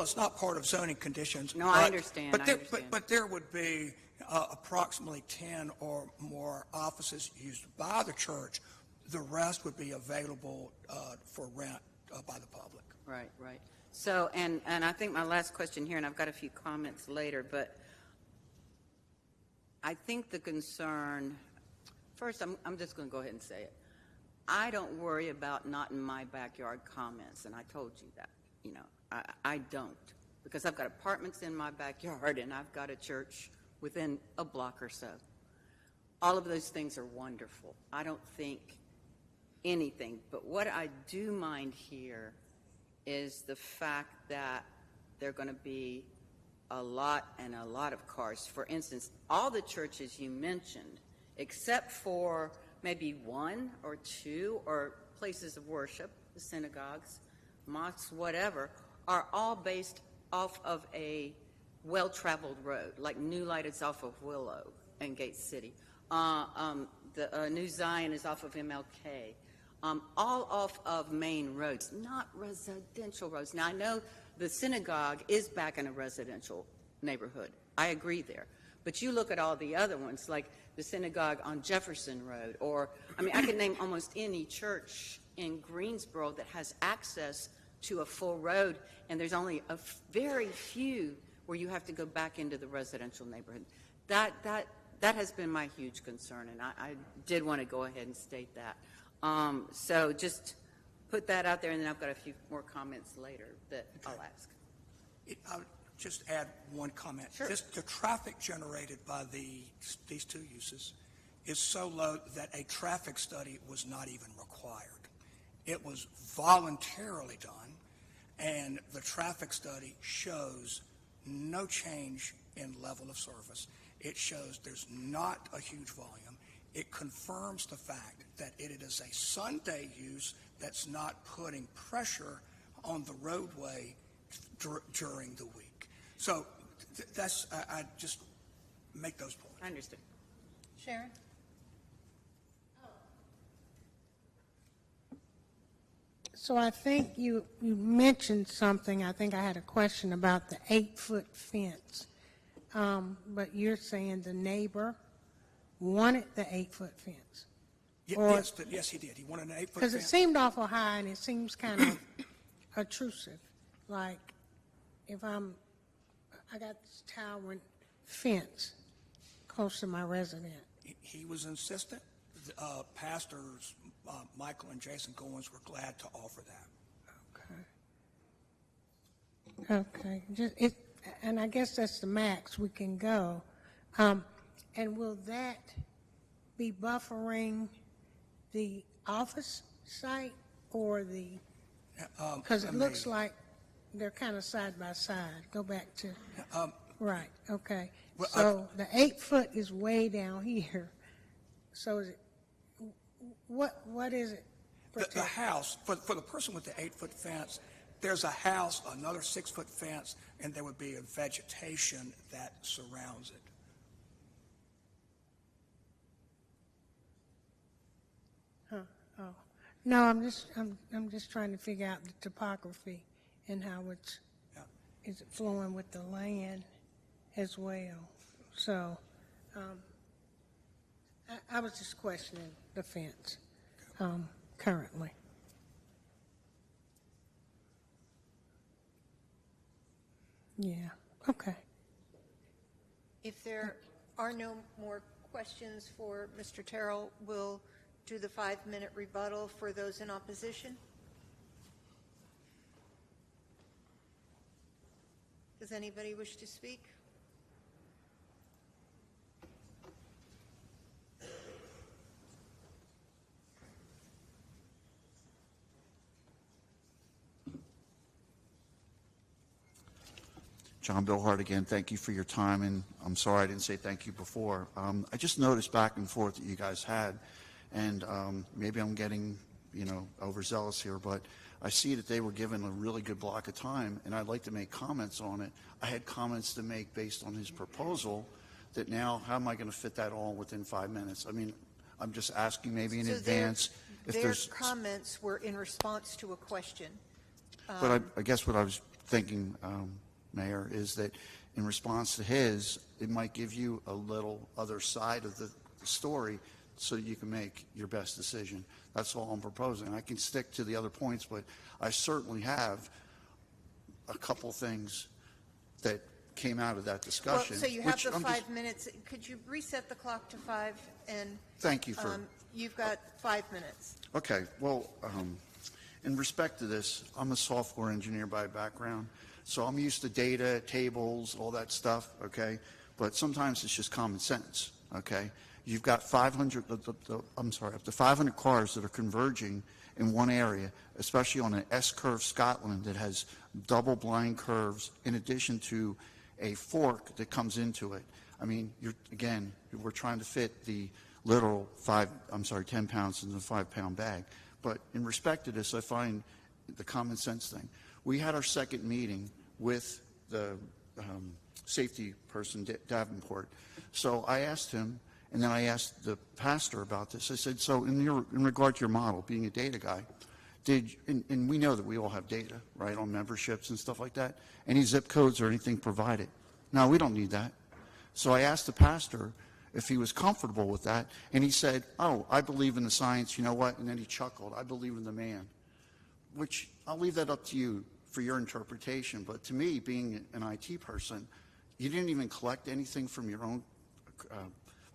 Speaker 23: it's not part of zoning conditions.
Speaker 2: No, I understand, I understand.
Speaker 23: But there would be approximately 10 or more offices used by the church. The rest would be available for rent by the public.
Speaker 2: Right, right. So, and I think my last question here, and I've got a few comments later, but I think the concern, first, I'm just going to go ahead and say it. I don't worry about not in my backyard comments, and I told you that. I don't, because I've got apartments in my backyard, and I've got a church within a block or so. All of those things are wonderful. I don't think anything, but what I do mind here is the fact that there are going to be a lot of cars. For instance, all the churches you mentioned, except for maybe one or two or places of worship, the synagogues, mosques, whatever, are all based off of a well-traveled road, like New Light is off of Willow and Gate City. The New Zion is off of MLK. all off of main roads, not residential roads. Now, I know the synagogue is back in a residential neighborhood. I agree there. But you look at all the other ones, like the synagogue on Jefferson Road, or, I mean, I can name almost any church in Greensboro that has access to a full road, and there's only a very few where you have to go back into the residential neighborhood. That has been my huge concern, and I did want to go ahead and state that. So just put that out there, and then I've got a few more comments later that I'll ask.
Speaker 23: I'll just add one comment.
Speaker 2: Sure.
Speaker 23: The traffic generated by these two uses is so low that a traffic study was not even required. It was voluntarily done, and the traffic study shows no change in level of service. It shows there's not a huge volume. It confirms the fact that it is a Sunday use that's not putting pressure on the roadway during the week. So that's, I just make those points.
Speaker 2: I understand.
Speaker 1: Sharon?
Speaker 7: So I think you mentioned something. I think I had a question about the 8-foot fence. But you're saying the neighbor wanted the 8-foot fence?
Speaker 23: Yes, he did. He wanted an 8-foot fence.
Speaker 7: Because it seemed awful high, and it seems kind of obtrusive. Like, if I got this towering fence close to my residence.
Speaker 23: He was insistent. Pastors Michael and Jason Goins were glad to offer that.
Speaker 7: Okay. And I guess that's the max we can go. And will that be buffering the office site or the, because it looks like they're kind of side by side. Go back to, right, okay.
Speaker 23: Well,
Speaker 7: so the 8-foot is way down here. So is it, what is it?
Speaker 23: The house, for the person with the 8-foot fence, there's a house, another 6-foot fence, and there would be a vegetation that surrounds it.
Speaker 7: Oh, no, I'm just trying to figure out the topography and how is it flowing with the land as well. So, I was just questioning the fence, currently. Yeah, okay.
Speaker 1: If there are no more questions for Mr. Terrell, we'll do the 5-minute rebuttal for those in opposition. Does anybody wish to speak?
Speaker 3: John Billhart again, thank you for your time, and I'm sorry I didn't say thank you before. I just noticed back and forth that you guys had, and maybe I'm getting, overzealous here, but I see that they were given a really good block of time, and I'd like to make comments on it. I had comments to make based on his proposal that now, how am I going to fit that all within 5 minutes? I mean, I'm just asking maybe in advance if
Speaker 1: Their
Speaker 3: there's...
Speaker 1: comments were in response to a question.
Speaker 3: But I guess what I was thinking, Mayor, is that in response to his, it might give you a little other side of the story so you can make your best decision. That's all I'm proposing. I can stick to the other points, but I certainly have a couple things that came out of that discussion.
Speaker 1: Well, so you have the 5 minutes. Could you reset the clock to 5? And
Speaker 3: thank you for...
Speaker 1: you've got 5 minutes.
Speaker 3: Okay. Well, in respect to this, I'm a software engineer by background, so I'm used to data, tables, all that stuff, okay? But sometimes it's just common sense, okay? You've got up to 500 cars that are converging in one area, especially on an S-curve Scotland that has double blind curves in addition to a fork that comes into it. I mean, we're trying to fit the literal 10 pounds in the 5-pound bag. But in respect to this, I find the common sense thing. We had our second meeting with the safety person, Davenport. So I asked him, And then I asked the pastor about this. I said, so in regard to your model, being a data guy, and we know that we all have data, right, on memberships and stuff like that, any zip codes or anything provided? No, we don't need that. So I asked the pastor if he was comfortable with that, and he said, oh, I believe in the science, you know what? And then he chuckled, I believe in the man, which I'll leave that up to you for your interpretation. But to me, being an IT person, you didn't even collect anything from your own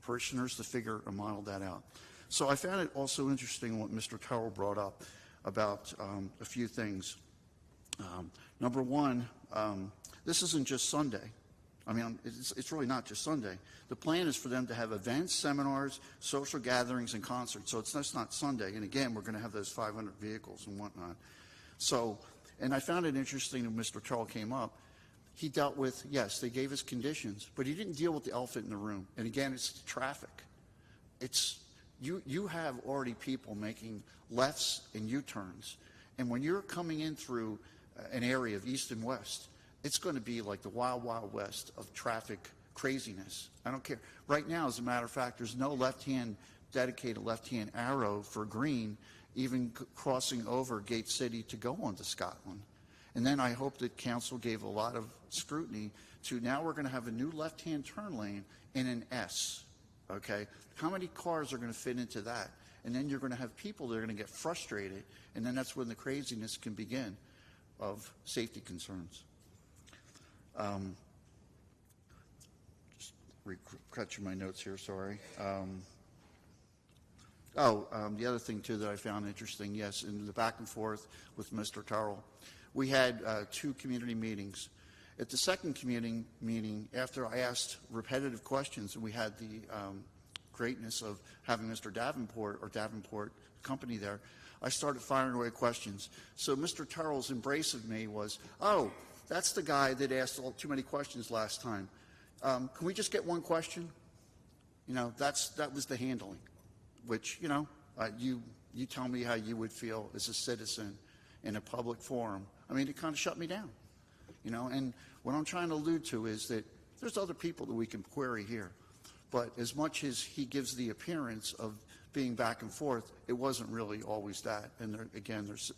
Speaker 3: parishioners to figure and model that out. So I found it also interesting what Mr. Terrell brought up about a few things. Number one, this isn't just Sunday. I mean, it's really not just Sunday. The plan is for them to have events, seminars, social gatherings, and concerts. So it's not Sunday. And again, we're going to have those 500 vehicles and whatnot. So, and I found it interesting that Mr. Terrell came up. He dealt with, yes, they gave us conditions, but he didn't deal with the elephant in the room. And again, it's the traffic. It's, you have already people making lefts and U-turns. And when you're coming in through an area of east and west, it's going to be like the wild, wild west of traffic craziness. I don't care. Right now, as a matter of fact, there's no dedicated left-hand arrow for green, even crossing over Gate City to go onto Scotland. And then I hope that council gave a lot of scrutiny to now we're going to have a new left-hand turn lane in an S, okay? How many cars are going to fit into that? And then you're going to have people that are going to get frustrated, and then that's when the craziness can begin of safety concerns. Just cut through my notes here, sorry. The other thing, too, that I found interesting, yes, in the back and forth with Mr. Terrell, we had 2 community meetings. At the second community meeting, after I asked repetitive questions, and we had the greatness of having Mr. Davenport company there, I started firing away questions. So Mr. Terrell's embrace of me was, oh, that's the guy that asked too many questions last time. Can we just get one question? You know, that was the handling, which, you know, you tell me how you would feel as a citizen in a public forum. I mean, it kind of shut me down, you know, and what I'm trying to allude to is that there's other people that we can query here, but as much as he gives the appearance of being back and forth, it wasn't really always that. And there, again, there's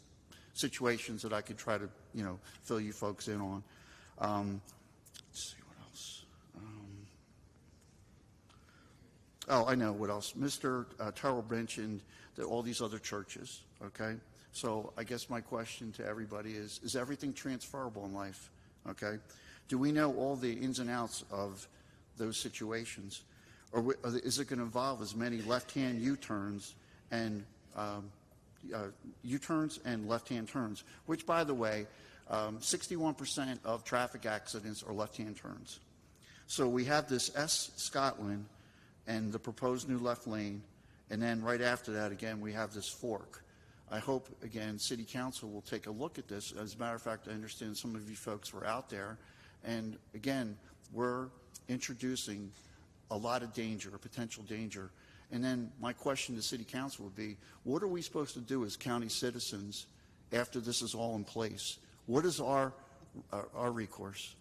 Speaker 3: situations that I could try to, you know, fill you folks in on. Let's see what else. I know what else. Mr. Terrell mentioned that all these other churches, okay? So I guess my question to everybody is everything transferable in life, okay? Do we know all the ins and outs of those situations? Or is it going to involve as many left-hand U-turns and U-turns and left-hand turns, which, by the way, 61% of traffic accidents are left-hand turns. So we have this S Scotland and the proposed new left lane, and then right after that, again, we have this fork. I hope, again, City Council will take a look at this. As a matter of fact, I understand some of you folks were out there, and again, we're introducing a lot of danger, a potential danger. And then my question to City Council would be, what are we supposed to do as county citizens after this is all in place? What is our recourse?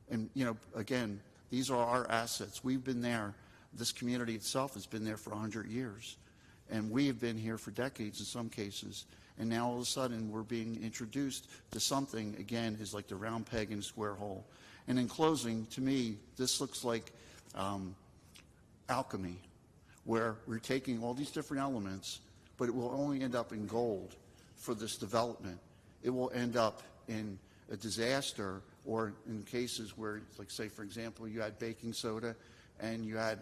Speaker 3: And, you know, again, these are our assets. We've been there. This community itself has been there for 100 years. And we have been here for decades in some cases. And now all of a sudden we're being introduced to something, again, is like the round peg in a square hole. And in closing, to me, this looks like alchemy, where we're taking all these different elements, but it will only end up in gold for this development. It will end up in a disaster, or in cases where, like say, for example, you had baking soda and you had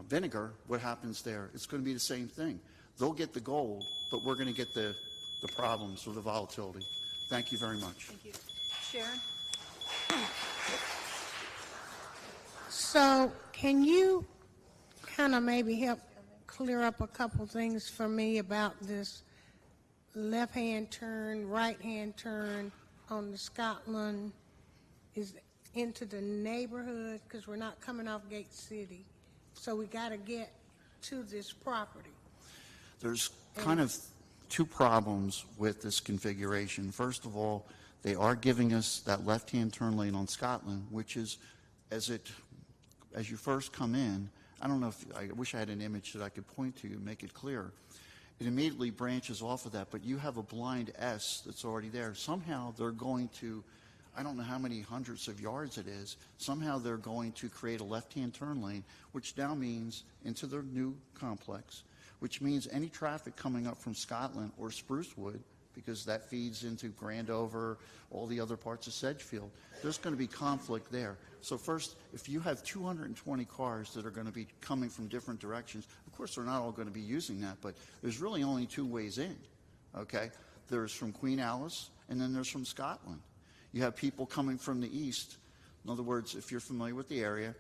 Speaker 3: vinegar, what happens there? It's going to be the same thing. They'll get the gold, but we're going to get the problems or the volatility. Thank you very much.
Speaker 1: Thank you. Sharon?
Speaker 7: So can you kind of maybe help clear up a couple things for me about this left-hand turn, right-hand turn on the Scotland is into the neighborhood, because we're not coming off Gate City. So we got to get to this property.
Speaker 3: There's kind of 2 problems with this configuration. First of all, they are giving us that left-hand turn lane on Scotland, which is, as it as you first come in, I don't know if, I wish I had an image that I could point to and make it clear. It immediately branches off of that, but you have a blind S that's already there. Somehow they're going to, I don't know how many hundreds of yards it is, somehow they're going to create a left-hand turn lane, which now means into their new complex, which means any traffic coming up from Scotland or Sprucewood, because that feeds into Grandover, all the other parts of Sedgefield, there's going to be conflict there. So first, if you have 220 cars that are going to be coming from different directions, of course they're not all going to be using that, but there's really only two ways in, okay? There's from Queen Alice, and then there's from Scotland. You have people coming from the east. In other words, if you're familiar with the area,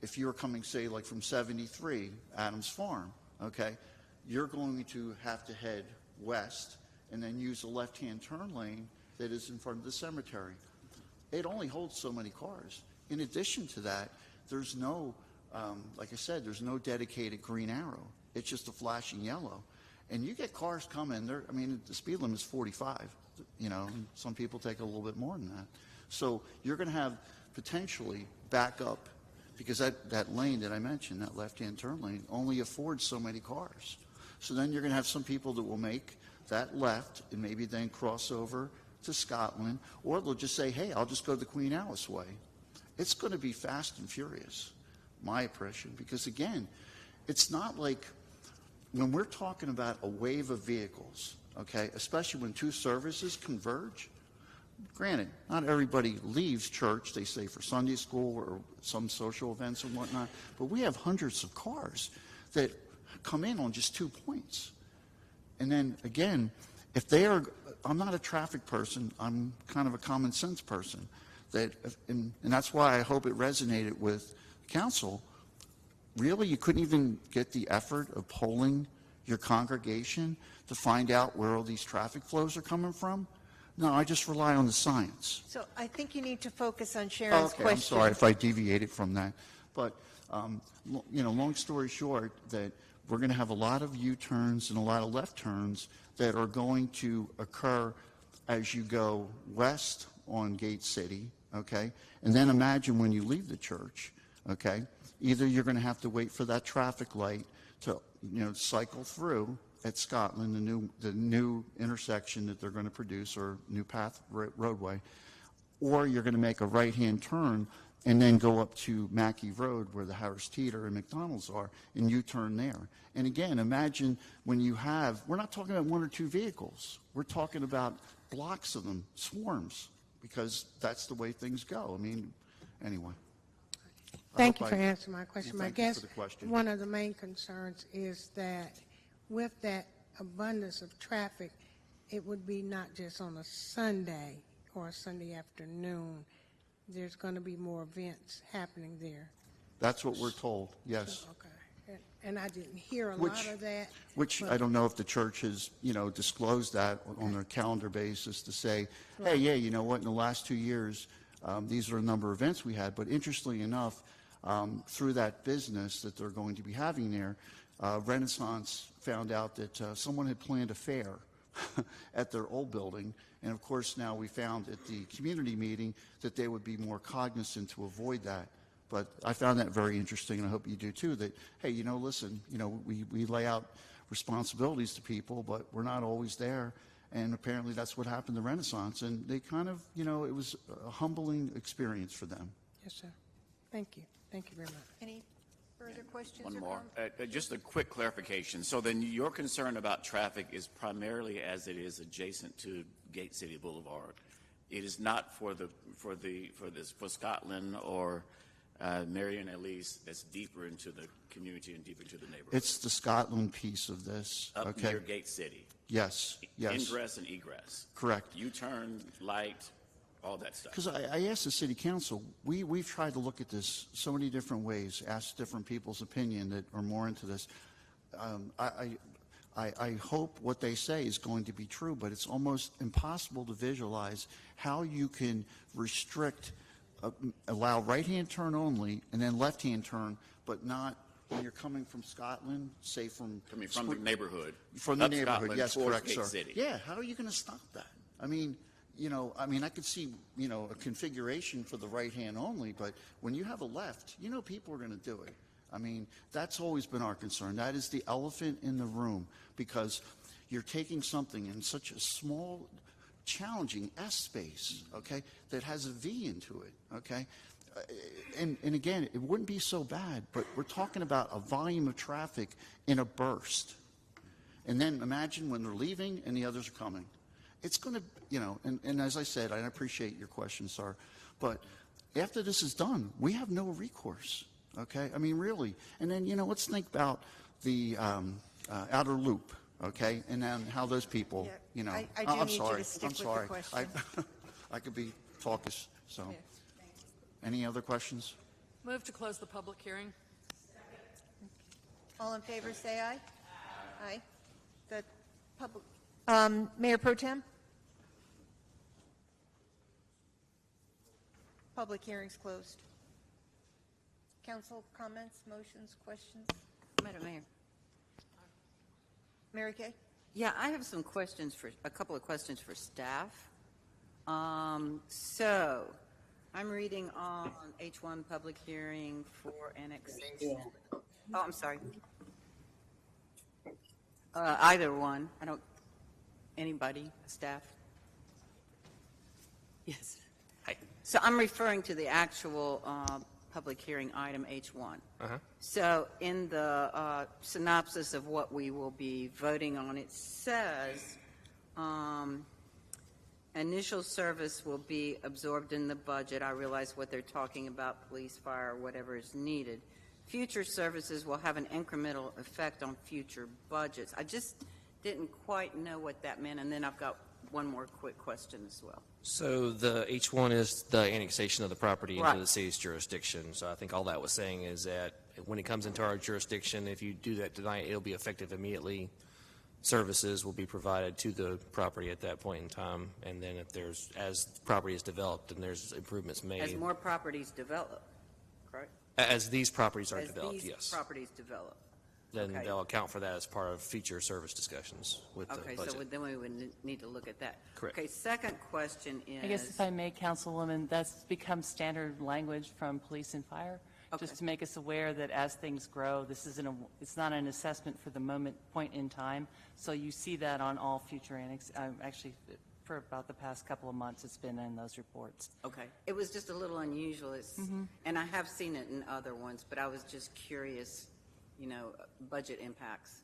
Speaker 3: if you're coming, say, like from 73, Adams Farm, okay, you're going to have to head west and then use a left-hand turn lane that is in front of the cemetery. It only holds so many cars. In addition to that, there's no, like I said, there's no dedicated green arrow. It's just a flashing yellow. And you get cars coming, I mean, the speed limit is 45, you know, and some people take a little bit more than that. So you're going to have potentially back up, because that lane that I mentioned, that left-hand turn lane, only affords so many cars. So then you're going to have some people that will make that left and maybe then cross over to Scotland, or they'll just say, hey, I'll just go the Queen Alice way. It's going to be fast and furious, my impression, because again, it's not like when we're talking about a wave of vehicles, okay, especially when two services converge. Granted, not everybody leaves church. They stay for Sunday school or some social events and whatnot, but we have hundreds of cars that come in on just 2 points. And then again, if they are, I'm not a traffic person, I'm kind of a common sense person, and that's why I hope it resonated with council. Really, you couldn't even get the effort of polling your congregation to find out where all these traffic flows are coming from? No, I just rely on the science.
Speaker 1: So I think you need to focus on Sharon's
Speaker 3: Okay,
Speaker 1: question.
Speaker 3: I'm sorry if I deviated from that. But, you know, long story short, that we're going to have a lot of U-turns and a lot of left turns that are going to occur as you go west on Gate City, okay? And then imagine when you leave the church, okay? Either you're going to have to wait for that traffic light to, you know, cycle through at Scotland, the new intersection that they're going to produce, or new path roadway, or you're going to make a right-hand turn and then go up to Mackey Road where the Harris Teeter and McDonald's are, and you turn there. And again, imagine when you have, we're not talking about one or two vehicles. We're talking about blocks of them, swarms, because that's the way things go. I mean, anyway.
Speaker 7: Thank you for answering my question.
Speaker 3: Well,
Speaker 7: I
Speaker 3: thank you
Speaker 7: guess
Speaker 3: for the question.
Speaker 7: one of the main concerns is that with that abundance of traffic, it would be not just on a Sunday or a Sunday afternoon. There's going to be more events happening there.
Speaker 3: That's what we're told, yes.
Speaker 7: Okay. And I didn't hear a
Speaker 3: Which-
Speaker 7: lot of that.
Speaker 3: Which
Speaker 7: but-
Speaker 3: I don't know if the church has, you know, disclosed that on their calendar basis to say, hey, yeah, you know what, in the last 2 years, these are a number of events we had. But interestingly enough, through that business that they're going to be having there, Renaissance found out that someone had planned a fair at their old building. And of course, now we found at the community meeting that they would be more cognizant to avoid that. But I found that very interesting, and I hope you do too, that, hey, you know, listen, you know, we lay out responsibilities to people, but we're not always there. And apparently that's what happened to Renaissance. And they kind of, you know, it was a humbling experience for them.
Speaker 7: Yes, sir. Thank you. Thank you very much.
Speaker 1: Any further questions?
Speaker 9: One
Speaker 1: or
Speaker 9: more.
Speaker 1: comments?
Speaker 9: Just a quick clarification. So then your concern about traffic is primarily as it is adjacent to Gate City Boulevard. It is not for Scotland or Marion Elise that's deeper into the community and deeper into the neighborhood.
Speaker 3: It's the Scotland piece of this.
Speaker 9: Up
Speaker 3: Okay.
Speaker 9: near Gate City.
Speaker 3: Yes, yes.
Speaker 9: Ingress and egress.
Speaker 3: Correct.
Speaker 9: U-turn, light, all that stuff.
Speaker 3: Because I asked the city council, we've tried to look at this so many different ways, ask different people's opinion that are more into this. I hope what they say is going to be true, but it's almost impossible to visualize how you can restrict, allow right-hand turn only and then left-hand turn, but not when you're coming from Scotland, say from...
Speaker 9: Coming from the neighborhood.
Speaker 3: From the
Speaker 9: up
Speaker 3: neighborhood,
Speaker 9: Scotland
Speaker 3: yes,
Speaker 9: towards
Speaker 3: correct,
Speaker 9: Gate
Speaker 3: sir.
Speaker 9: City.
Speaker 3: Yeah, how are you going to stop that? I mean, I mean, I could see, a configuration for the right hand only, but when you have a left, people are going to do it. I mean, that's always been our concern. That is the elephant in the room, because you're taking something in such a small, challenging S space, okay, that has a V into it, okay? And again, it wouldn't be so bad, but we're talking about a volume of traffic in a burst. And then imagine when they're leaving and the others are coming. It's going to, and as I said, I appreciate your question, sir, but after this is done, we have no recourse, okay? I mean, really. And then, let's think about the outer loop, okay? And then how those people,
Speaker 1: I do
Speaker 3: I'm
Speaker 1: need
Speaker 3: sorry.
Speaker 1: you to stick
Speaker 3: I'm
Speaker 1: with the
Speaker 3: sorry.
Speaker 1: question.
Speaker 3: I could be talkish, so.
Speaker 1: Yeah.
Speaker 3: Any other questions?
Speaker 22: Move to close the public hearing.
Speaker 1: All in favor, say aye. Aye. The public, Mayor Pro Tem? Public hearing's closed. Council comments, motions, questions?
Speaker 2: Madam Mayor.
Speaker 1: Mary Kay?
Speaker 2: Yeah, I have a couple of questions for staff. So, I'm reading on H1 public hearing for annexation. Oh, I'm sorry. Either one. Anybody, staff? Yes. Hi. So I'm referring to the actual public hearing item H1. So in the synopsis of what we will be voting on, it says initial service will be absorbed in the budget. I realize what they're talking about, police, fire, whatever is needed. Future services will have an incremental effect on future budgets. I just didn't quite know what that meant, and then I've got one more quick question as well.
Speaker 21: So the H1 is the annexation of the property into
Speaker 2: Right.
Speaker 21: the city's jurisdiction. So I think all that was saying is that when it comes into our jurisdiction, if you do that tonight, it'll be effective immediately. Services will be provided to the property at that point in time, and then as the property is developed and there's improvements made.
Speaker 2: As more properties develop, correct?
Speaker 21: As these properties are
Speaker 2: As
Speaker 21: developed,
Speaker 2: these
Speaker 21: yes.
Speaker 2: properties develop.
Speaker 21: Then
Speaker 2: Okay.
Speaker 21: they'll account for that as part of future service discussions with the
Speaker 2: Okay,
Speaker 21: budget.
Speaker 2: so then we would need to look at that.
Speaker 21: Correct.
Speaker 2: Okay, second question is.
Speaker 6: I guess if I may, Councilwoman, that's become standard language from police and fire, just to make us aware that as things grow, it's not an assessment for the point in time. So you see that on all future actually, for about the past couple of months, it's been in those reports.
Speaker 2: Okay, it was just a little unusual, and I have seen it in other ones, but I was just curious, budget impacts,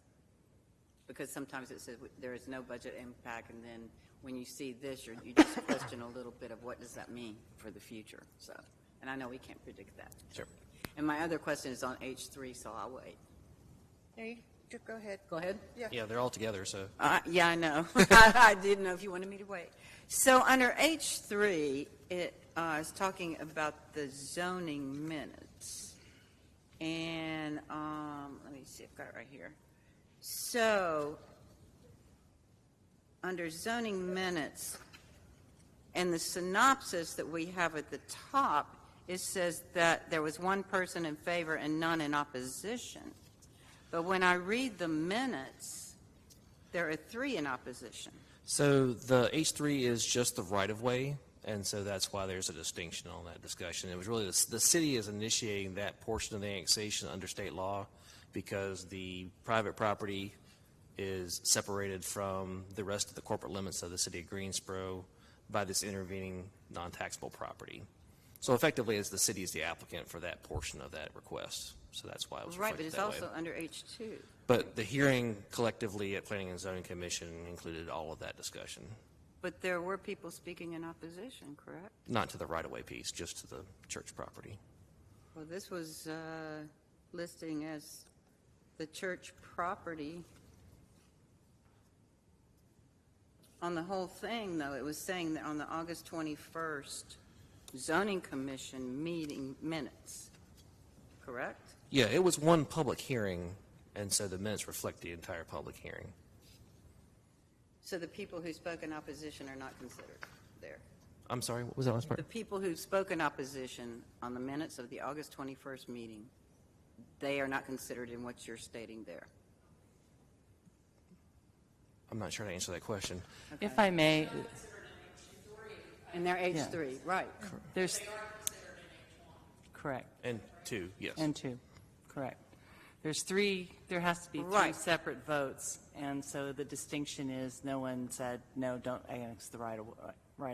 Speaker 2: because sometimes it says there is no budget impact, and then when you see this, you just question a little bit of what does that mean for the future. So, and I know we can't predict that.
Speaker 21: Sure.
Speaker 2: And my other question is on H3, so I'll wait.
Speaker 1: There you go ahead.
Speaker 2: Go ahead.
Speaker 21: Yeah, they're all together, so.
Speaker 2: Yeah, I know. I didn't know if you wanted me to wait. So under H3, it is talking about the zoning minutes. And let me see, I've got it right here. So under zoning minutes, and the synopsis that we have at the top, it says that there was one person in favor and none in opposition. But when I read the minutes, there are 3 in opposition.
Speaker 21: So the H3 is just the right-of-way, and so that's why there's a distinction on that discussion. It was really the city is initiating that portion of the annexation under state law because the private property is separated from the rest of the corporate limits of the city of Greensboro by this intervening non-taxable property. So effectively, the city is the applicant for that portion of that request. So that's why it was
Speaker 2: Right, but
Speaker 21: reflected
Speaker 2: it's
Speaker 21: that
Speaker 2: also
Speaker 21: way.
Speaker 2: under H2.
Speaker 21: But the hearing collectively at Planning and Zoning Commission included all of that discussion.
Speaker 2: But there were people speaking in opposition, correct?
Speaker 21: Not to the right-of-way piece, just to the church property.
Speaker 2: Well, this was listing as the church property. On the whole thing, though, it was saying that on the August 21st zoning commission meeting minutes, correct?
Speaker 21: Yeah, it was one public hearing, and so the minutes reflect the entire public hearing.
Speaker 2: So the people who spoke in opposition are not considered there.
Speaker 21: I'm sorry, what was that last part?
Speaker 2: The people who spoke in opposition on the minutes of the August 21st meeting, they are not considered in what you're stating there.
Speaker 21: I'm not sure how to answer that question.
Speaker 6: If I may,
Speaker 2: and they're
Speaker 6: Yeah.
Speaker 2: H3, right.
Speaker 6: There's, correct.
Speaker 21: And 2, yes.
Speaker 6: And 2, correct. There's 3, there has to be 3
Speaker 2: Right.
Speaker 6: separate votes, and so the distinction is no one said, no, don't annex the right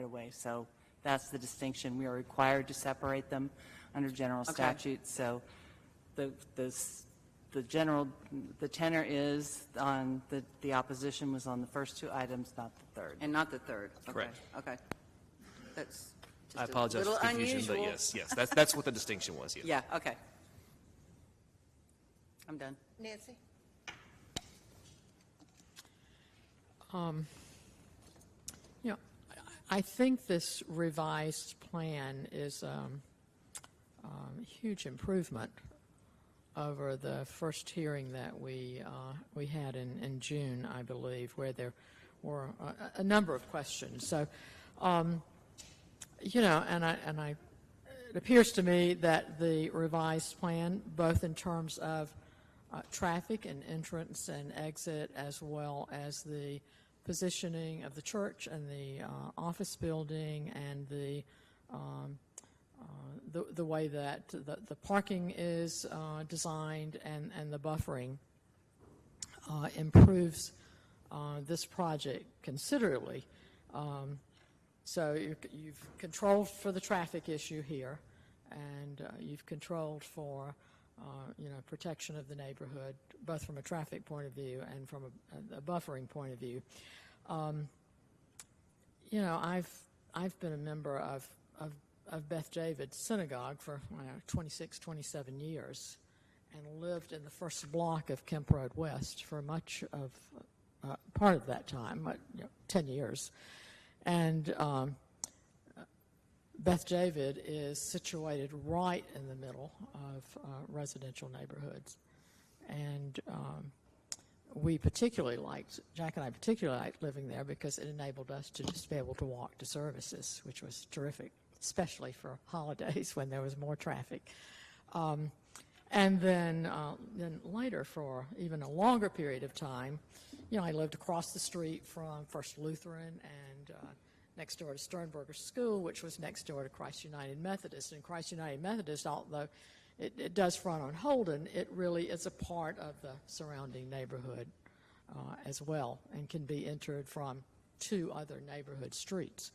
Speaker 6: away. So that's the distinction. We are required to separate them under general statute. So the tenor is on, the opposition was on the first 2 items, not the third.
Speaker 2: And not the third. Okay.
Speaker 21: Correct.
Speaker 2: Okay. That's just
Speaker 21: I apologize
Speaker 2: a little
Speaker 21: for the confusion,
Speaker 2: unusual.
Speaker 21: but yes, that's what the distinction was, yes.
Speaker 2: Yeah, okay. I'm done.
Speaker 1: Nancy?
Speaker 22: You know, I think this revised plan is a huge improvement over the first hearing that we had in June, I believe, where there were a number of questions. So, you know, it appears to me that the revised plan, both in terms of traffic and entrance and exit, as well as the positioning of the church and the office building and the way that the parking is designed and the buffering improves this project considerably. So you've controlled for the traffic issue here, and you've controlled for you know, protection of the neighborhood, both from a traffic point of view and from a buffering point of view. You know, I've been a member of Beth David Synagogue for 26, 27 years, and lived in the first block of Kemp Road West for much of part of that time, 10 years. And Beth David is situated right in the middle of residential neighborhoods. And we particularly liked, Jack and I particularly liked living there because it enabled us to just be able to walk to services, which was terrific, especially for holidays when there was more traffic. And then later, for even a longer period of time, you know, I lived across the street from First Lutheran and next door to Sternberger School, which was next door to Christ United Methodist. And Christ United Methodist, although it does front on Holden, it really is a part of the surrounding neighborhood as well, and can be entered from 2 other neighborhood streets.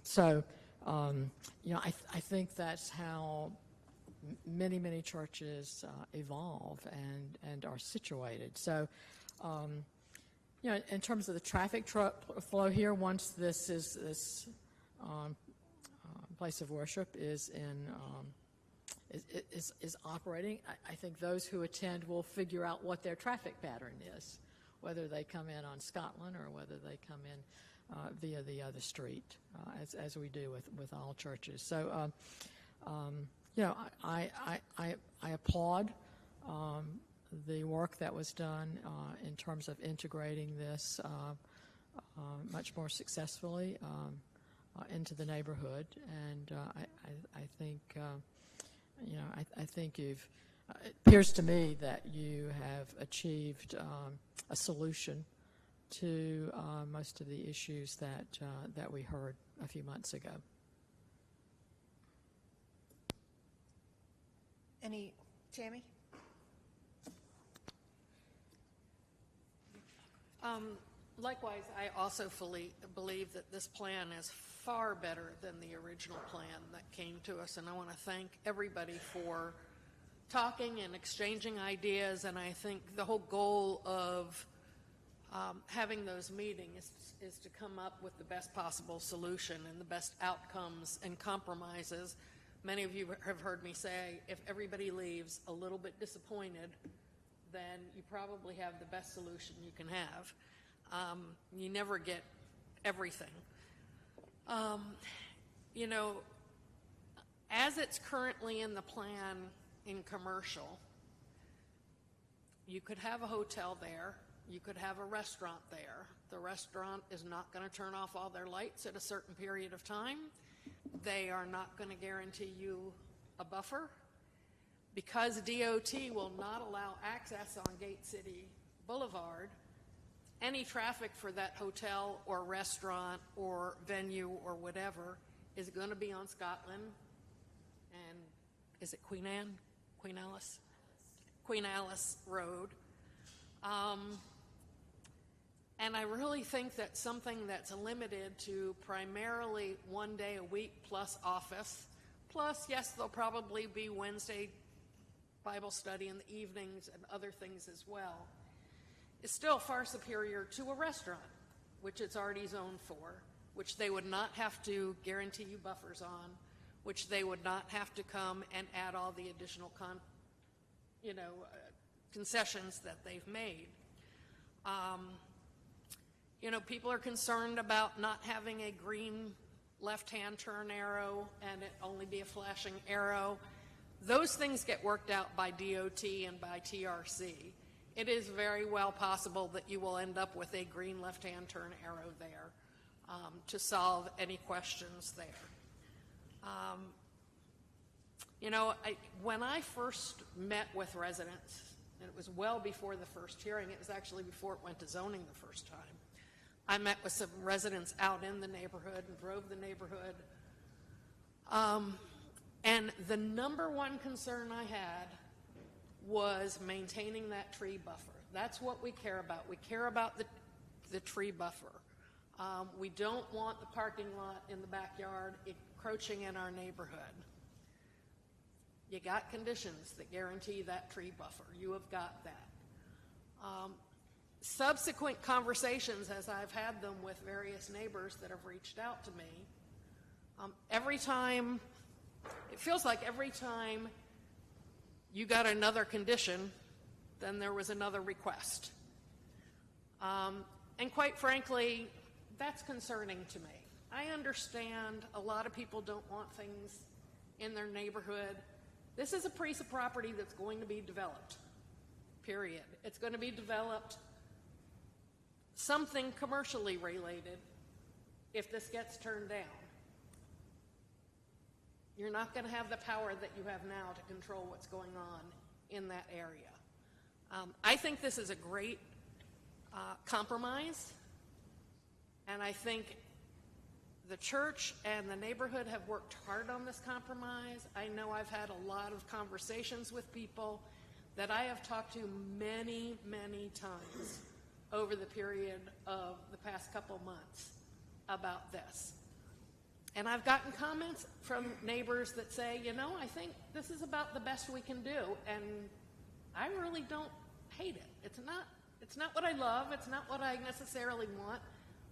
Speaker 22: So, you know, I think that's how many, many churches evolve and are situated. So, you know, in terms of the traffic flow here, once this place of worship is is operating, I think those who attend will figure out what their traffic pattern is, whether they come in on Scotland or whether they come in via the other street, as we do with all churches. So, you know, I applaud the work that was done in terms of integrating this much more successfully into the neighborhood, and I think you know, I think it appears to me that you have achieved a solution to most of the issues that we heard a few months ago.
Speaker 1: Tammy?
Speaker 10: Likewise, I also fully believe that this plan is far better than the original plan that came to us, and I want to thank everybody for talking and exchanging ideas. And I think the whole goal of having those meetings is to come up with the best possible solution and the best outcomes and compromises. Many of you have heard me say, if everybody leaves a little bit disappointed, then you probably have the best solution you can have. You never get everything. You know, as it's currently in the plan in commercial, you could have a hotel there, you could have a restaurant there. The restaurant is not going to turn off all their lights at a certain period of time. They are not going to guarantee you a buffer. Because DOT will not allow access on Gate City Boulevard, any traffic for that hotel or restaurant or venue or whatever is going to be on Scotland and, is it Queen Anne? Queen Alice? Queen Alice Road. And I really think that something that's limited to primarily 1 day a week plus office, plus, yes, there'll probably be Wednesday Bible study in the evenings and other things as well, is still far superior to a restaurant, which it's already zoned for, which they would not have to guarantee you buffers on, which they would not have to come and add all the additional concessions that they've made. People are concerned about not having a green left-hand turn arrow and it only be a flashing arrow. Those things get worked out by DOT and by TRC. It is very well possible that you will end up with a green left-hand turn arrow there to solve any questions there. When I first met with residents, and it was well before the first hearing, it was actually before it went to zoning the first time, I met with some residents out in the neighborhood and drove the neighborhood. And the number one concern I had was maintaining that tree buffer. That's what we care about. We care about the tree buffer. We don't want the parking lot in the backyard encroaching in our neighborhood. You got conditions that guarantee that tree buffer. You have got that. Subsequent conversations, as I've had them with various neighbors that have reached out to me, it feels like every time you got another condition, then there was another request. And quite frankly, that's concerning to me. I understand a lot of people don't want things in their neighborhood. This is a piece of property that's going to be developed, period. It's going to be developed something commercially related if this gets turned down. You're not going to have the power that you have now to control what's going on in that area. I think this is a great compromise, and I think the church and the neighborhood have worked hard on this compromise. I know I've had a lot of conversations with people that I have talked to many, many times over the period of the past couple months about this. And I've gotten comments from neighbors that say, I think this is about the best we can do, and I really don't hate it. It's not what I love, it's not what I necessarily want,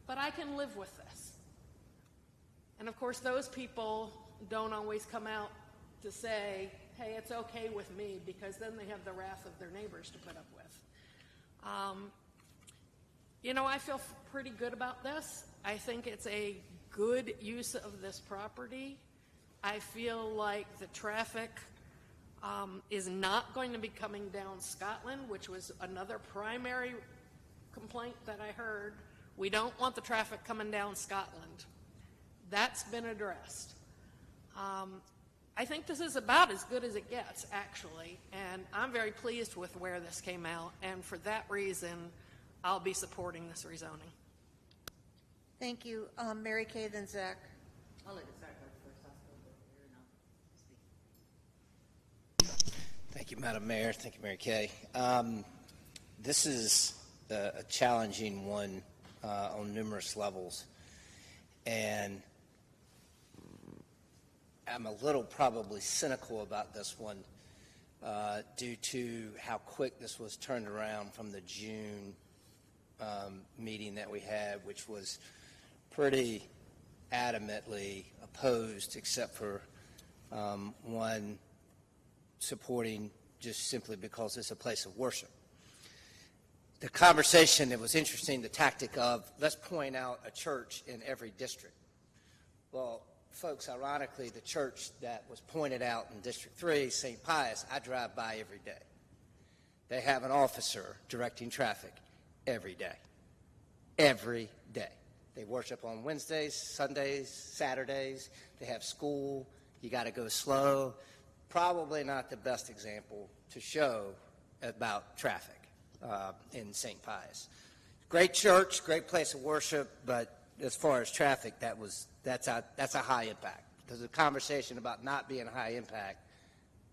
Speaker 10: but I can live with this. And of course, those people don't always come out to say, hey, it's okay with me, because then they have the wrath of their neighbors to put up with. I feel pretty good about this. I think it's a good use of this property. I feel like the traffic is not going to be coming down Scotland, which was another primary complaint that I heard. We don't want the traffic coming down Scotland. That's been addressed. I think this is about as good as it gets, actually, and I'm very pleased with where this came out, and for that reason, I'll be supporting this rezoning.
Speaker 1: Thank you. Mary Kay, then Zach.
Speaker 2: I'll let Zach go first. I'll go here and I'll speak.
Speaker 19: Thank you, Madam Mayor. Thank you, Mary Kay. This is a challenging one on numerous levels, and I'm a little probably cynical about this one due to how quick this was turned around from the June meeting that we had, which was pretty adamantly opposed, except for one supporting just simply because it's a place of worship. The conversation, it was interesting, the tactic of, let's point out a church in every district. Well, folks, ironically, the church that was pointed out in District 3, St. Pius, I drive by every day. They have an officer directing traffic every day. Every day. They worship on Wednesdays, Sundays, Saturdays. They have school. You got to go slow. Probably not the best example to show about traffic in St. Pius. great church, great place of worship, but as far as traffic, that's a high impact. Because the conversation about not being high impact,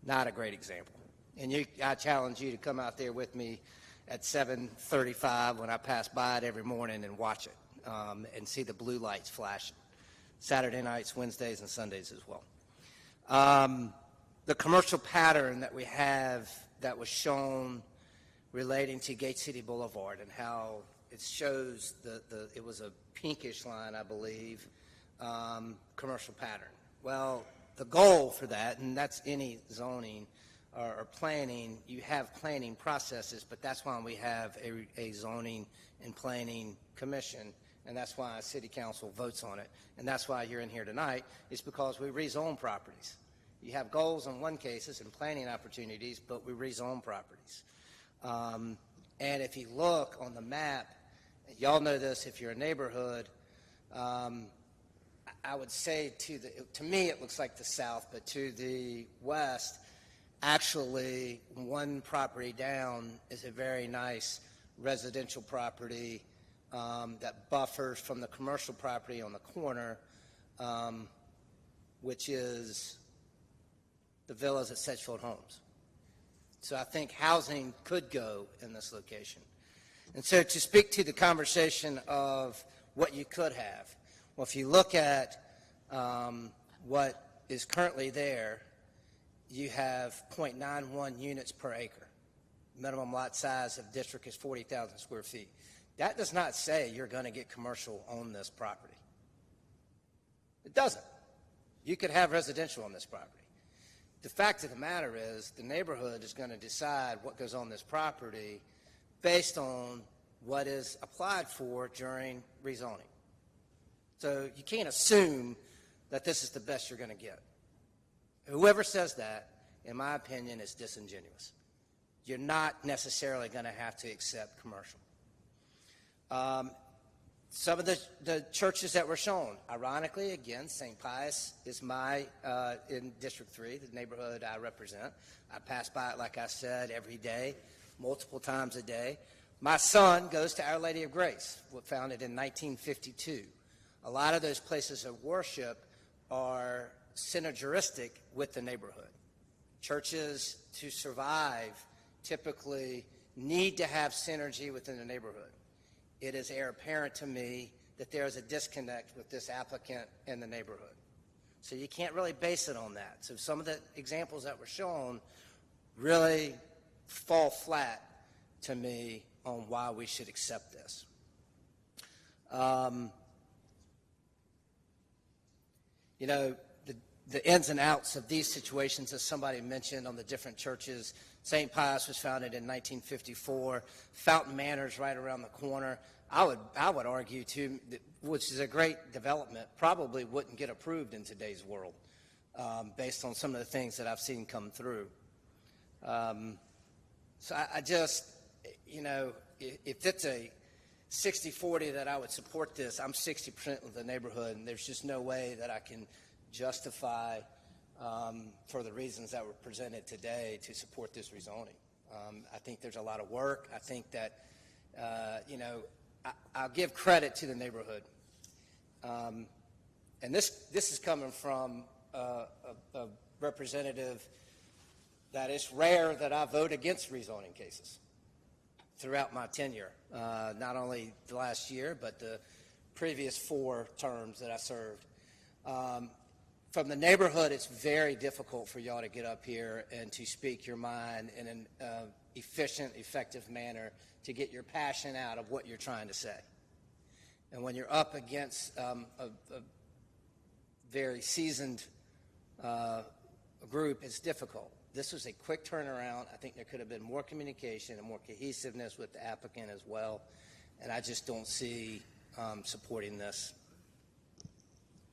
Speaker 19: not a great example. And I challenge you to come out there with me at 7:35 when I pass by it every morning and watch it and see the blue lights flashing. Saturday nights, Wednesdays, and Sundays as well. The commercial pattern that we have that was shown relating to Gate City Boulevard and how it shows it was a pinkish line, I believe, commercial pattern. Well, the goal for that, and that's any zoning or planning, you have planning processes, but that's why we have a zoning and planning commission, and that's why a city council votes on it, and that's why you're in here tonight, is because we rezone properties. You have goals in one cases and planning opportunities, but we rezone properties. And if you look on the map, y'all know this if you're a neighborhood, I would say to me it looks like the south, but to the west, actually one property down is a very nice residential property that buffers from the commercial property on the corner, which is the villas at Sedgefield Homes. So I think housing could go in this location. And so to speak to the conversation of what you could have, well, if you look at what is currently there, you have 0.91 units per acre. Minimum lot size of district is 40,000 square feet. That does not say you're going to get commercial on this property. It doesn't. You could have residential on this property. The fact of the matter is the neighborhood is going to decide what goes on this property based on what is applied for during rezoning. So you can't assume that this is the best you're going to get. Whoever says that, in my opinion, is disingenuous. You're not necessarily going to have to accept commercial. Some of the churches that were shown, ironically, again, St. Pius is in District 3, the neighborhood I represent. I pass by it, like I said, every day, multiple times a day. My son goes to Our Lady of Grace, founded in 1952. A lot of those places of worship are synergistic with the neighborhood. Churches, to survive, typically need to have synergy within the neighborhood. It is apparent to me that there is a disconnect with this applicant in the neighborhood. So you can't really base it on that. So some of the examples that were shown really fall flat to me on why we should accept this. You know, the ins and outs of these situations, as somebody mentioned on the different churches. St. Pius was founded in 1954. Fountain Manor's right around the corner. I would argue, too, which is a great development, probably wouldn't get approved in today's world based on some of the things that I've seen come through. So I just, you know, if it's a 60-40 that I would support this, I'm 60% of the neighborhood, and there's just no way that I can justify for the reasons that were presented today to support this rezoning. I think there's a lot of work. I think that, you know, I'll give credit to the neighborhood. And this is coming from a representative that it's rare that I vote against rezoning cases throughout my tenure, not only the last year, but the previous 4 terms that I served. From the neighborhood, it's very difficult for y'all to get up here and to speak your mind in an efficient, effective manner to get your passion out of what you're trying to say. And when you're up against a very seasoned group, it's difficult. This was a quick turnaround. I think there could have been more communication and more cohesiveness with the applicant as well. And I just don't see supporting this.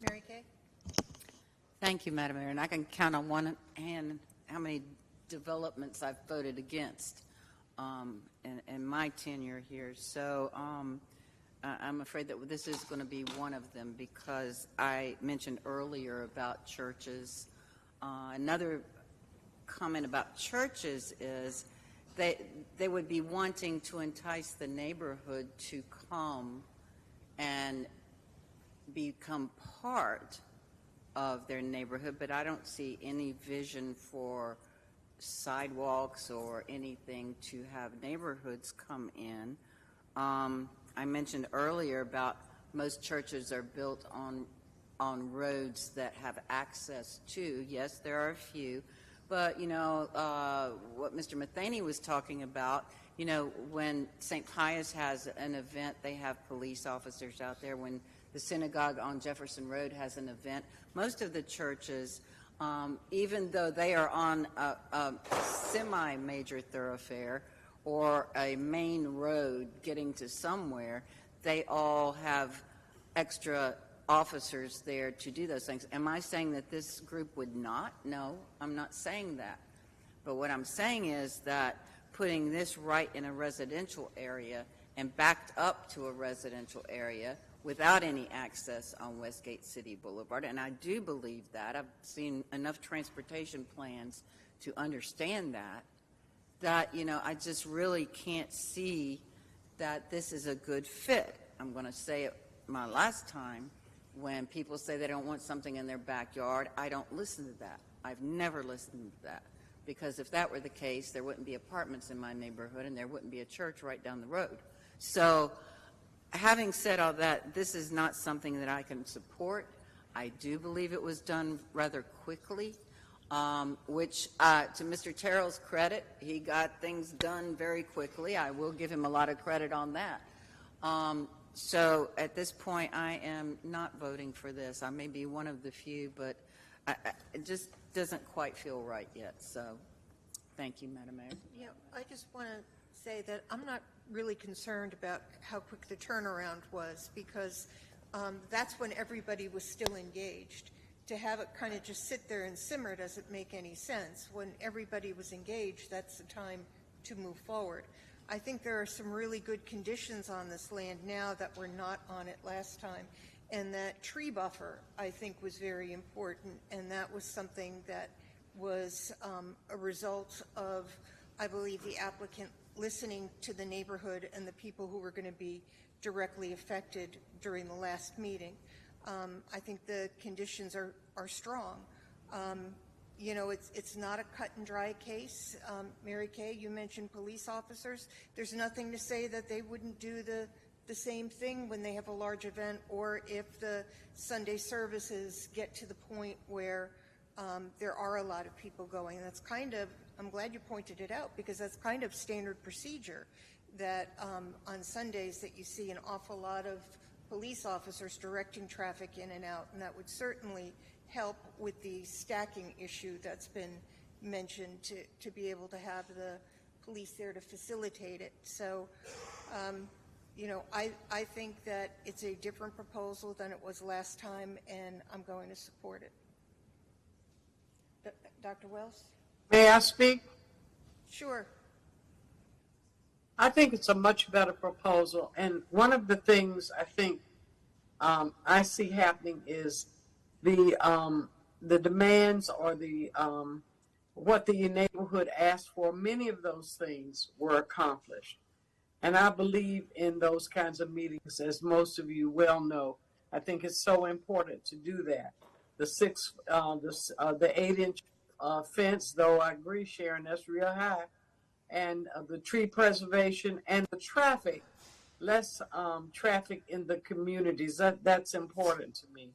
Speaker 1: Mary Kay?
Speaker 2: Thank you, Madam Mayor. And I can count on one hand how many developments I've voted against in my tenure here. So I'm afraid that this is going to be one of them because I mentioned earlier about churches. Another comment about churches is they would be wanting to entice the neighborhood to come and become part of their neighborhood, but I don't see any vision for sidewalks or anything to have neighborhoods come in. I mentioned earlier about most churches are built on roads that have access to. Yes, there are a few, but you know what Mr. Matheny was talking about. You know, when St. Pius has an event, they have police officers out there. When the synagogue on Jefferson Road has an event, most of the churches, even though they are on a semi-major thoroughfare or a main road getting to somewhere, they all have extra officers there to do those things. Am I saying that this group would not? No, I'm not saying that. But what I'm saying is that putting this right in a residential area and backed up to a residential area without any access on Westgate City Boulevard, and I do believe that. I've seen enough transportation plans to understand that, you know, I just really can't see that this is a good fit. I'm going to say it my last time. When people say they don't want something in their backyard, I don't listen to that. I've never listened to that. Because if that were the case, there wouldn't be apartments in my neighborhood and there wouldn't be a church right down the road. So having said all that, this is not something that I can support. I do believe it was done rather quickly, which to Mr. Terrell's credit, he got things done very quickly. I will give him a lot of credit on that. So at this point, I am not voting for this. I may be one of the few, but it just doesn't quite feel right yet. So thank you, Madam Mayor.
Speaker 1: Yeah, I just want to say that I'm not really concerned about how quick the turnaround was, because that's when everybody was still engaged. To have it kind of just sit there and simmer doesn't make any sense. When everybody was engaged, that's the time to move forward. I think there are some really good conditions on this land now that were not on it last time. And that tree buffer, I think, was very important. And that was something that was a result of, I believe, the applicant listening to the neighborhood and the people who were going to be directly affected during the last meeting. I think the conditions are strong. You know, it's not a cut and dry case. Mary Kay, you mentioned police officers. There's nothing to say that they wouldn't do the same thing when they have a large event, or if the Sunday services get to the point where there are a lot of people going. That's kind of, I'm glad you pointed it out, because that's kind of standard procedure, that on Sundays that you see an awful lot of police officers directing traffic in and out, and that would certainly help with the stacking issue that's been mentioned, to be able to have the police there to facilitate it. So, you know, I think that it's a different proposal than it was last time, and I'm going to support it. Dr. Wells?
Speaker 13: May I speak?
Speaker 1: Sure.
Speaker 13: I think it's a much better proposal, and one of the things I think I see happening is the demands, or the what the neighborhood asked for. Many of those things were accomplished, and I believe in those kinds of meetings, as most of you well know. I think it's so important to do that. The 8-inch fence, though I agree, Sharon, that's real high, and the tree preservation and the traffic, less traffic in the communities. That's important to me.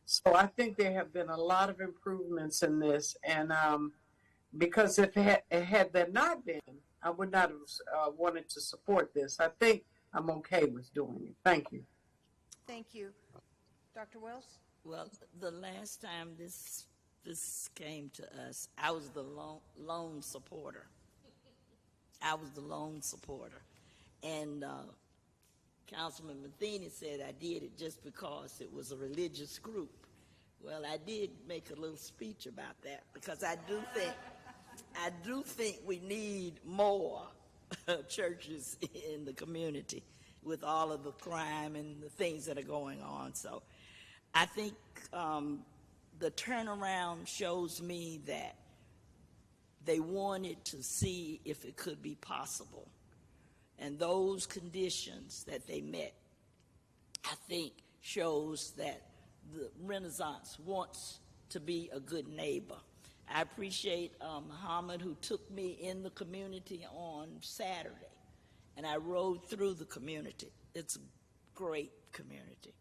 Speaker 13: So I think there have been a lot of improvements in this, and because if had there not been, I would not have wanted to support this. I think I'm okay with doing it. Thank you.
Speaker 1: Thank you. Dr. Wells?
Speaker 11: Well, the last time this came to us, I was the lone supporter. I was the lone supporter. And Councilman Matheny said I did it just because it was a religious group. Well, I did make a little speech about that, because I do think we need more churches in the community with all of the crime and the things that are going on. So I think the turnaround shows me that they wanted to see if it could be possible. And those conditions that they met, I think, shows that the Renaissance wants to be a good neighbor. I appreciate Muhammad, who took me in the community on Saturday, and I rode through the community. It's a great community,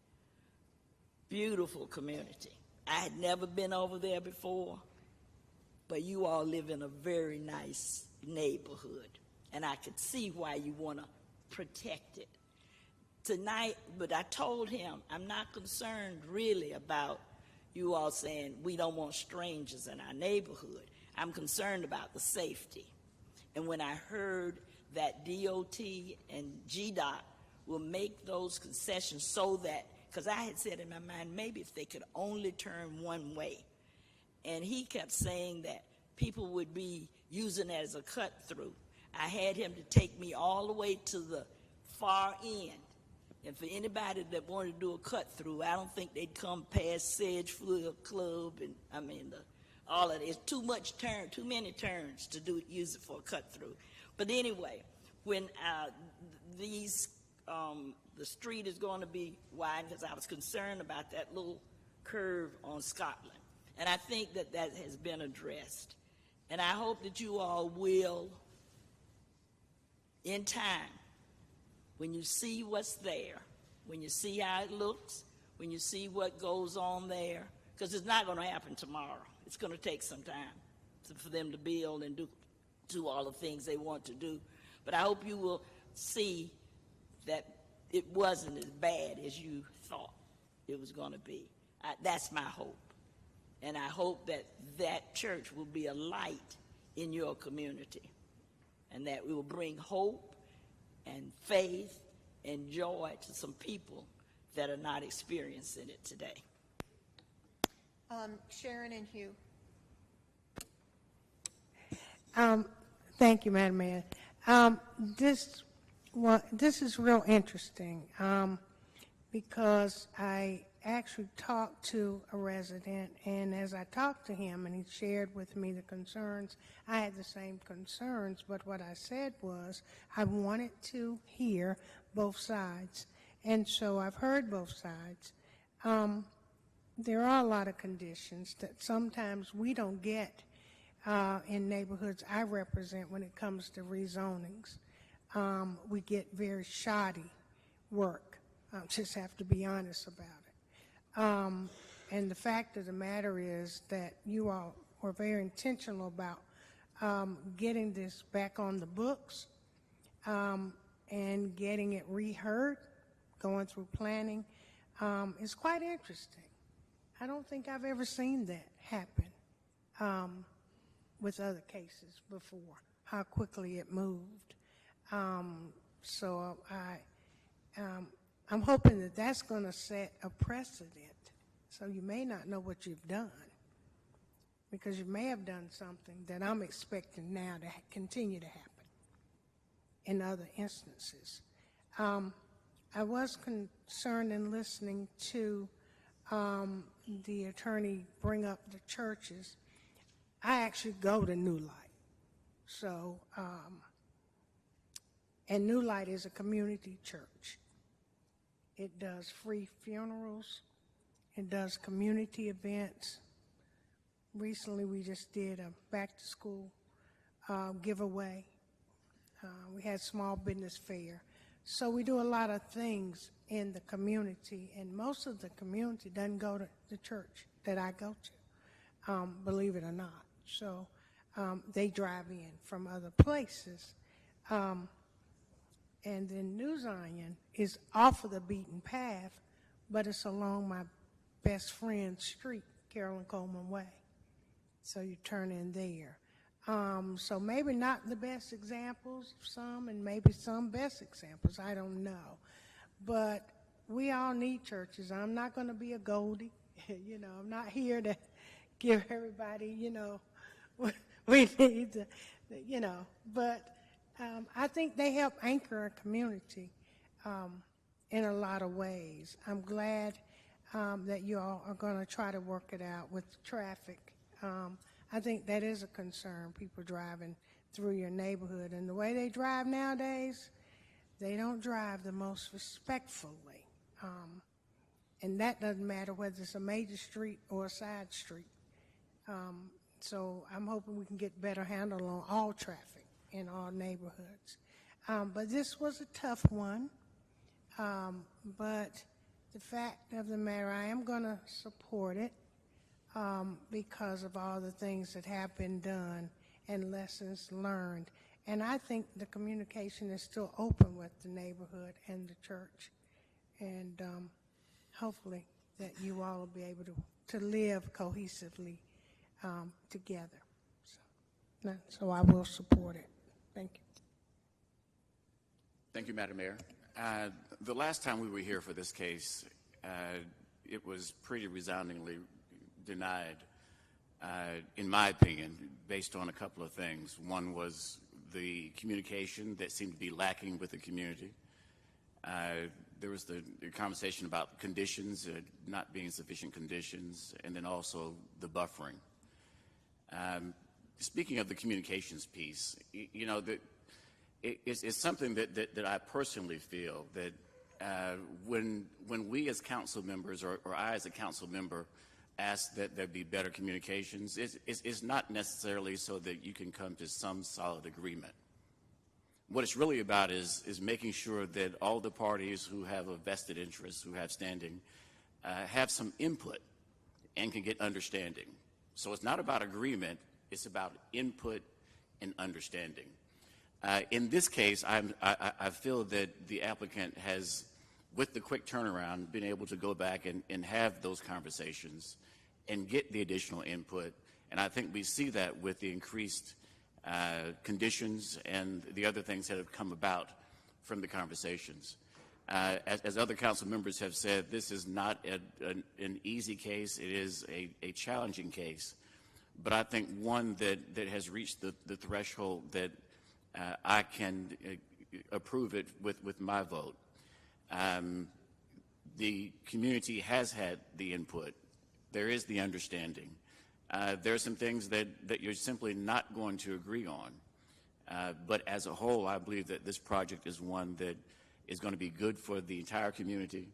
Speaker 11: beautiful community. I had never been over there before, but you all live in a very nice neighborhood, and I could see why you want to protect it. Tonight, but I told him I'm not concerned really about you all saying we don't want strangers in our neighborhood. I'm concerned about the safety. And when I heard that DOT and GDOT will make those concessions so that, because I had said in my mind, maybe if they could only turn one way. And he kept saying that people would be using it as a cut through. I had him to take me all the way to the far end. And for anybody that wanted to do a cut through, I don't think they'd come past Sedgefield Club and all of it. It's too many turns to use it for a cut through. But anyway, when the street is going to be wide, because I was concerned about that little curve on Scotland, and I think that has been addressed. And I hope that you all will, in time, when you see what's there, when you see how it looks, when you see what goes on there, because it's not going to happen tomorrow. It's going to take some time for them to build and do all the things they want to do. But I hope you will see that it wasn't as bad as you thought it was going to be. That's my hope. And I hope that that church will be a light in your community, and that we will bring hope and faith and joy to some people that are not experiencing it today.
Speaker 1: Sharon and Hugh.
Speaker 7: Thank you, Madam Mayor. This is real interesting because I actually talked to a resident, and as I talked to him and he shared with me the concerns, I had the same concerns, but what I said was I wanted to hear both sides, and so I've heard both sides. There are a lot of conditions that sometimes we don't get in neighborhoods I represent when it comes to rezonings. We get very shoddy work. I just have to be honest about it. And the fact of the matter is that you all were very intentional about getting this back on the books and getting it reheard, going through planning. It's quite interesting. I don't think I've ever seen that happen with other cases before, how quickly it moved. So I'm hoping that that's going to set a precedent. So you may not know what you've done, because you may have done something that I'm expecting now to continue to happen in other instances. I was concerned in listening to the attorney bring up the churches. I actually go to New Light. So, and New Light is a community church. It does free funerals. It does community events. Recently, we just did a back-to-school giveaway. We had small business fair. So we do a lot of things in the community, and most of the community doesn't go to the church that I go to, believe it or not. So they drive in from other places. And then New Zion is off of the beaten path, but it's along my best friend's street, Carolyn Coleman Way. So you turn in there. So maybe not the best examples, some, and maybe some best examples, I don't know. But we all need churches. I'm not going to be a Goldie. I'm not here to give everybody, we need to, but I think they help anchor a community in a lot of ways. I'm glad that you all are going to try to work it out with traffic. I think that is a concern, people driving through your neighborhood. And the way they drive nowadays, they don't drive the most respectfully. And that doesn't matter whether it's a major street or a side street. So I'm hoping we can get better handle on all traffic in all neighborhoods. But this was a tough one. But the fact of the matter, I am going to support it because of all the things that have been done and lessons learned. And I think the communication is still open with the neighborhood and the church. And hopefully that you all will be able to live cohesively together. So I will support it. Thank you.
Speaker 9: Thank you, Madam Mayor. The last time we were here for this case, it was pretty resoundingly denied, in my opinion, based on a couple of things. One was the communication that seemed to be lacking with the community. There was the conversation about conditions, not being sufficient conditions, and then also the buffering. Speaking of the communications piece, you know, it's something that I personally feel that when we as council members, or I as a council member, ask that there be better communications, it's not necessarily so that you can come to some solid agreement. What it's really about is making sure that all the parties who have a vested interest, who have standing, have some input and can get understanding. So it's not about agreement, it's about input and understanding. In this case, I feel that the applicant has, with the quick turnaround, been able to go back and have those conversations and get the additional input. And I think we see that with the increased conditions and the other things that have come about from the conversations. As other council members have said, this is not an easy case. It is a challenging case. But I think one that has reached the threshold that I can approve it with my vote. The community has had the input. There is the understanding. There are some things that you're simply not going to agree on. But as a whole, I believe that this project is one that is going to be good for the entire community.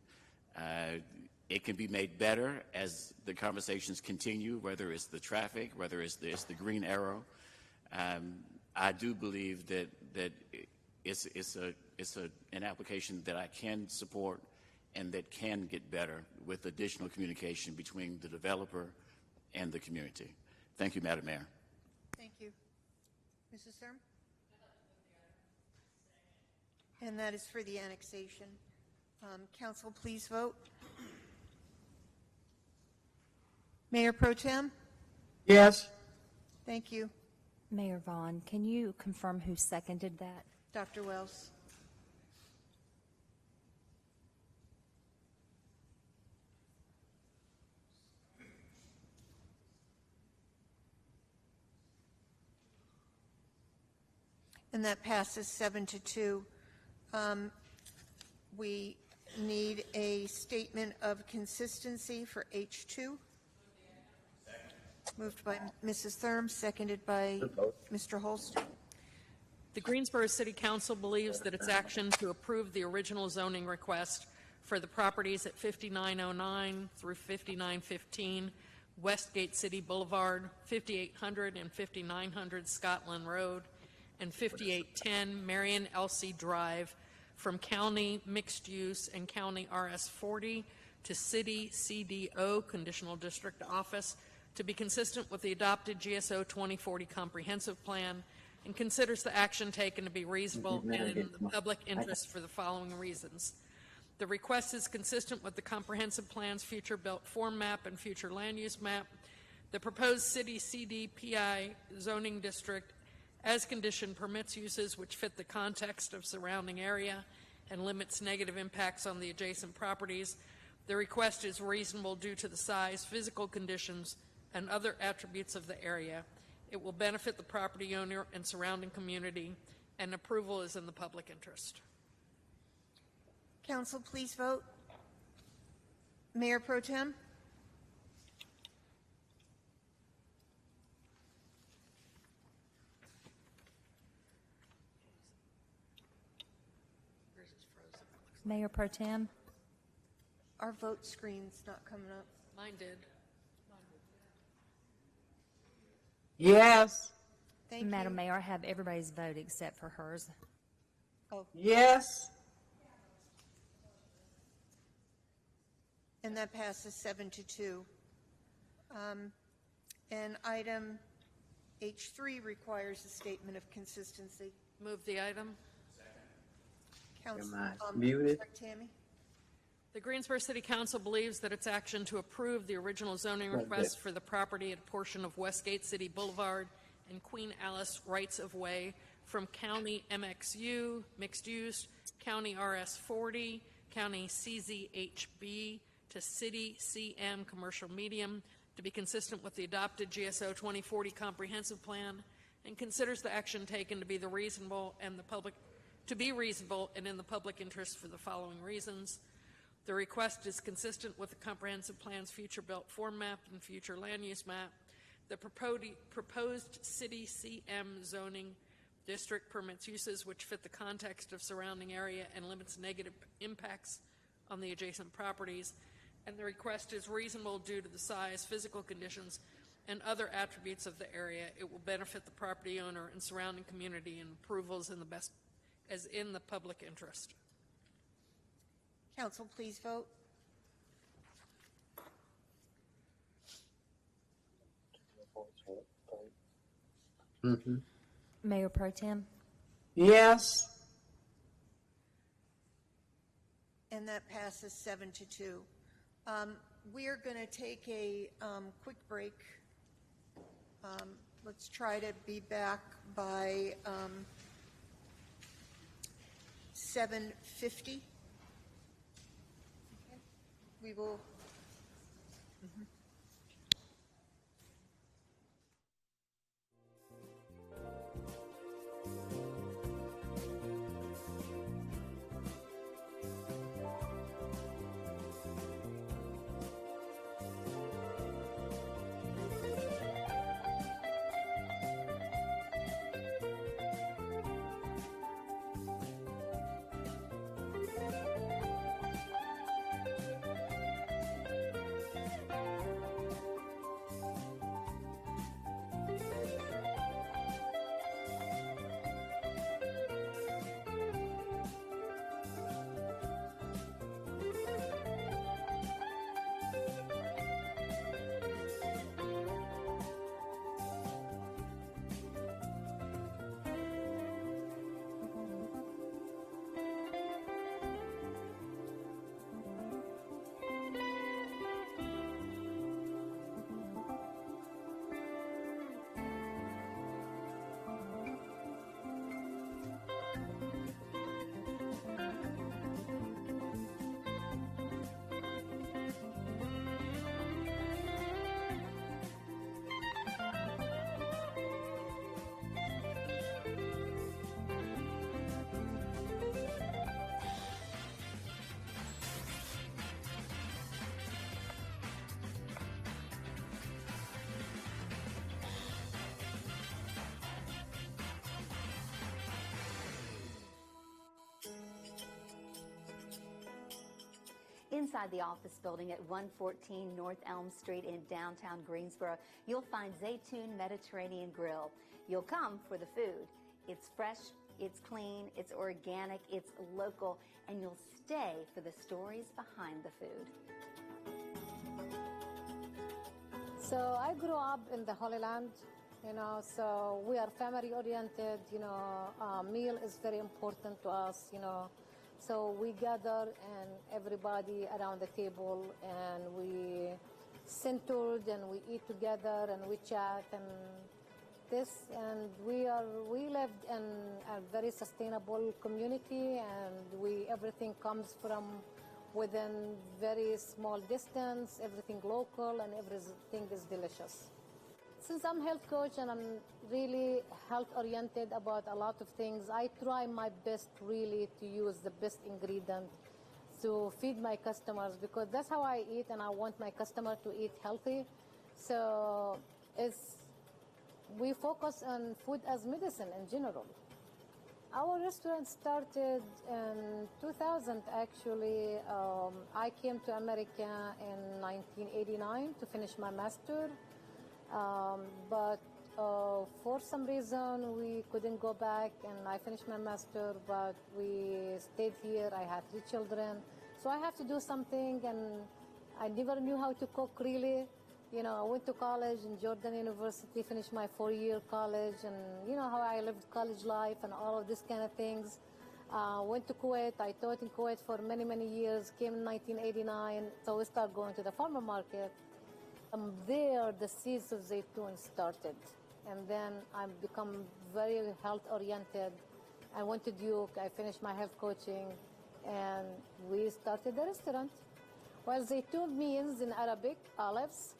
Speaker 9: It can be made better as the conversations continue, whether it's the traffic, whether it's the green arrow. I do believe that it's an application that I can support and that can get better with additional communication between the developer and the community. Thank you, Madam Mayor.
Speaker 1: Thank you. Mrs. Thurm? And that is for the annexation. Council, please vote. Mayor Pro Tem?
Speaker 13: Yes.
Speaker 1: Thank you.
Speaker 12: Mayor Vaughn, can you confirm who seconded that?
Speaker 1: Dr. Wells? And that passes 7-2. We need a statement of consistency for H2. Moved by Mrs. Thurm, seconded by Mr. Holst.
Speaker 10: The Greensboro City Council believes that its action to approve the original zoning request for the properties at 5909 through 5915 Westgate City Boulevard, 5800 and 5900 Scotland Road, and 5810 Marion Elsie Drive from County Mixed Use and County RS 40 to City CDO Conditional District Office to be consistent with the adopted GSO 2040 Comprehensive Plan, and considers the action taken to be reasonable and in the public interest for the following reasons. The request is consistent with the Comprehensive Plan's future built form map and future land use map. The proposed City CDPI zoning district as conditioned permits uses which fit the context of surrounding area and limits negative impacts on the adjacent properties. The request is reasonable due to the size, physical conditions, and other attributes of the area. It will benefit the property owner and surrounding community, and approval is in the public interest.
Speaker 1: Council, please vote. Mayor Pro Tem?
Speaker 12: Mayor Pro Tem?
Speaker 1: Our vote screen's not coming up.
Speaker 10: Mine did.
Speaker 13: Yes.
Speaker 1: Thank
Speaker 12: Madam
Speaker 1: you.
Speaker 12: Mayor, I have everybody's vote except for hers.
Speaker 1: Oh,
Speaker 13: Yes.
Speaker 1: and that passes 7-2. And item H3 requires a statement of consistency.
Speaker 10: Move the item.
Speaker 1: Council,
Speaker 13: Am I muted?
Speaker 1: sorry, Tammy?
Speaker 10: The Greensboro City Council believes that its action to approve the original zoning request for the property at a portion of Westgate City Boulevard and Queen Alice rights-of-way from County MXU, mixed use, County RS 40, County CZHB to City CM, commercial medium, to be consistent with the adopted GSO 2040 comprehensive plan, and considers the action taken to be reasonable and in the public interest for the following reasons. The request is consistent with the comprehensive plan's future built form map and future land use map. The proposed city CM zoning district permits uses which fit the context of surrounding area and limits negative impacts on the adjacent properties. And the request is reasonable due to the size, physical conditions, and other attributes of the area. It will benefit the property owner and surrounding community, and approvals in the public interest.
Speaker 1: Council, please vote.
Speaker 13: Mm-hmm.
Speaker 12: Mayor Pro Tem?
Speaker 13: Yes.
Speaker 1: And that passes 7-2. We are going to take a quick break. Let's try to be back by 7:50. We will.
Speaker 14: Inside the office building at 114 North Elm Street in downtown Greensboro, you'll find Zaytoon Mediterranean Grill. You'll come for the food. It's fresh, it's clean, it's organic, it's local, and you'll stay for the stories behind the food.
Speaker 15: So I grew up in the Holy Land, so we are family oriented, meal is very important to us, So we gather and everybody around the table and we centered and we eat together and we chat and we live in a very sustainable community and everything comes from within very small distance, everything local and everything is delicious. Since I'm health coach and I'm really health oriented about a lot of things, I try my best really to use the best ingredient to feed my customers because that's how I eat and I want my customer to eat healthy. So we focus on food as medicine in general. Our restaurant started in 2000, actually. I came to America in 1989 to finish my master, but for some reason we couldn't go back, and I finished my master, but we stayed here. I had 3 children, so I have to do something, and I never knew how to cook really. You know, I went to college in Jordan University, finished my 4-year college, and you know how I lived college life and all of these kind of things. Went to Kuwait. I taught in Kuwait for many, many years. Came in 1989, so we started going to the farmer market. There, the seeds of zaytun started, and then I become very health-oriented. I went to Duke. I finished my health coaching, and we started the restaurant. Well, zaytun means in Arabic olives,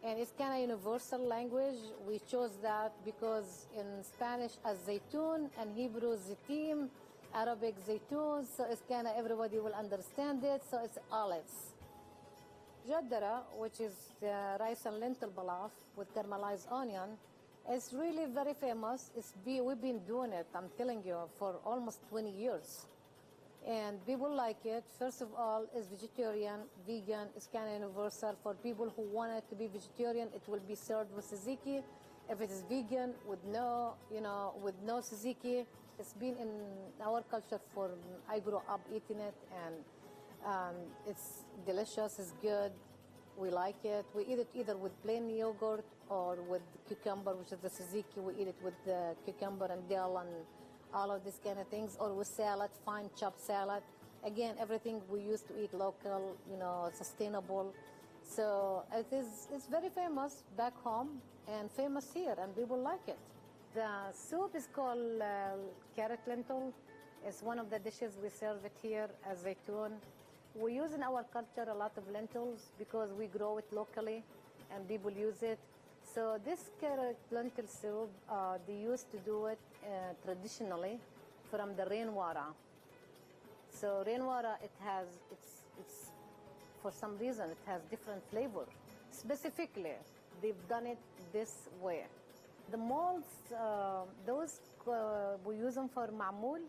Speaker 15: and it's kind of universal language. We chose that because in Spanish as zaytun and Hebrew zitim, Arabic zaytun, so it's kind of everybody will understand it, so it's olives. Jaddara, which is rice and lentil pilaf with caramelized onion, is really very famous. We've been doing it, I'm telling you, for almost 20 years. And people like it. First of all, it's vegetarian, vegan. It's kind of universal. For people who want it to be vegetarian, it will be served with tzatziki. If it is vegan, with no tzatziki, it's been in our culture for, I grew up eating it, and it's delicious, it's good. We like it. We eat it either with plain yogurt or with cucumber, which is the tzatziki. We eat it with the cucumber and dill and all of these kind of things, or with salad, fine chopped salad. Again, everything we used to eat local, sustainable. So it's very famous back home and famous here, and people like it. The soup is called carrot lentil. It's one of the dishes we serve it here as zaytun. We use in our culture a lot of lentils because we grow it locally and people use it. So this carrot lentil soup, they used to do it traditionally from the rainwater. So rainwater, it's for some reason, it has different flavor. Specifically, they've done it this way. The molds, we use them for ma'moul,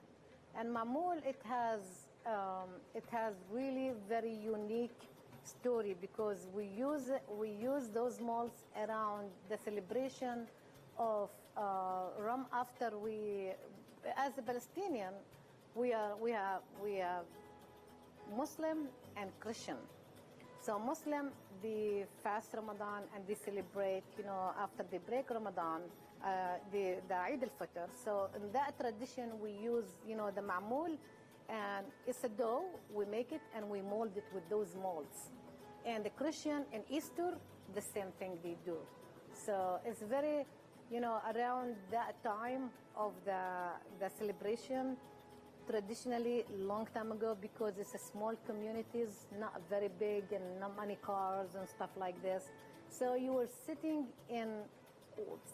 Speaker 15: and ma'moul, it has really very unique story because we use those molds around the celebration of after as a Palestinian, we have Muslim and Christian. So Muslim, they fast Ramadan and they celebrate, after they break Ramadan, the Eid al-Fitr. So in that tradition, we use, the ma'moul, and it's a dough. We make it and we mold it with those molds. And the Christian and Easter, the same thing they do. So it's very, around that time of the celebration, traditionally long time ago, because it's a small communities, not very big and not many cars and stuff like this. So you were sitting in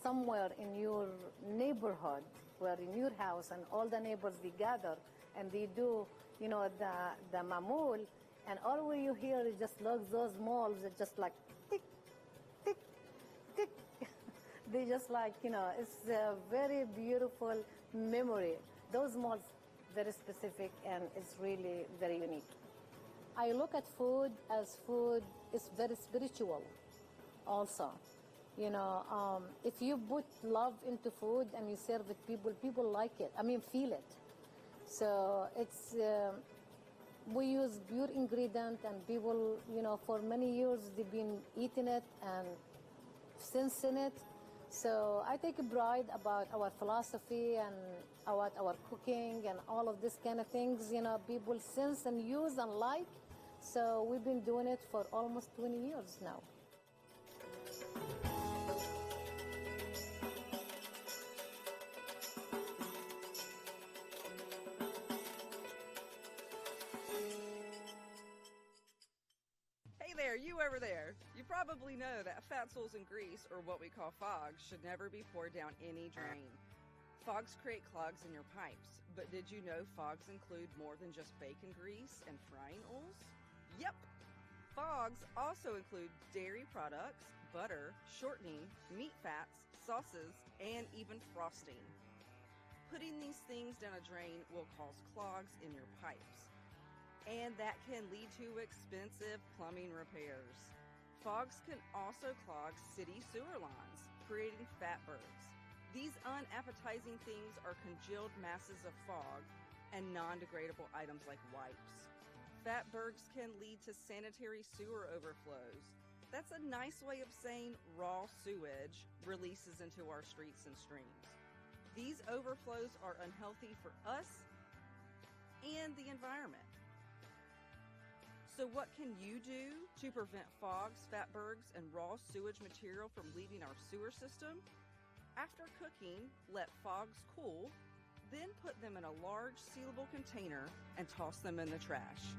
Speaker 15: somewhere in your neighborhood, where in your house, and all the neighbors, they gather and they do, the mamul, and all you hear is just like those malls, it's just like tick, tick, tick. They just like, it's a very beautiful memory. Those malls, very specific, and it's really very unique. I look at food as food is very spiritual also. If you put love into food and you serve it people like it. Feel it. So it's, we use pure ingredient, and people, for many years they've been eating it and sensing it. So I take pride about our philosophy and about our cooking and all of these kind of things, people sense and use and like. So we've been doing it for almost 20 years now.
Speaker 16: You over there. You probably know that fatsels and grease, or what we call fogs, should never be poured down any drain. Fogs create clogs in your pipes, but did you know fogs include more than just bacon grease and frying oils? Yep! Fogs also include dairy products, butter, shortening, meat fats, sauces, and even frosting. Putting these things down a drain will cause clogs in your pipes, and that can lead to expensive plumbing repairs. Fogs can also clog city sewer lines, creating fatbergs. These unappetizing things are congealed masses of fog and non-degradable items like wipes. Fatbergs can lead to sanitary sewer overflows. That's a nice way of saying raw sewage releases into our streets and streams. These overflows are unhealthy for us and the environment. So what can you do to prevent fogs, fatbergs, and raw sewage material from leaving our sewer system? After cooking, let fogs cool, then put them in a large sealable container and toss them in the trash.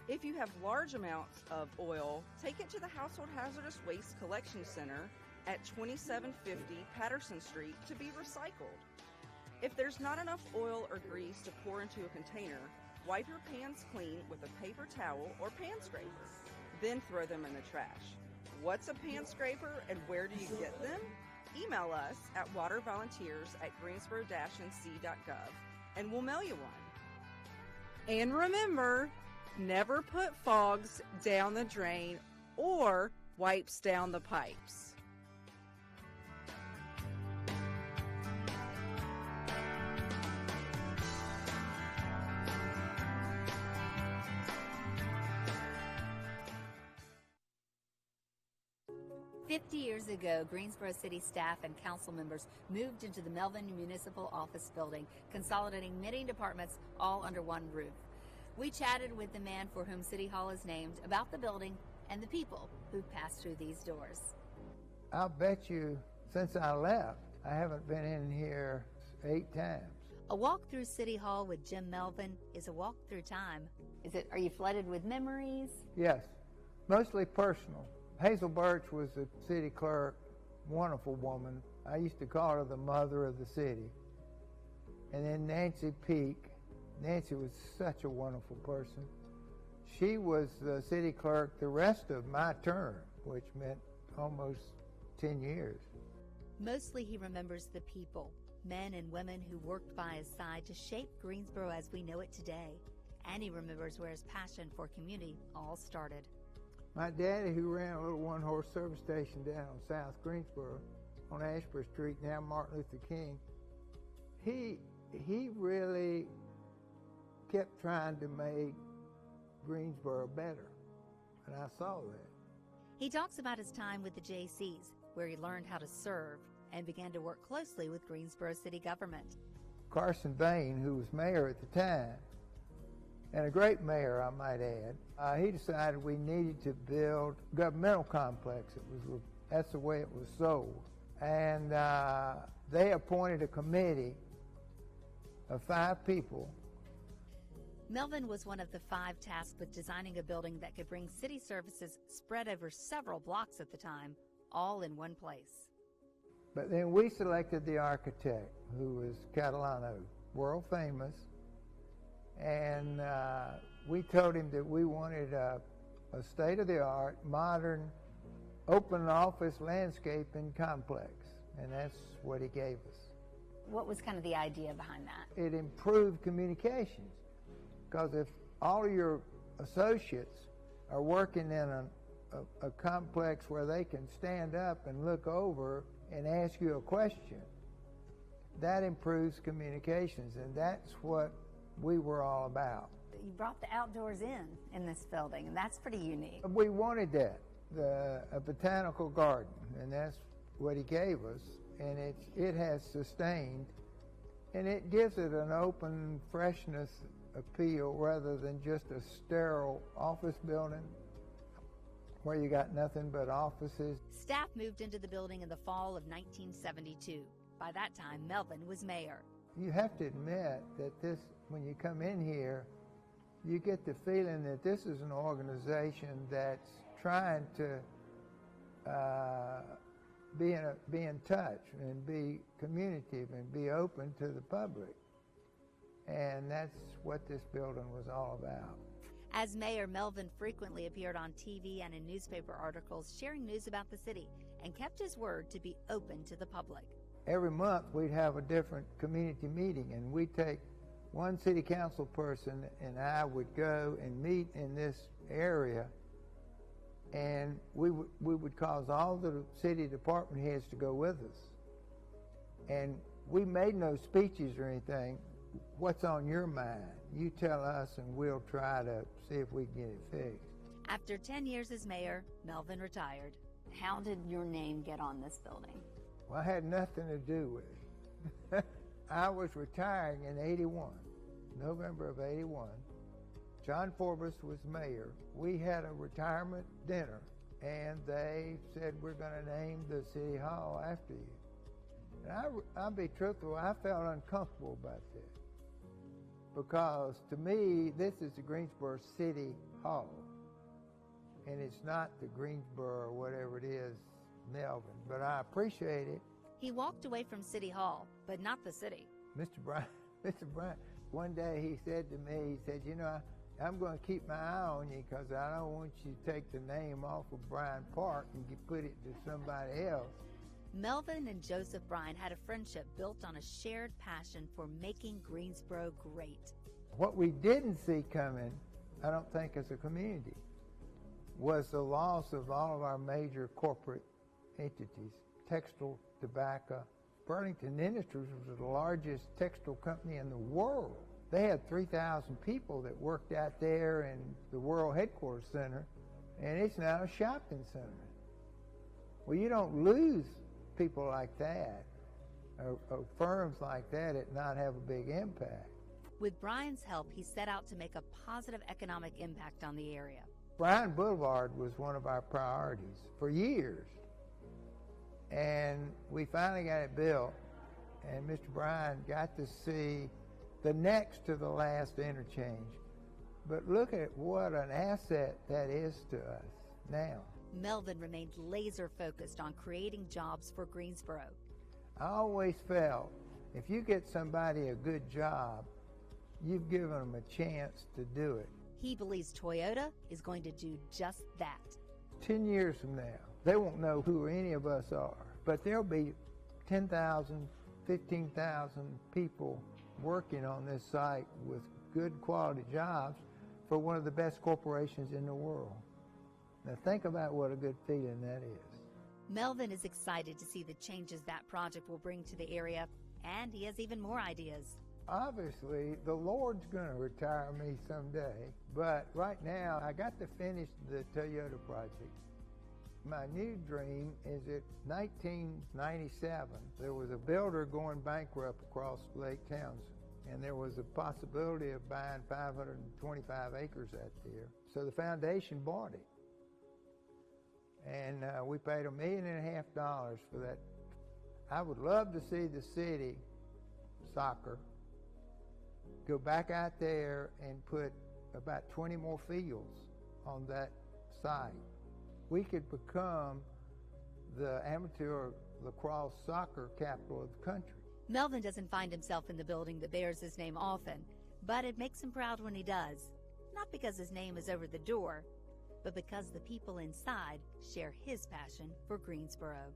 Speaker 16: If you have large amounts of oil, take it to the Household Hazardous Waste Collection Center at 2750 Patterson Street to be recycled. If there's not enough oil or grease to pour into a container, wipe your pans clean with a paper towel or pan scraper, then throw them in the trash. What's a pan scraper and where do you get them? Email us at watervolunteers@greensboro-nc.gov and we'll mail you one. And remember, never put fogs down the drain or wipes down the pipes.
Speaker 14: "50 years ago, Greensboro City staff and council members moved into the Melvin Municipal Office Building, consolidating many departments all under one roof. We chatted with the man for whom City Hall is named about the building and the people who passed through these doors.
Speaker 17: I'll bet you since I left, I haven't been in here 8 times.
Speaker 14: A walk through City Hall with Jim Melvin is a walk through time. Are you flooded with memories?
Speaker 17: Yes, mostly personal. Hazel Birch was the city clerk, wonderful woman. I used to call her the mother of the city. And then Nancy Peak. Nancy was such a wonderful person. She was the city clerk the rest of my term, which meant almost 10 years.
Speaker 14: Mostly he remembers the people, men and women who worked by his side to shape Greensboro as we know it today. And he remembers where his passion for community all started.
Speaker 17: My daddy, who ran a little one-horse service station down on South Greensboro on Ashbury Street, now Martin Luther King, he really kept trying to make Greensboro better, and I saw that.
Speaker 14: He talks about his time with the JCs, where he learned how to serve and began to work closely with Greensboro city government.
Speaker 17: Carson Vane, who was mayor at the time, and a great mayor, I might add, he decided we needed to build a governmental complex. That's the way it was sold. And they appointed a committee of 5 people.
Speaker 14: Melvin was one of the 5 tasked with designing a building that could bring city services spread over several blocks at the time, all in one place.
Speaker 17: But then we selected the architect, who was Catalano, world famous, and we told him that we wanted a state-of-the-art, modern, open office landscaping complex, and that's what he gave us.
Speaker 14: What was kind of the idea behind that?
Speaker 17: It improved communications, because if all of your associates are working in a complex where they can stand up and look over and ask you a question, that improves communications, and that's what we were all about.
Speaker 14: You brought the outdoors in this building, and that's pretty unique.
Speaker 17: We wanted that, a botanical garden, and that's what he gave us, and it has sustained, and it gives it an open freshness appeal rather than just a sterile office building where you got nothing but offices.
Speaker 14: Staff moved into the building in the fall of 1972. By that time, Melvin was mayor.
Speaker 17: You have to admit that when you come in here, you get the feeling that this is an organization that's trying to be in touch and be communicative and be open to the public. And that's what this building was all about.
Speaker 14: As mayor, Melvin frequently appeared on TV and in newspaper articles sharing news about the city and kept his word to be open to the public.
Speaker 17: every month we'd have a different community meeting, and we'd take one city council person and I would go and meet in this area, and we would cause all the city department heads to go with us. And we made no speeches or anything. What's on your mind? You tell us and we'll try to see if we can get it fixed.
Speaker 14: After 10 years as mayor, Melvin retired. How did your name get on this building?
Speaker 17: Well, I had nothing to do with it. I was retiring in 81, November of 81. John Forbes was mayor. We had a retirement dinner, and they said, we're going to name the city hall after you. And I'll be truthful, I felt uncomfortable about that. Because to me, this is the Greensboro City Hall. And it's not the Greensboro or whatever it is, Melvin. But I appreciate it.
Speaker 14: He walked away from City Hall, but not the city.
Speaker 17: Mr. Bryant, one day he said to me, he said, you know, I'm going to keep my eye on you because I don't want you to take the name off of Bryan Park and put it to somebody else.
Speaker 14: Melvin and Joseph Bryan had a friendship built on a shared passion for making Greensboro great.
Speaker 17: What we didn't see coming, I don't think as a community, was the loss of all of our major corporate entities, textile, tobacco. Burlington Industries was the largest textile company in the world. They had 3,000 people that worked out there in the World Headquarters Center, and it's now a shopping center. Well, you don't lose people like that, or firms like that not have a big impact.
Speaker 14: With Bryan's help, he set out to make a positive economic impact on the area.
Speaker 17: Bryan Boulevard was one of our priorities for years. And we finally got it built, and Mr. Bryan got to see the next to the last interchange. But look at what an asset that is to us now.
Speaker 14: Melvin remained laser focused on creating jobs for Greensboro.
Speaker 17: I always felt if you get somebody a good job, you've given them a chance to do it.
Speaker 14: He believes Toyota is going to do just that.
Speaker 17: 10 years from now, they won't know who any of us are, but there'll be 10,000, 15,000 people working on this site with good quality jobs for one of the best corporations in the world. Now think about what a good feeling that is.
Speaker 14: Melvin is excited to see the changes that project will bring to the area, and he has even more ideas.
Speaker 17: Obviously, the Lord's going to retire me someday, but right now I got to finish the Toyota project. My new dream is that 1997, there was a builder going bankrupt across Lake Townsend, and there was a possibility of buying 525 acres out there. So the foundation bought it. And we paid $1.5 million for that. I would love to see the city soccer go back out there and put about 20 more fields on that site. We could become the amateur lacrosse soccer capital of the country.
Speaker 14: Melvin doesn't find himself in the building that bears his name often, but it makes him proud when he does. Not because his name is over the door, but because the people inside share his passion for Greensboro.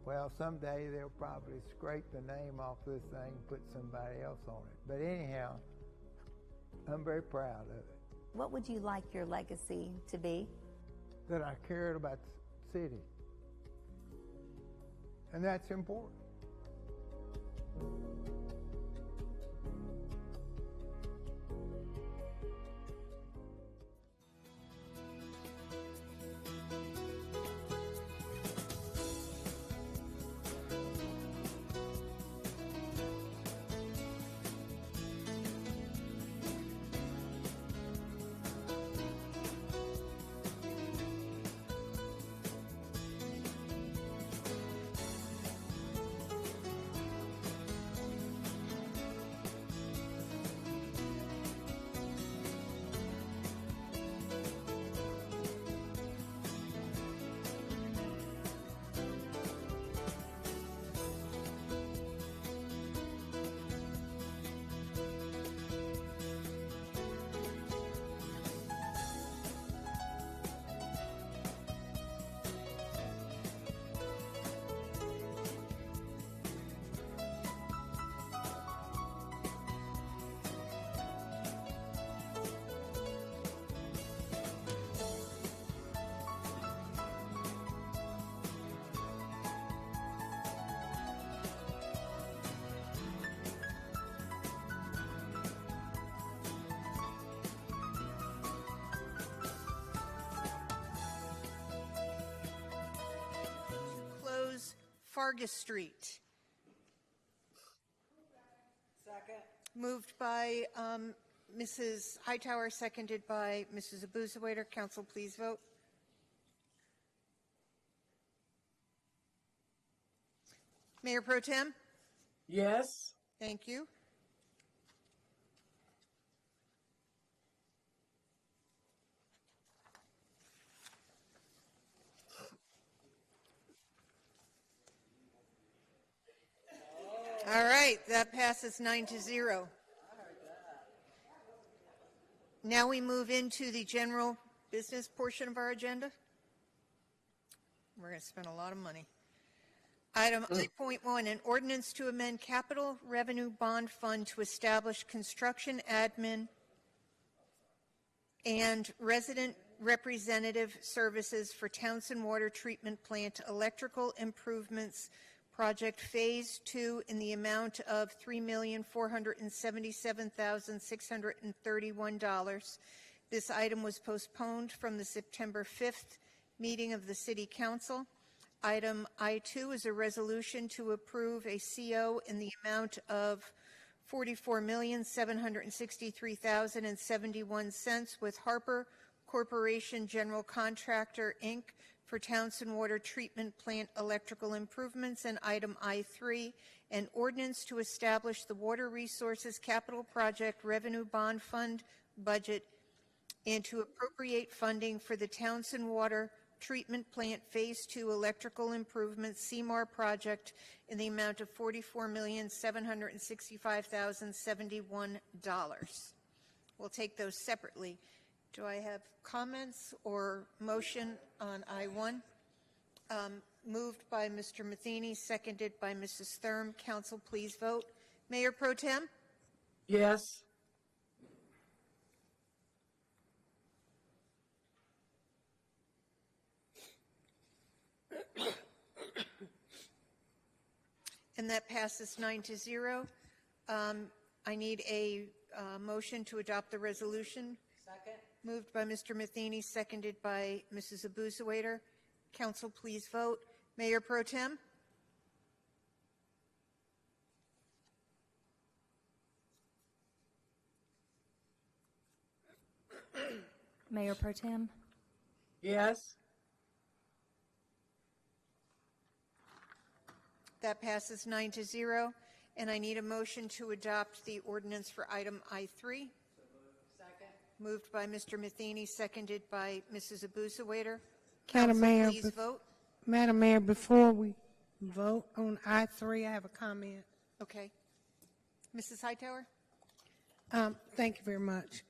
Speaker 17: Well, someday they'll probably scrape the name off this thing and put somebody else on it. But anyhow, I'm very proud of it.
Speaker 14: What would you like your legacy to be?
Speaker 17: That I cared about the city. And that's important.
Speaker 1: Fargus Street.
Speaker 4: Second.
Speaker 1: Moved by Mrs. Hightower, seconded by Mrs. Abuzawaiter. Council, please vote. Mayor Pro Tem?
Speaker 13: Yes.
Speaker 1: Thank you. All right, that passes 9-0. Now we move into the general business portion of our agenda. We're going to spend a lot of money. Item 8.1, an ordinance to amend capital revenue bond fund to establish construction admin and resident representative services for Townsend Water Treatment Plant electrical improvements project phase 2 in the amount of $3,477,631. This item was postponed from the September 5th meeting of the City Council. Item I2 is a resolution to approve a CO in the amount of $44,763,071 with Harper Corporation General Contractor, Inc. for Townsend Water Treatment Plant electrical improvements. And item I3, an ordinance to establish the Water Resources Capital Project Revenue Bond Fund budget and to appropriate funding for the Townsend Water Treatment Plant Phase 2 electrical improvements CMAR project in the amount of $44,765,071. We'll take those separately. Do I have comments or motion on I1? Moved by Mr. Matheny, seconded by Mrs. Thurm. Council, please vote. Mayor Pro Tem?
Speaker 13: Yes.
Speaker 1: And that passes 9-0. I need a motion to adopt the resolution.
Speaker 4: Second.
Speaker 1: Moved by Mr. Matheny, seconded by Mrs. Abuzawaiter. Council, please vote. Mayor Pro Tem?
Speaker 12: Mayor Pro Tem?
Speaker 13: Yes.
Speaker 1: That passes 9-0. And I need a motion to adopt the ordinance for item I3.
Speaker 4: Second.
Speaker 1: Moved by Mr. Matheny, seconded by Mrs. Abuzawaiter.
Speaker 7: Madam
Speaker 1: Council,
Speaker 7: Mayor,
Speaker 1: please vote.
Speaker 7: Madam Mayor, before we vote on I3, I have a comment.
Speaker 1: Okay. Mrs. Hightower?
Speaker 7: Thank you very much.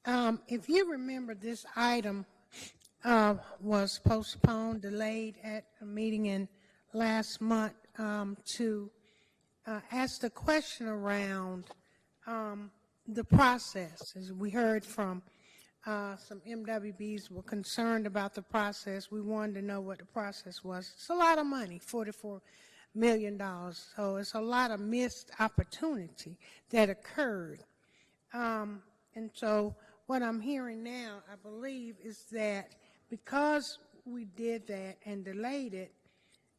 Speaker 7: If you remember, this item was postponed, delayed at a meeting in last month to ask the question around the process. As we heard from some MWBs were concerned about the process. We wanted to know what the process was. It's a lot of money, $44 million. So it's a lot of missed opportunity that occurred. And so what I'm hearing now, I believe, is that because we did that and delayed it,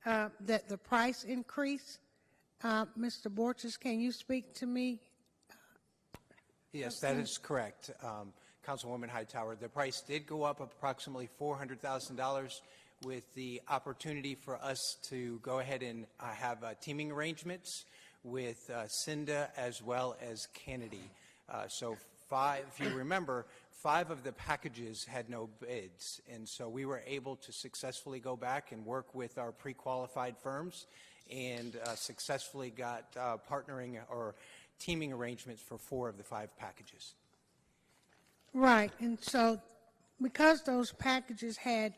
Speaker 7: that the price increased. Mr. Borges, can you speak to me?
Speaker 18: Yes, that is correct. Councilwoman Hightower, the price did go up approximately $400,000 with the opportunity for us to go ahead and have teaming arrangements with Cinda as well as Kennedy. So if you remember, 5 of the packages had no bids, and so we were able to successfully go back and work with our pre-qualified firms and successfully got partnering or teaming arrangements for 4 of the 5 packages.
Speaker 7: Right, and so because those packages did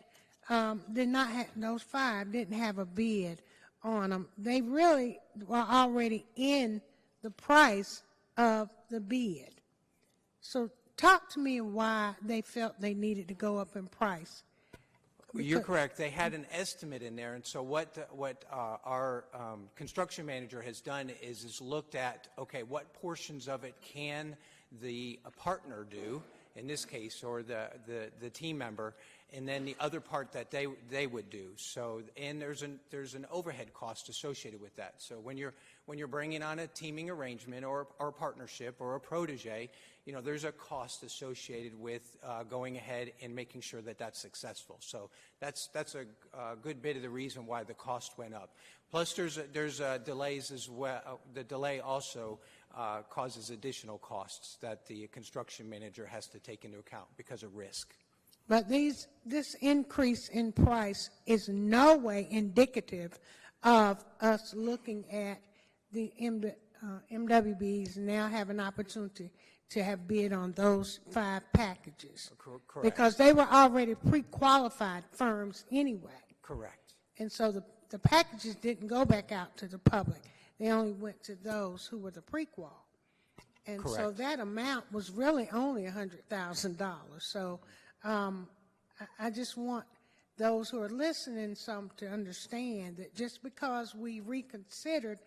Speaker 7: not have, those 5 didn't have a bid on them, they really were already in the price of the bid. So talk to me why they felt they needed to go up in price.
Speaker 18: You're correct. They had an estimate in there, and so what our construction manager has done is looked at, okay, what portions of it can the partner do, in this case, or the team member, and then the other part that they would do. So, and there's an overhead cost associated with that. So when you're bringing on a teaming arrangement or a partnership or a protege, you know, there's a cost associated with going ahead and making sure that that's successful. So that's a good bit of the reason why the cost went up. Plus, there's delays as well. The delay also causes additional costs that the construction manager has to take into account because of risk.
Speaker 7: But this increase in price is no way indicative of us looking at the MWBs now have an opportunity to have bid on those 5 packages.
Speaker 18: Correct.
Speaker 7: Because they were already pre-qualified firms anyway.
Speaker 18: Correct.
Speaker 7: And so the packages didn't go back out to the public. They only went to those who were the pre-qual. And so
Speaker 18: Correct.
Speaker 7: that amount was really only $100,000. So I just want those who are listening to understand that just because we reconsidered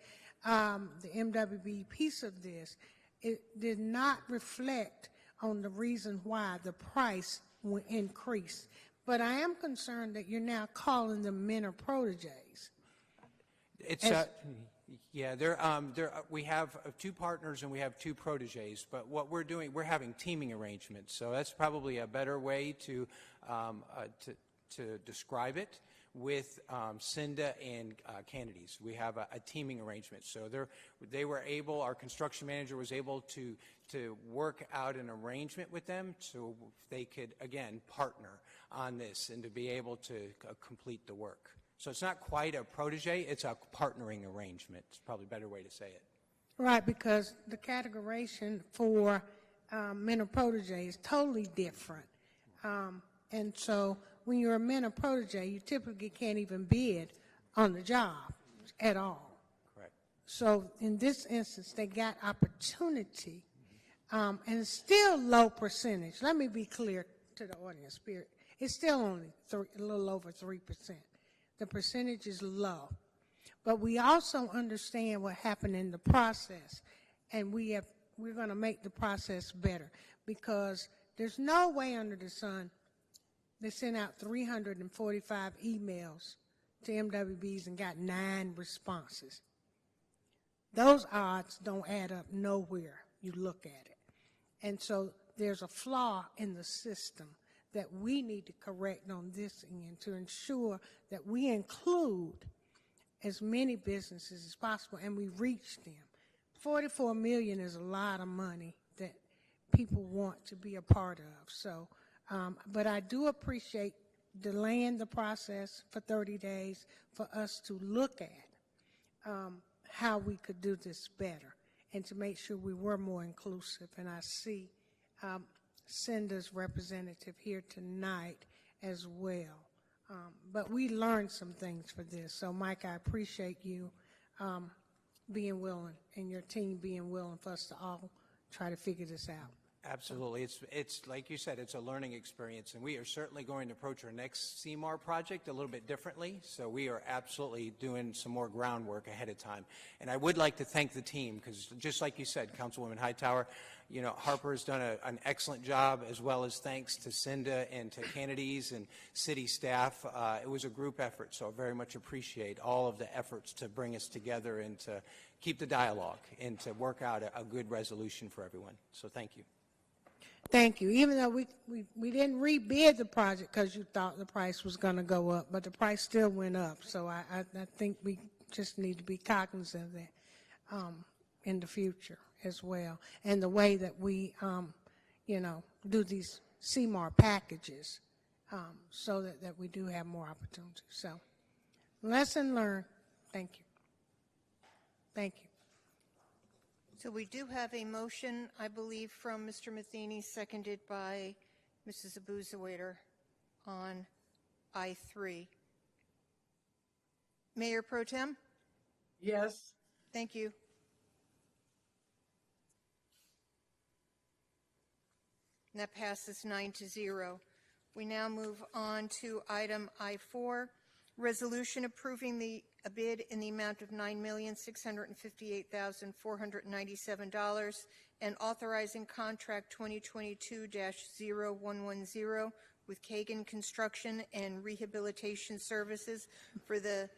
Speaker 7: the MWB piece of this, it did not reflect on the reason why the price will increase. But I am concerned that you're now calling them men or proteges.
Speaker 18: It's yeah. We have 2 partners and we have 2 proteges. But what we're doing, we're having teaming arrangements. So that's probably a better way to describe it. With Cinda and Kennedy's, we have a teaming arrangement. So they were able. Our construction manager was able to work out an arrangement with them so they could again partner on this and to be able to complete the work. So it's not quite a protege, it's a partnering arrangement. It's probably a better way to say it.
Speaker 7: Right, because the categorization for men or protege is totally different. And so when you're a men or protege, you typically can't even bid on the job at all.
Speaker 18: Correct.
Speaker 7: So in this instance, they got opportunity, and it's still low percentage. Let me be clear to the audience, Spirit. It's still only a little over 3%. The percentage is low. But we also understand what happened in the process, and we're going to make the process better because there's no way under the sun. They sent out 345 emails to MWBs and got 9 responses. Those odds don't add up nowhere you look at it. And so there's a flaw in the system that we need to correct on this end to ensure that we include as many businesses as possible and we reach them. $44 million is a lot of money that people want to be a part of. So, but I do appreciate delaying the process for 30 days for us to look at how we could do this better and to make sure we were more inclusive. And I see Cinda's representative here tonight as well. But we learned some things for this. So, Mike, I appreciate you being willing and your team being willing for us to all try to figure this out.
Speaker 18: Absolutely. It's like you said, it's a learning experience, and we are certainly going to approach our next CMAR project a little bit differently. So we are absolutely doing some more groundwork ahead of time. And I would like to thank the team because just like you said, Councilwoman Hightower, you know, Harper has done an excellent job, as well as thanks to Cinda and to Kennedy's and city staff. It was a group effort, so I very much appreciate all of the efforts to bring us together and to keep the dialogue and to work out a good resolution for everyone. So thank you.
Speaker 7: Thank you. Even though we didn't rebid the project because you thought the price was going to go up, but the price still went up. So I think we just need to be cognizant of that in the future as well. And the way that we, you know, do these CMAR packages so that we do have more opportunities. So lesson learned. Thank you. Thank you.
Speaker 1: So we do have a motion, I believe, from Mr. Matheny, seconded by Mrs. Abuzawaiter on I-3. Mayor Pro Tem?
Speaker 13: Yes.
Speaker 1: Thank you. And that passes 9-0. We now move on to item I-4, resolution approving a bid in the amount of $9,658,497 and authorizing contract 2022-0110 with Kagan Construction and Rehabilitation Services for the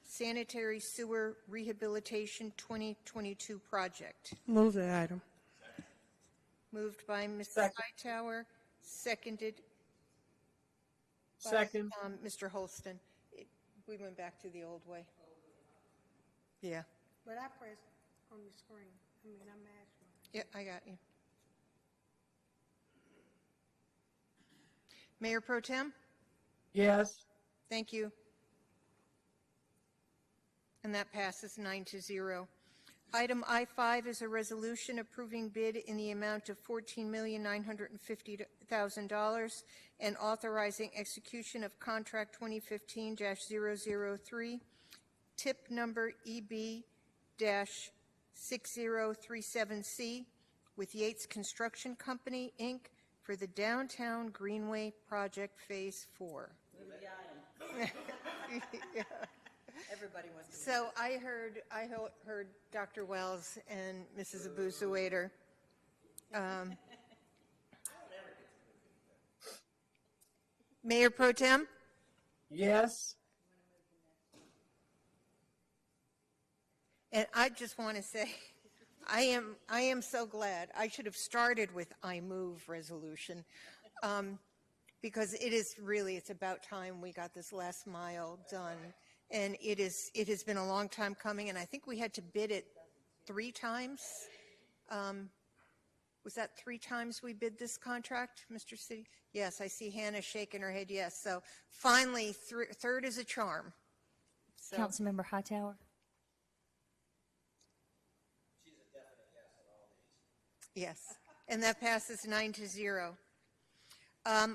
Speaker 1: Sanitary Sewer Rehabilitation 2022 project.
Speaker 7: Move the item.
Speaker 1: Moved by Ms. Hightower, seconded by
Speaker 13: Second.
Speaker 1: Mr. Holston. We went back to the old way. Yeah.
Speaker 7: But I pressed on the screen. I mean, I'm asking.
Speaker 1: Yeah, I got you. Mayor Pro Tem?
Speaker 13: Yes.
Speaker 1: Thank you. And that passes 9-0. Item I-5 is a resolution approving bid in the amount of $14,950,000 and authorizing execution of contract 2015-003, tip number EB-6037C with Yates Construction Company, Inc. for the Downtown Greenway Project Phase 4. Yeah.
Speaker 2: Everybody wants to.
Speaker 1: So I heard Dr. Wells and Mrs. Abuzawader. Mayor Pro Tem?
Speaker 13: Yes.
Speaker 1: And I just want to say, I am so glad. I should have started with I move resolution, because it's about time we got this last mile done. And it has been a long time coming, and I think we had to bid it 3 times. Was that 3 times we bid this contract, Mr. City? Yes, I see Hannah shaking her head yes. So finally, third is a charm. So.
Speaker 12: Councilmember Hightower?
Speaker 1: Yes, and that passes 9-0.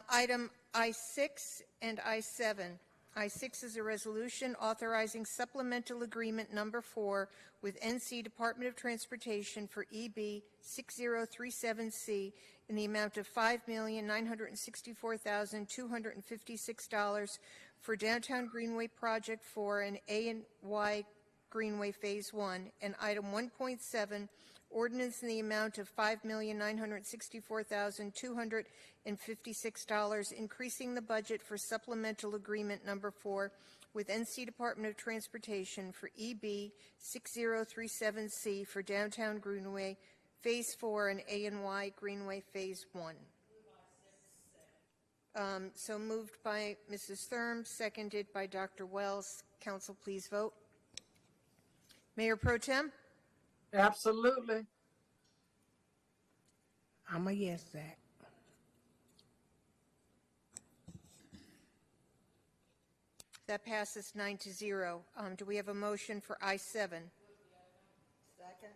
Speaker 1: Item I-6 and I-7. I-6 is a resolution authorizing supplemental agreement number 4 with NC Department of Transportation for EB-6037C in the amount of $5,964,256 for Downtown Greenway Project 4 and A&Y Greenway Phase 1, and item 1.7, ordinance in the amount of $5,964,256, increasing the budget for supplemental agreement number 4 with NC Department of Transportation for EB-6037C for Downtown Greenway Phase 4 and A&Y Greenway Phase 1. So moved by Mrs. Thurm, seconded by Dr. Wells. Council, please vote. Mayor Pro Tem?
Speaker 13: Absolutely.
Speaker 7: I'm a yes, Zach.
Speaker 1: That passes 9-0. Do we have a motion for I-7?
Speaker 4: Second.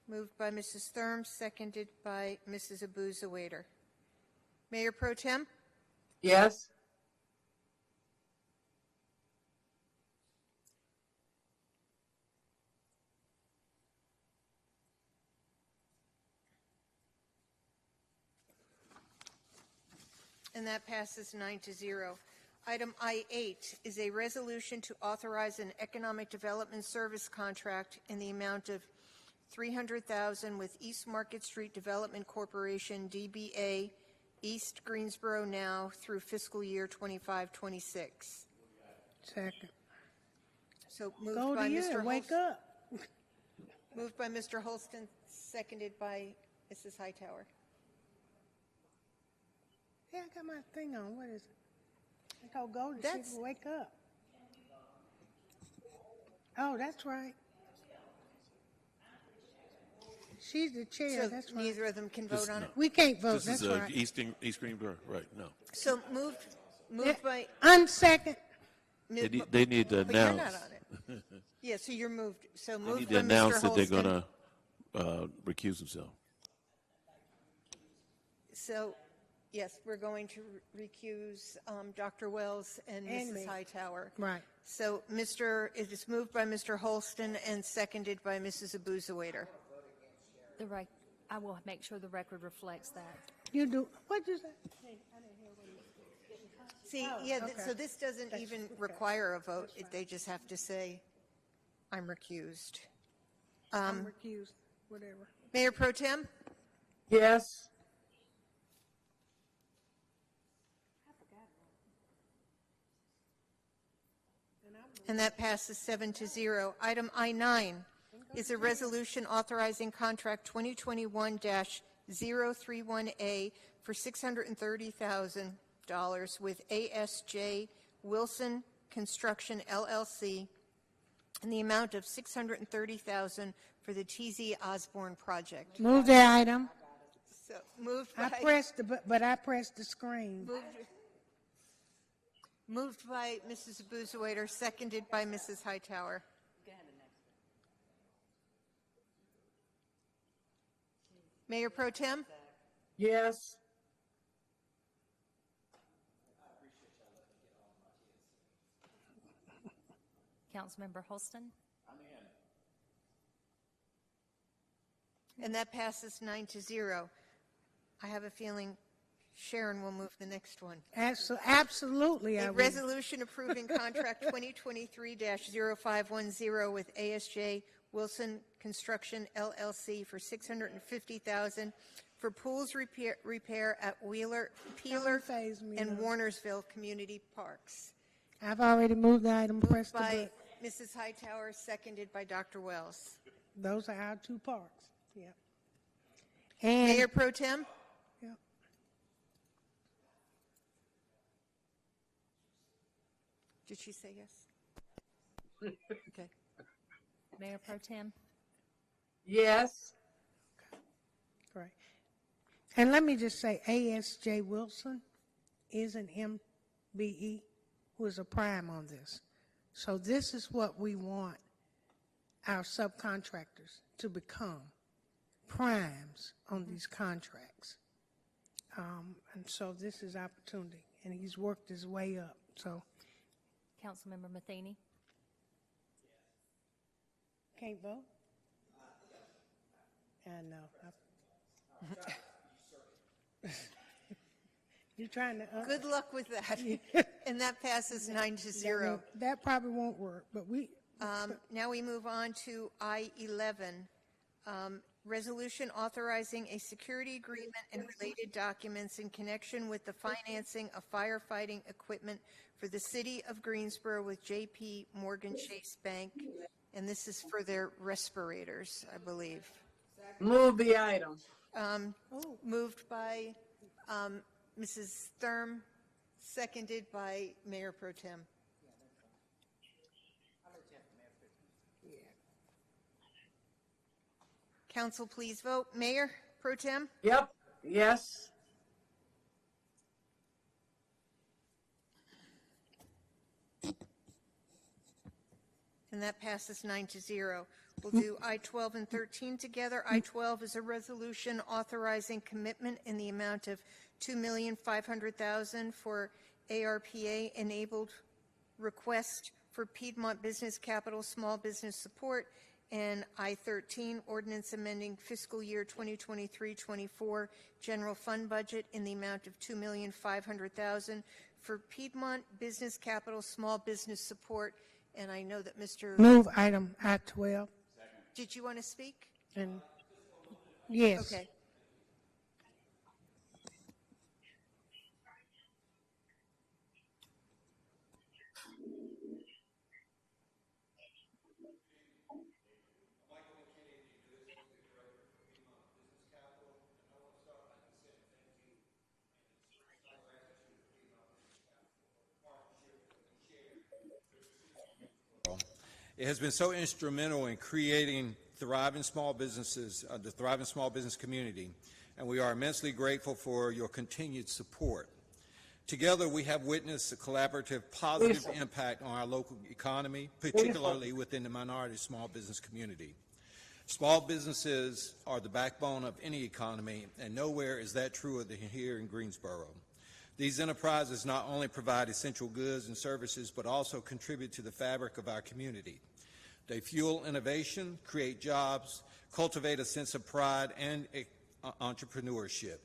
Speaker 1: Moved by Mrs. Thurm, seconded by Mrs. Abuzawader. Mayor Pro Tem?
Speaker 13: Yes.
Speaker 1: And that passes 9-0. Item I-8 is a resolution to authorize an economic development service contract in the amount of $300,000 with East Market Street Development Corporation, DBA, East Greensboro now through fiscal year 25-26.
Speaker 7: Second.
Speaker 1: So moved
Speaker 7: Go
Speaker 1: by
Speaker 7: to you.
Speaker 1: Mr.
Speaker 7: Wake up.
Speaker 1: Moved by Mr. Holston, seconded by Mrs. Hightower.
Speaker 7: Yeah, I got my thing on. What is it? I told Goldie she
Speaker 1: That's-
Speaker 7: to wake up. Oh, that's right. She's the chair.
Speaker 1: So
Speaker 7: That's right.
Speaker 1: neither of them can vote on it.
Speaker 7: We can't vote.
Speaker 5: This
Speaker 7: That's
Speaker 5: is
Speaker 7: right.
Speaker 5: East Greensboro, right? No.
Speaker 1: So moved by.
Speaker 7: Unsecond.
Speaker 5: They need to
Speaker 1: But you're
Speaker 5: announce.
Speaker 1: not on it. Yeah, so you're moved. So
Speaker 5: They
Speaker 1: moved
Speaker 5: need
Speaker 1: by
Speaker 5: to announce
Speaker 1: Mr.
Speaker 5: that they're
Speaker 1: Holston.
Speaker 5: going to recuse themselves.
Speaker 1: So, yes, we're going to recuse Dr. Wells and
Speaker 7: And
Speaker 1: Mrs.
Speaker 7: me.
Speaker 1: Hightower.
Speaker 7: Right.
Speaker 1: So it is moved by Mr. Holston and seconded by Mrs. Abuzawader.
Speaker 12: I will make sure the record reflects that.
Speaker 7: You do. What'd you say?
Speaker 1: See,
Speaker 7: Oh,
Speaker 1: yeah,
Speaker 7: okay.
Speaker 1: so this doesn't even require a vote. They just have to say, I'm recused.
Speaker 7: I'm recused. Whatever.
Speaker 1: Mayor Pro Tem?
Speaker 13: Yes.
Speaker 1: And that passes 7-0. Item I-9 is a resolution authorizing contract 2021-031A for $630,000 with ASJ Wilson Construction, LLC, in the amount of $630,000 for the TZ Osborne project.
Speaker 7: Move the item.
Speaker 1: So moved by,
Speaker 7: I pressed the screen.
Speaker 1: moved by Mrs. Boozawaiter, seconded by Mrs. Hightower. Mayor Pro Tem?
Speaker 13: Yes.
Speaker 12: Councilmember Holston?
Speaker 1: And that passes 9-0. I have a feeling Sharon will move the next one.
Speaker 7: Absolutely, I
Speaker 1: A
Speaker 7: will.
Speaker 1: resolution approving contract 2023-0510 with ASJ Wilson Construction, LLC for $650,000 for pools repair at Peeler and Warnersville Community Parks.
Speaker 7: I've already moved the item. Press the
Speaker 1: By
Speaker 7: button.
Speaker 1: Mrs. Hightower, seconded by Dr. Wells.
Speaker 7: Those are our two parks. Yeah. And
Speaker 1: Mayor Pro Tem?
Speaker 7: Yeah.
Speaker 1: Did she say yes? Okay.
Speaker 12: Mayor Pro Tem?
Speaker 13: Yes.
Speaker 7: Right. And let me just say, ASJ Wilson is an MBE who is a prime on this. So this is what we want our subcontractors to become, primes on these contracts. And so this is opportunity, and he's worked his way up. So
Speaker 12: Councilmember Matheny?
Speaker 7: can't vote? I know. You're trying to.
Speaker 1: Good luck with that. And that passes 9-0.
Speaker 7: That probably won't work, but we.
Speaker 1: Now we move on to I-11, resolution authorizing a security agreement and related documents in connection with the financing of firefighting equipment for the City of Greensboro with J.P. Morgan Chase Bank, and this is for their respirators, I believe.
Speaker 13: Move the item.
Speaker 1: Moved by Mrs. Thurm, seconded by Mayor Pro Tem. Council, please vote. Mayor Pro Tem?
Speaker 13: Yep. Yes.
Speaker 1: And that passes 9-0. We'll do I-12 and 13 together. I-12 is a resolution authorizing commitment in the amount of $2,500,000 for ARPA-enabled request for Piedmont Business Capital Small Business Support, and I-13, ordinance amending fiscal year 2023-24 general fund budget in the amount of $2,500,000 for Piedmont Business Capital Small Business Support. And I know that Mr.
Speaker 7: Move item I-12.
Speaker 1: Did you want to speak?
Speaker 7: And yes.
Speaker 1: Okay.
Speaker 8: It has been so instrumental in creating thriving small businesses, the thriving small business community, and we are immensely grateful for your continued support. Together, we have witnessed a collaborative positive impact on our local economy, particularly within the minority small business community. Small businesses are the backbone of any economy, and nowhere is that truer than here in Greensboro. These enterprises not only provide essential goods and services, but also contribute to the fabric of our community. They fuel innovation, create jobs, cultivate a sense of pride and entrepreneurship.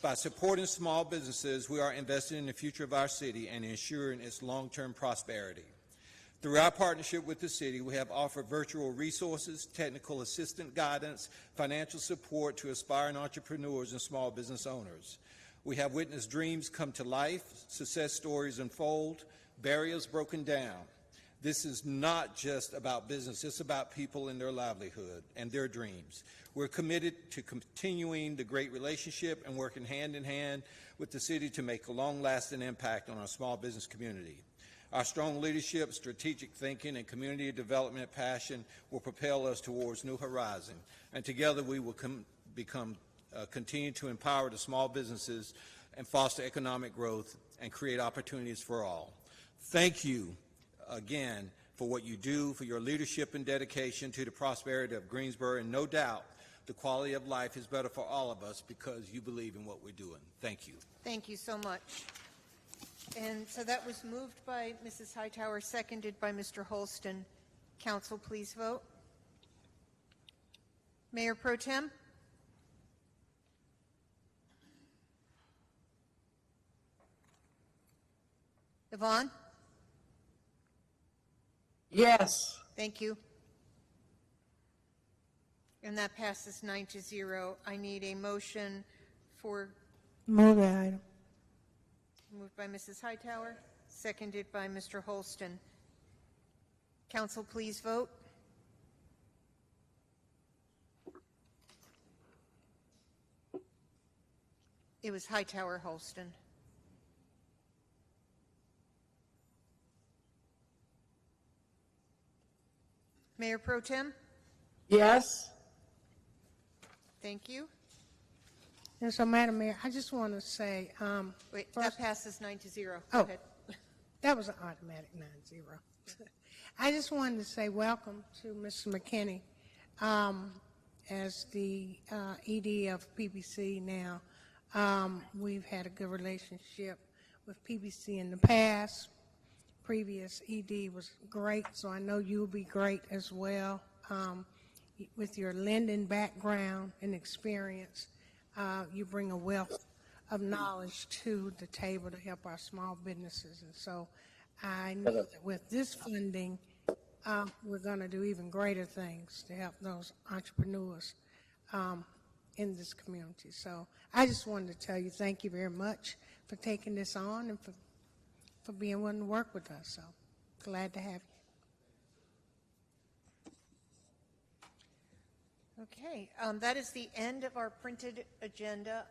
Speaker 8: By supporting small businesses, we are investing in the future of our city and ensuring its long-term prosperity. Through our partnership with the city, we have offered virtual resources, technical assistance guidance, financial support to aspiring entrepreneurs and small business owners. We have witnessed dreams come to life, success stories unfold, barriers broken down. This is not just about business. It's about people and their livelihood and their dreams. We're committed to continuing the great relationship and working hand in hand with the city to make a long-lasting impact on our small business community. Our strong leadership, strategic thinking, and community development passion will propel us towards new horizons. And together we will continue to empower the small businesses and foster economic growth and create opportunities for all. Thank you again for what you do, for your leadership and dedication to the prosperity of Greensboro, and no doubt the quality of life is better for all of us because you believe in what we're doing. Thank you.
Speaker 1: Thank you so much. And so that was moved by Mrs. Hightower, seconded by Mr. Holston. Council, please vote. Mayor Pro Tem? Yvonne?
Speaker 13: Yes.
Speaker 1: Thank you. And that passes 9-0. I need a motion for,
Speaker 7: Move the item.
Speaker 1: moved by Mrs. Hightower, seconded by Mr. Holston. Council, please vote. It was Hightower, Holston. Mayor Pro Tem?
Speaker 13: Yes.
Speaker 1: Thank you.
Speaker 7: And so, Madam Mayor, I just want to say,
Speaker 1: Wait,
Speaker 7: first,
Speaker 1: that passes 9-0. Go
Speaker 7: Oh.
Speaker 1: ahead.
Speaker 7: that was an automatic 9-0. I just wanted to say welcome to Mr. McKinney as the ED of PBC now. We've had a good relationship with PBC in the past. Previous ED was great, so I know you'll be great as well. With your lending background and experience, you bring a wealth of knowledge to the table to help our small businesses. And so I know that with this funding, we're going to do even greater things to help those entrepreneurs in this community. So I just wanted to tell you thank you very much for taking this on and for being willing to work with us. So glad to have you.
Speaker 1: Okay, that is the end of our printed agenda.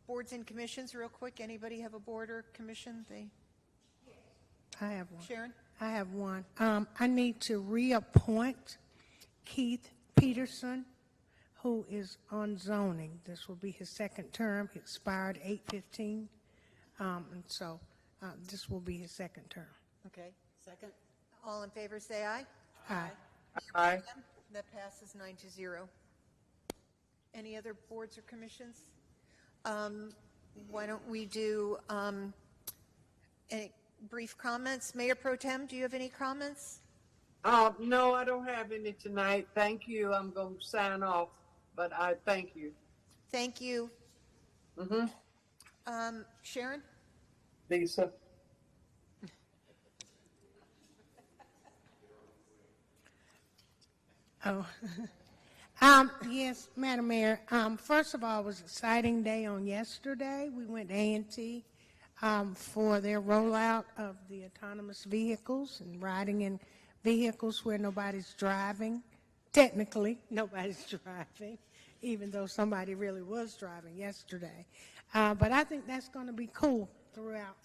Speaker 1: Boards and commissions, real quick. Anybody have a board or commission?
Speaker 7: I have one.
Speaker 1: Sharon?
Speaker 7: I have one. I need to reappoint Keith Peterson, who is on zoning. This will be his second term. He expired 8/15. And so this will be his second term.
Speaker 1: Okay. Second. All in favor, say aye.
Speaker 7: Aye.
Speaker 13: Aye.
Speaker 1: That passes 9-0. Any other boards or commissions? Why don't we do any brief comments? Mayor Pro Tem, do you have any comments?
Speaker 13: No, I don't have any tonight. Thank you. I'm going to sign off, but I thank you.
Speaker 1: Thank you. Sharon?
Speaker 13: Lisa?
Speaker 7: Oh, yes, Madam Mayor. First of all, it was an exciting day on yesterday. We went to A&T for their rollout of the autonomous vehicles and riding in vehicles where nobody's driving. Technically, nobody's driving, even though somebody really was driving yesterday. But I think that's going to be cool throughout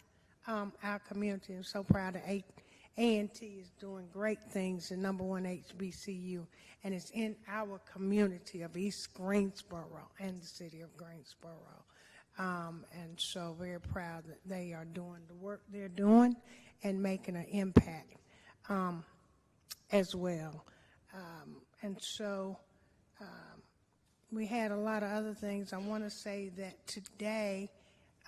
Speaker 7: our community. I'm so proud of A&T is doing great things, the #1 HBCU, and it's in our community of East Greensboro and the City of Greensboro. And so very proud that they are doing the work they're doing and making an impact as well. And so we had a lot of other things. I want to say that today,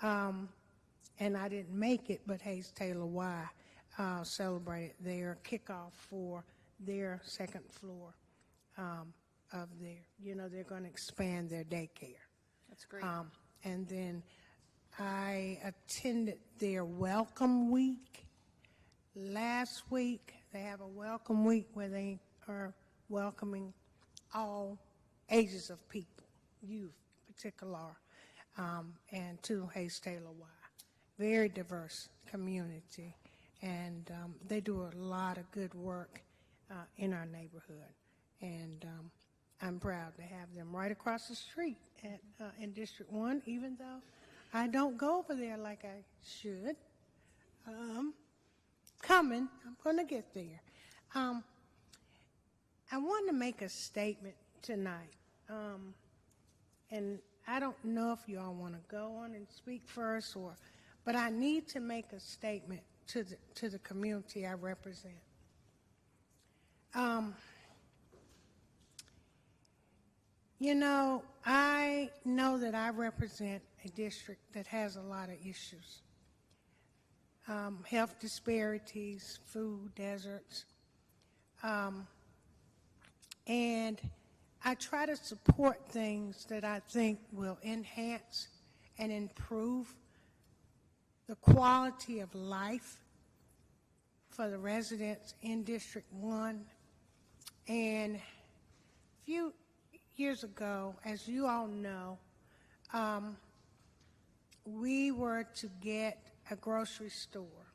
Speaker 7: and I didn't make it, but Hayes Taylor Y celebrated their kickoff for their second floor of their, they're going to expand their daycare.
Speaker 1: That's great.
Speaker 7: And then I attended their welcome week last week. They have a welcome week where they are welcoming all ages of people, youth in particular, and to Hayes Taylor Y. Very diverse community. and they do a lot of good work in our neighborhood. And I'm proud to have them right across the street in District 1, even though I don't go over there like I should. I'm going to get there. I want to make a statement tonight, and I don't know if you all want to go on and speak first, but I need to make a statement to the community I represent. You know, I know that I represent a district that has a lot of issues. Health disparities, food deserts, and I try to support things that I think will enhance and improve the quality of life for the residents in District 1. And a few years ago, as you all know, we were to get a grocery store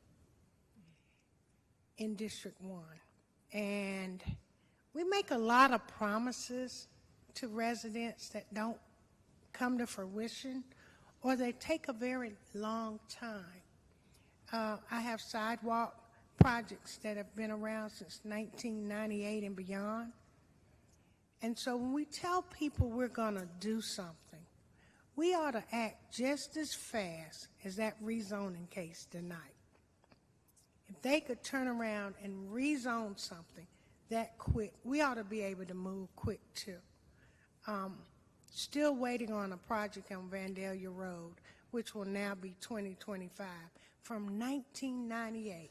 Speaker 7: in District 1. And we make a lot of promises to residents that don't come to fruition, or they take a very long time. I have sidewalk projects that have been around since 1998 and beyond. And so when we tell people we're going to do something, we ought to act just as fast as that rezoning case tonight. If they could turn around and rezone something that quick, we ought to be able to move quick too. Still waiting on a project on Vandalia Road, which will now be 2025, from 1998.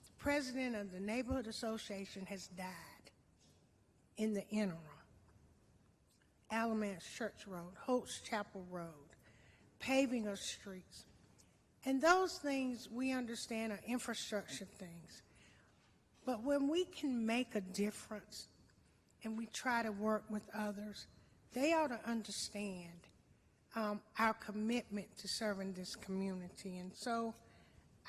Speaker 7: The president of the Neighborhood Association has died in the interim. Alamance Church Road, Holtz Chapel Road, paving of streets. And those things we understand are infrastructure things. But when we can make a difference and we try to work with others, they ought to understand our commitment to serving this community. And so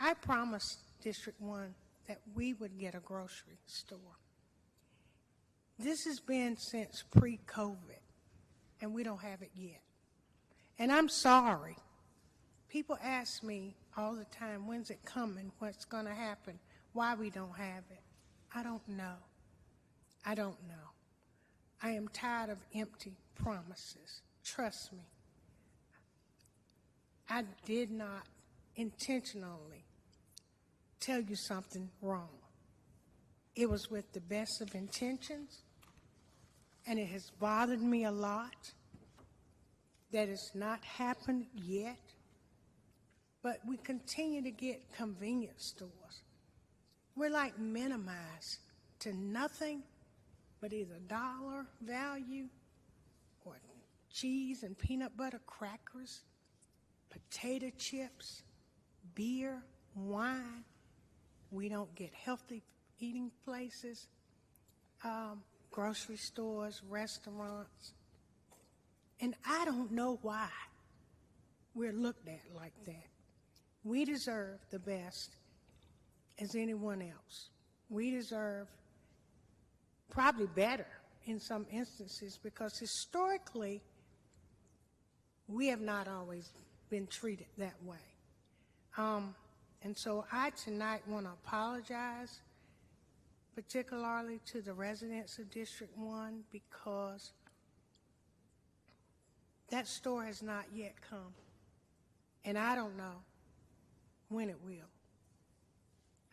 Speaker 7: I promised District 1 that we would get a grocery store. This has been since pre-COVID, and we don't have it yet. And I'm sorry. People ask me all the time, when's it coming, what's going to happen, why we don't have it. I don't know. I don't know. I am tired of empty promises. Trust me. I did not intentionally tell you something wrong. It was with the best of intentions, and it has bothered me a lot that it's not happened yet, but we continue to get convenience stores. We're like minimized to nothing but either dollar value or cheese and peanut butter crackers, potato chips, beer, wine. We don't get healthy eating places, grocery stores, restaurants. And I don't know why we're looked at like that. We deserve the best as anyone else. We deserve probably better in some instances because historically we have not always been treated that way. And so I tonight want to apologize particularly to the residents of District 1 because that store has not yet come, and I don't know when it will.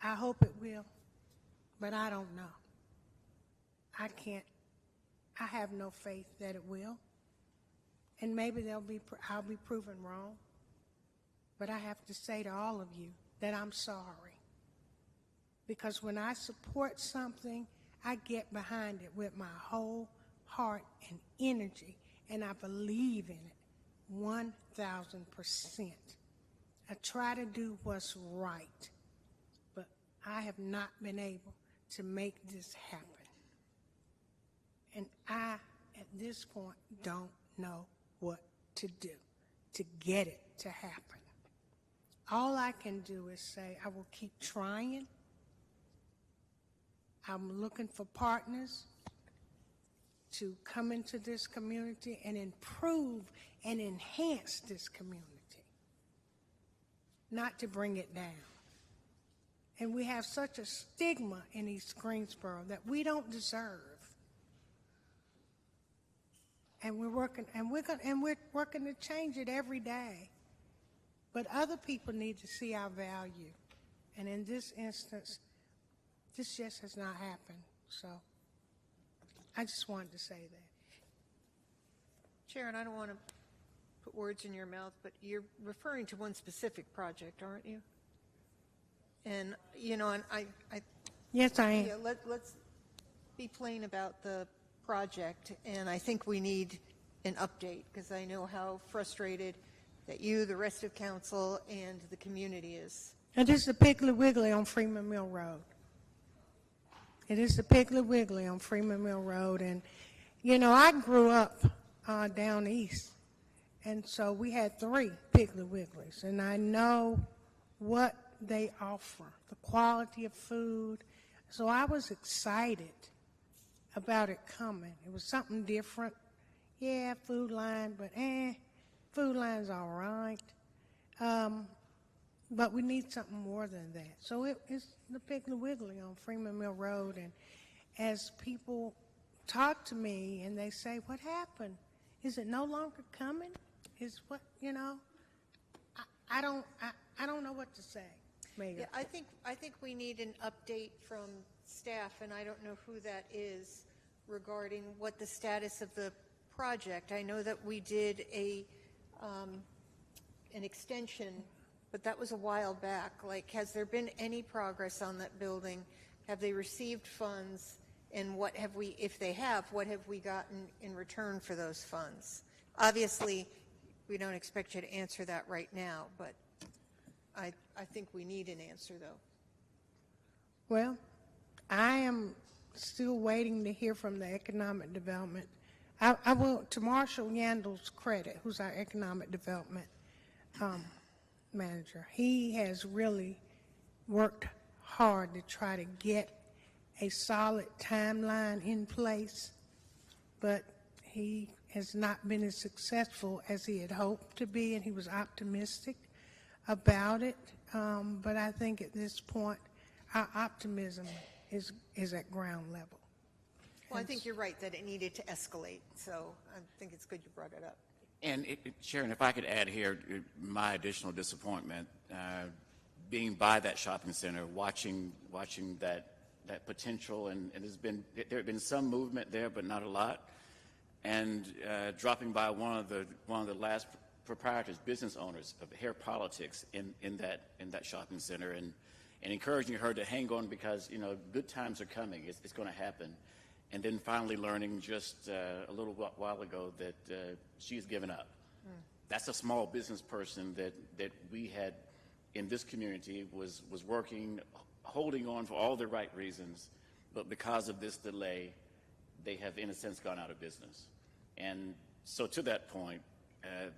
Speaker 7: I hope it will, but I don't know. I have no faith that it will, and maybe I'll be proven wrong, but I have to say to all of you that I'm sorry, because when I support something, I get behind it with my whole heart and energy, and I believe in it 1,000%. I try to do what's right, but I have not been able to make this happen. And I, at this point, don't know what to do to get it to happen. All I can do is say I will keep trying, I'm looking for partners to come into this community and improve and enhance this community, not to bring it down. And we have such a stigma in East Greensboro that we don't deserve. And we're working to change it every day. But other people need to see our value. And in this instance, this just has not happened. So I just wanted to say that.
Speaker 1: Sharon, I don't want to put words in your mouth, but you're referring to one specific project, aren't you? And, you know, and I
Speaker 7: Yes, I am.
Speaker 1: yeah, let's be plain about the project, and I think we need an update, because I know how frustrated that you, the rest of council, and the community is.
Speaker 7: And this is the Piggly Wiggly on Freeman Mill Road. It is the Piggly Wiggly on Freeman Mill Road. And, you know, I grew up down east, and so we had 3 Piggly Wigglies, and I know what they offer, the quality of food. So I was excited about it coming. It was something different. Yeah, Food Line, but Food Line's all right. But we need something more than that. So it's the Piggly Wiggly on Freeman Mill Road. And as people talk to me and they say, what happened? Is it no longer coming? Is what, you know, I don't know what to say, Mayor.
Speaker 1: Yeah, I think we need an update from staff, and I don't know who that is, regarding what the status of the project. I know that we did an extension, but that was a while back. Like, has there been any progress on that building? Have they received funds? And what have we, if they have, what have we gotten in return for those funds? Obviously, we don't expect you to answer that right now, but I think we need an answer, though.
Speaker 7: Well, I am still waiting to hear from the economic development. I will, to Marshall Yandel's credit, who's our economic development manager. He has really worked hard to try to get a solid timeline in place, but he has not been as successful as he had hoped to be, and he was optimistic about it. But I think at this point, our optimism is at ground level.
Speaker 1: Well, I think you're right that it needed to escalate, so I think it's good you brought it up.
Speaker 9: And Sharon, if I could add here my additional disappointment, being by that shopping center, watching that potential, and there have been some movement there, but not a lot. And dropping by one of the last proprietors, business owners of Hair Politics in that shopping center, and encouraging her to hang on, because good times are coming. It's going to happen. And then finally learning just a little while ago that she's given up. That's a small business person that we had in this community was working, holding on for all the right reasons, but because of this delay, they have in a sense gone out of business. And so to that point,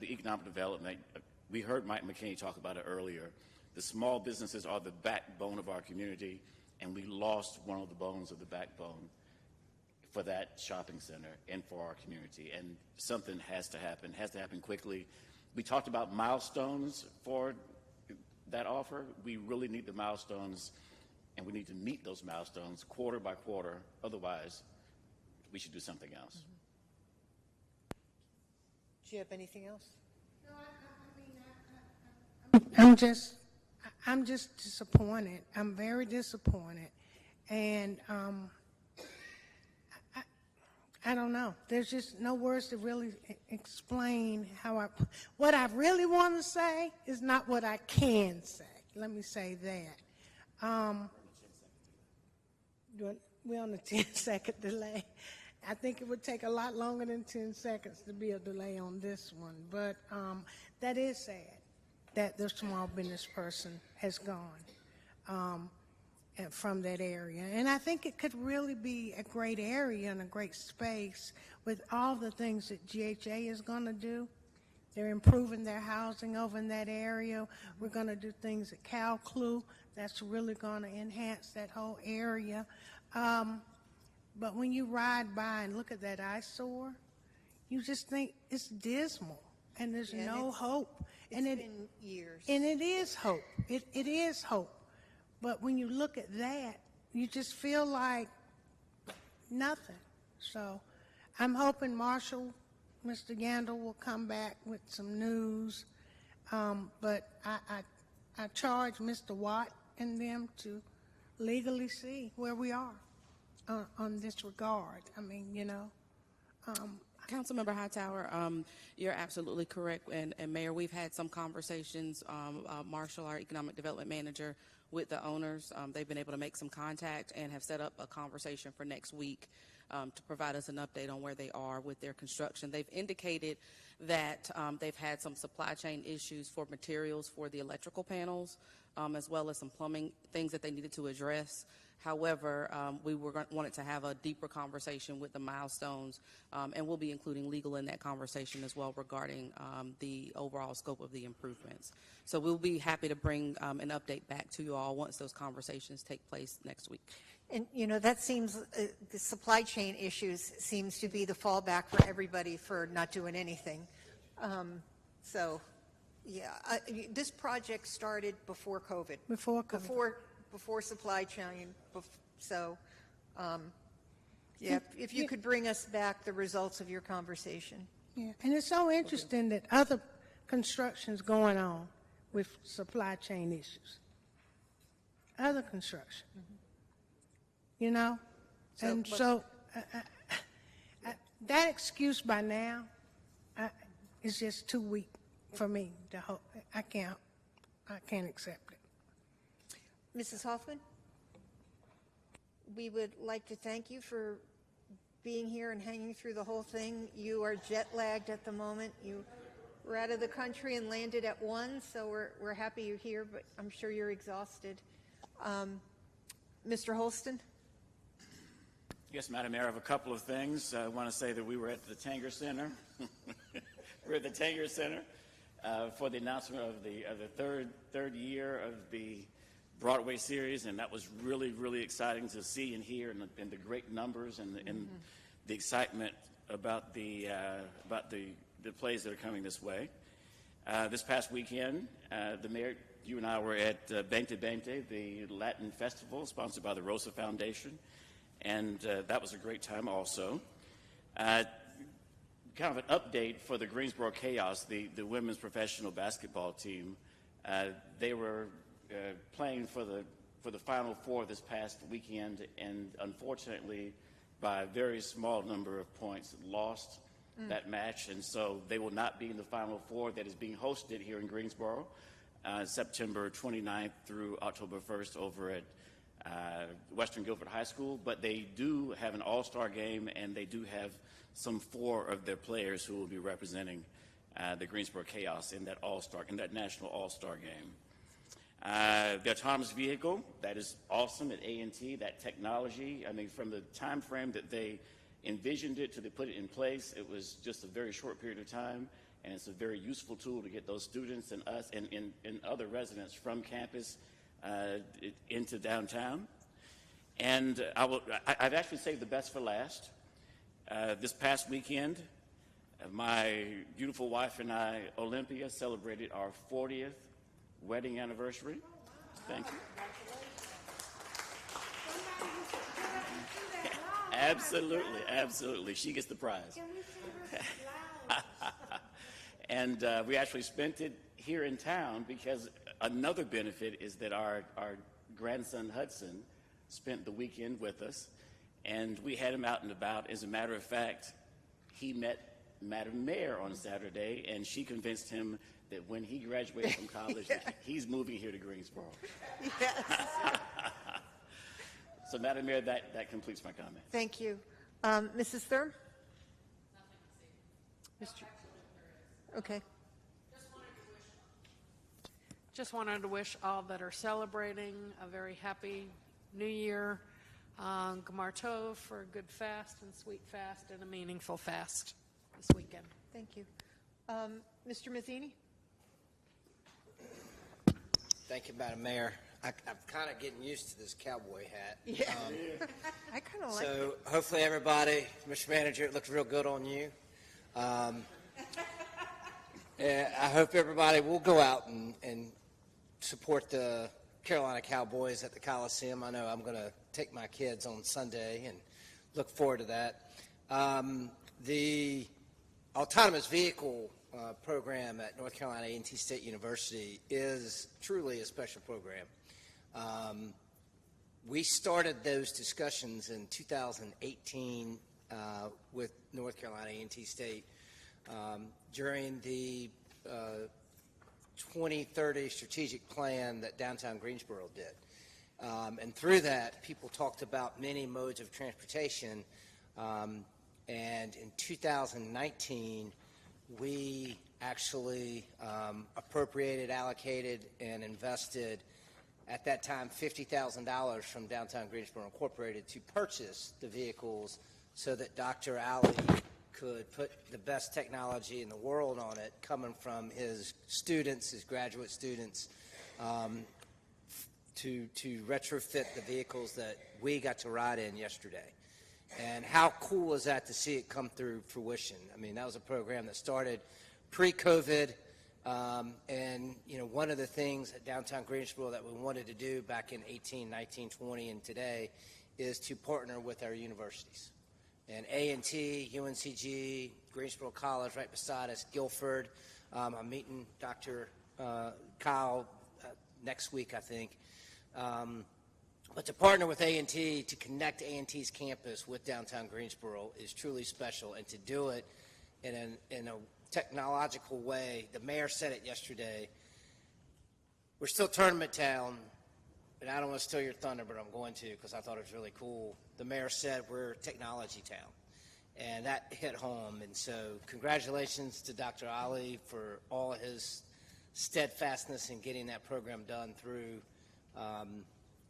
Speaker 9: the economic development, we heard Mike McKinney talk about it earlier. The small businesses are the backbone of our community, and we lost one of the bones of the backbone for that shopping center and for our community. And something has to happen quickly. We talked about milestones for that offer. We really need the milestones, and we need to meet those milestones quarter by quarter. Otherwise, we should do something else.
Speaker 1: Do you have anything else?
Speaker 7: I'm just disappointed. I'm very disappointed. And I don't know. There's just no words to really explain what I really want to say is not what I can say. Let me say that. We're on a 10-second delay. I think it would take a lot longer than 10 seconds to be a delay on this one. But that is sad that the small business person has gone from that area. And I think it could really be a great area and a great space with all the things that GHA is going to do. They're improving their housing over in that area. We're going to do things at Cal Clue that's really going to enhance that whole area. But when you ride by and look at that eyesore, you just think it's dismal, and there's
Speaker 1: Yeah, and
Speaker 7: no hope.
Speaker 1: It's been years.
Speaker 7: And it is hope. It is hope. But when you look at that, you just feel like nothing. So I'm hoping Marshall, Mr. Gandel, will come back with some news. But I charge Mr. Watt and them to legally see where we are on this regard. I mean, you know.
Speaker 3: Councilmember Hightower, you're absolutely correct. And Mayor, we've had some conversations, Marshall, our economic development manager, with the owners. They've been able to make some contact and have set up a conversation for next week to provide us an update on where they are with their construction. They've indicated that they've had some supply chain issues for materials for the electrical panels, as well as some plumbing things that they needed to address. However, we wanted to have a deeper conversation with the milestones, and we'll be including legal in that conversation as well regarding the overall scope of the improvements. So we'll be happy to bring an update back to you all once those conversations take place next week.
Speaker 1: And, you know, that seems, the supply chain issues seems to be the fallback for everybody for not doing anything. So, yeah, this project started before COVID.
Speaker 7: Before COVID.
Speaker 1: Before supply chain. So, yeah, if you could bring us back the results of your conversation.
Speaker 7: Yeah, and it's so interesting that other construction's going on with supply chain issues. Other construction. You know? And so that excuse by now is just too weak for me to hope. I can't accept it.
Speaker 1: Mrs. Hoffman, we would like to thank you for being here and hanging through the whole thing. You are jet lagged at the moment. You were out of the country and landed at 1, so we're happy you're here, but I'm sure you're exhausted. Mr. Holston?
Speaker 9: Yes, Madam Mayor, I have a couple of things. I want to say that we were at the Tanger Center. We're at the Tanger Center for the announcement of the third year of the Broadway series, and that was really, really exciting to see and hear, and the great numbers and the excitement about the plays that are coming this way. This past weekend, the mayor, you and I were at Bente Bente, the Latin festival sponsored by the Rosa Foundation, and that was a great time also. Kind of an update for the Greensboro Chaos, the women's professional basketball team. They were playing for the Final Four this past weekend, and unfortunately, by a very small number of points, lost that match, and so they will not be in the Final Four that is being hosted here in Greensboro September 29th through October 1st over at Western Guilford High School, but they do have an all-star game, and they do have some 4 of their players who will be representing the Greensboro Chaos in that national all-star game. The autonomous vehicle, that is awesome at A&T, that technology. I mean, from the time frame that they envisioned it to they put it in place, it was just a very short period of time, and it's a very useful tool to get those students and us and other residents from campus into downtown. And I've actually saved the best for last. This past weekend, my beautiful wife and I, Olympia, celebrated our 40th wedding anniversary. Thank you. Absolutely, absolutely. She gets the prize. And we actually spent it here in town because another benefit is that our grandson Hudson spent the weekend with us, and we had him out and about. As a matter of fact, he met Madam Mayor on Saturday, and she convinced him that when he graduates from college, that he's moving here to Greensboro.
Speaker 1: Yes.
Speaker 9: So, Madam Mayor, that completes my comment.
Speaker 1: Thank you. Mrs. Thurm? Okay.
Speaker 10: Just wanted to wish all that are celebrating a very happy New Year. Gmar Tov for a good fast and sweet fast and a meaningful fast this weekend.
Speaker 1: Thank you. Mr. Mazzini?
Speaker 19: Thank you, Madam Mayor. I'm kind of getting used to this cowboy hat.
Speaker 1: Yeah. I kind of like it.
Speaker 19: So hopefully everybody, Mr. Manager, it looks real good on you. And I hope everybody will go out and support the Carolina Cowboys at the Coliseum. I know I'm going to take my kids on Sunday and look forward to that. The autonomous vehicle program at North Carolina A&T State University is truly a special program. We started those discussions in 2018 with North Carolina A&T State during the 2030 strategic plan that downtown Greensboro did. And through that, people talked about many modes of transportation. And in 2019, we actually appropriated, allocated, and invested at that time $50,000 from Downtown Greensboro Incorporated to purchase the vehicles so that Dr. Ali could put the best technology in the world on it, coming from his students, his graduate students, to retrofit the vehicles that we got to ride in yesterday. And how cool is that to see it come through fruition? I mean, that was a program that started pre-COVID. And, you know, one of the things at Downtown Greensboro that we wanted to do back in 18, 19, 20, and today is to partner with our universities. And A&T, UNCG, Greensboro College right beside us, Guilford. I'm meeting Dr. Kyle next week, I think. But to partner with A&T, to connect A&T's campus with downtown Greensboro is truly special. And to do it in a technological way, the mayor said it yesterday, we're still tournament town, and I don't want to steal your thunder, but I'm going to because I thought it was really cool. The mayor said we're technology town, and that hit home. And so congratulations to Dr. Ali for all his steadfastness in getting that program done through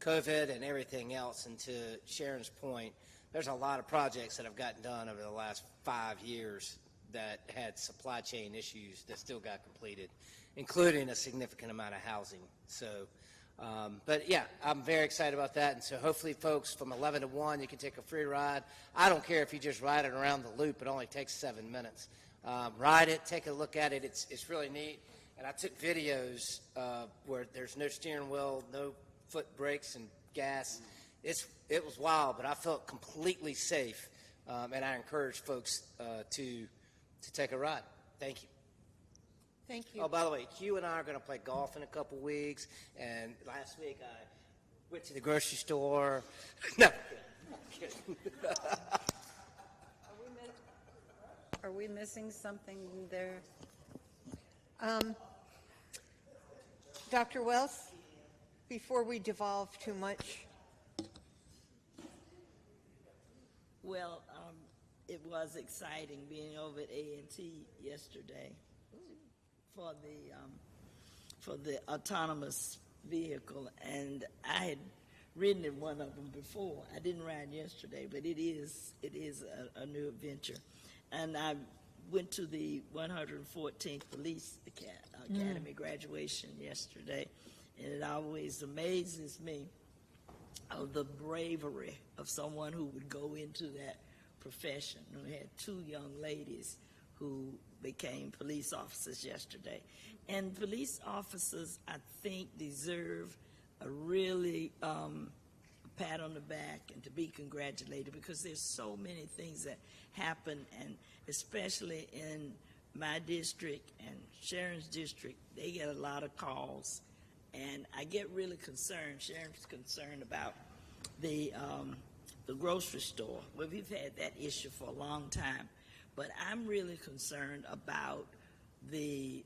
Speaker 19: COVID and everything else. And to Sharon's point, there's a lot of projects that have gotten done over the last 5 years that had supply chain issues that still got completed, including a significant amount of housing. So, but yeah, I'm very excited about that. And so hopefully folks, from 11 to 1, you can take a free ride. I don't care if you just ride it around the loop. It only takes 7 minutes. Ride it, take a look at it. It's really neat. And I took videos where there's no steering wheel, no foot brakes and gas. It was wild, but I felt completely safe. And I encourage folks to take a ride. Thank you.
Speaker 1: Thank you.
Speaker 19: Oh, by the way, Hugh and I are going to play golf in a couple weeks. And last week I went to the grocery store. No, I'm kidding.
Speaker 2: Are we missing something there?
Speaker 1: Dr. Wells, before we devolve too much.
Speaker 11: Well, it was exciting being over at A&T yesterday for the autonomous vehicle, and I had ridden in one of them before. I didn't ride yesterday, but it is a new adventure. And I went to the 114th Police Academy graduation yesterday, and it always amazes me of the bravery of someone who would go into that profession. We had 2 young ladies who became police officers yesterday. And police officers, I think, deserve a really pat on the back and to be congratulated, because there's so many things that happen, and especially in my district and Sharon's district, they get a lot of calls. And I get really concerned. Sharon's concerned about the grocery store. Well, we've had that issue for a long time, but I'm really concerned about the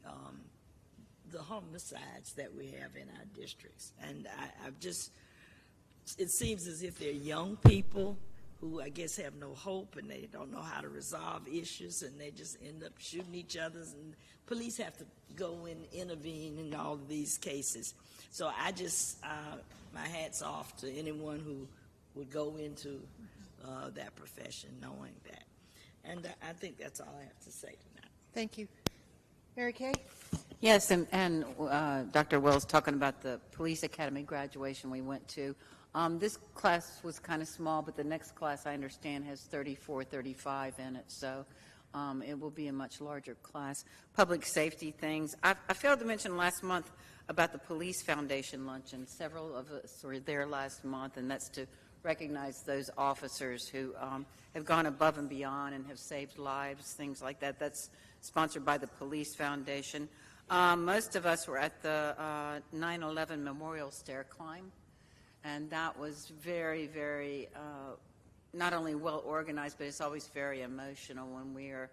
Speaker 11: homicides that we have in our districts. And it seems as if they're young people who I guess have no hope, and they don't know how to resolve issues, and they just end up shooting each other, and police have to go and intervene in all of these cases. So I just, my hat's off to anyone who would go into that profession knowing that. And I think that's all I have to say tonight.
Speaker 1: Thank you. Mary Kay?
Speaker 2: Yes, and Dr. Wells talking about the police academy graduation we went to. This class was kind of small, but the next class, I understand, has 34, 35 in it, so it will be a much larger class. Public safety things. I failed to mention last month about the Police Foundation luncheon. Several of us were there last month, and that's to recognize those officers who have gone above and beyond and have saved lives, things like that. That's sponsored by the Police Foundation. Most of us were at the 9/11 Memorial Stair Climb, and that was very, very, not only well organized, but it's always very emotional when we are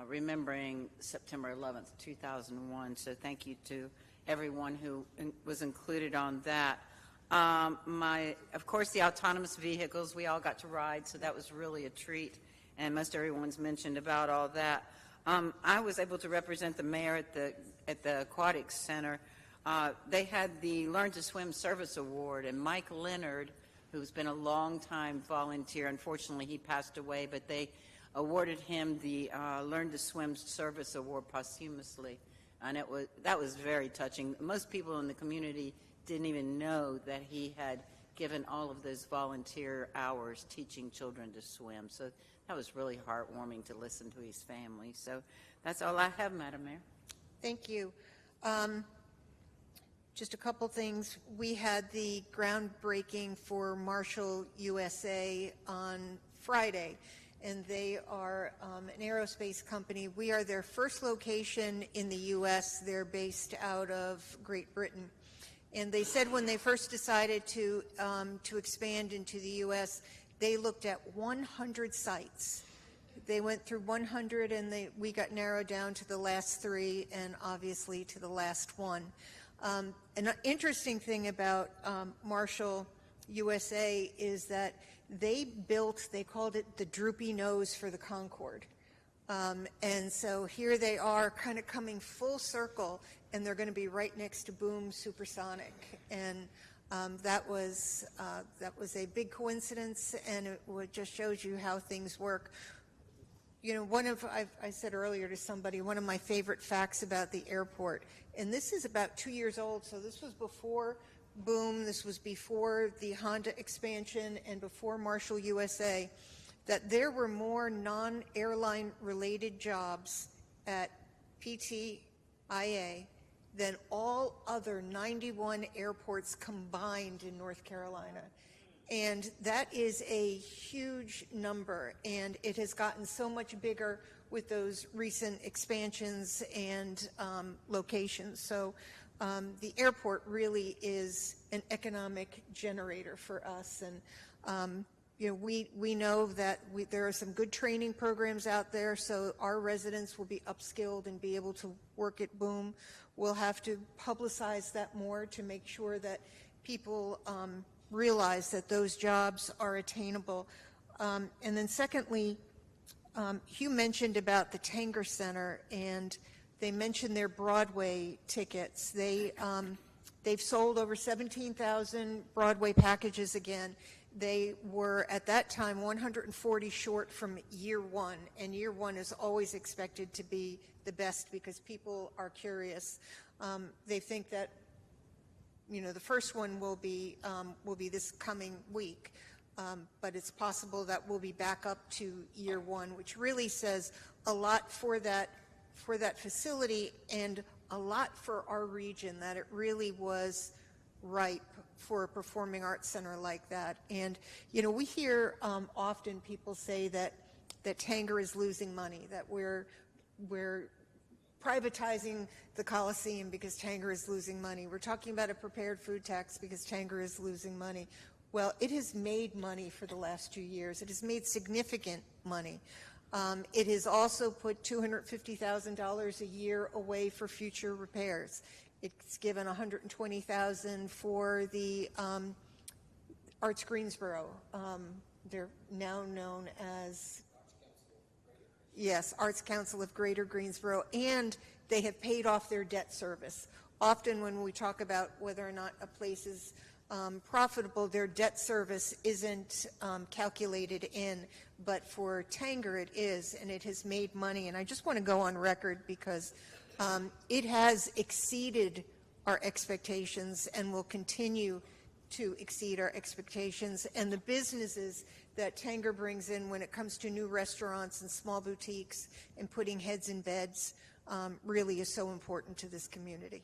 Speaker 2: remembering September 11th, 2001. So thank you to everyone who was included on that. Of course, the autonomous vehicles, we all got to ride, so that was really a treat, and most everyone's mentioned about all that. I was able to represent the mayor at the Aquatics Center. They had the Learn to Swim Service Award, and Mike Leonard, who's been a long-time volunteer, unfortunately he passed away, but they awarded him the Learn to Swim Service Award posthumously, and that was very touching. Most people in the community didn't even know that he had given all of those volunteer hours teaching children to swim. So that was really heartwarming to listen to his family. So that's all I have, Madam Mayor.
Speaker 1: Thank you. Just a couple things. We had the groundbreaking for Marshall USA on Friday, and they are an aerospace company. We are their first location in the U.S. They're based out of Great Britain. And they said when they first decided to expand into the U.S., they looked at 100 sites. They went through 100, and we got narrowed down to the last 3, and obviously to the last one. An interesting thing about Marshall USA is that they called it the droopy nose for the Concorde. And so here they are kind of coming full circle, and they're going to be right next to Boom Supersonic. And that was a big coincidence, and it just shows you how things work. You know, I said earlier to somebody, one of my favorite facts about the airport, and this is about 2 years old, so this was before Boom, this was before the Honda expansion, and before Marshall USA, that there were more non-airline related jobs at PTIA than all other 91 airports combined in North Carolina. And that is a huge number, and it has gotten so much bigger with those recent expansions and locations. So the airport really is an economic generator for us. And you know, we know that there are some good training programs out there, so our residents will be upskilled and be able to work at Boom. We'll have to publicize that more to make sure that people realize that those jobs are attainable. And then secondly, Hugh mentioned about the Tanger Center, and they mentioned their Broadway tickets. They've sold over 17,000 Broadway packages again. They were, at that time, 140 short from year one, and year one is always expected to be the best because people are curious. They think that, you know, the first one will be this coming week, but it's possible that we'll be back up to year one, which really says a lot for that facility and a lot for our region, that it really was ripe for a performing arts center like that. And you know, we hear often people say that Tanger is losing money, that we're privatizing the Coliseum because Tanger is losing money. We're talking about a prepared food tax because Tanger is losing money. Well, it has made money for the last 2 years. It has made significant money. It has also put $250,000 a year away for future repairs. It's given $120,000 for the Arts Greensboro. They're now known as, yes, Arts Council of Greater Greensboro, and they have paid off their debt service. Often when we talk about whether or not a place is profitable, their debt service isn't calculated in, but for Tanger it is, and it has made money. And I just want to go on record because It has exceeded our expectations and will continue to exceed our expectations. And the businesses that Tanger brings in when it comes to new restaurants and small boutiques and putting heads in beds really is so important to this community.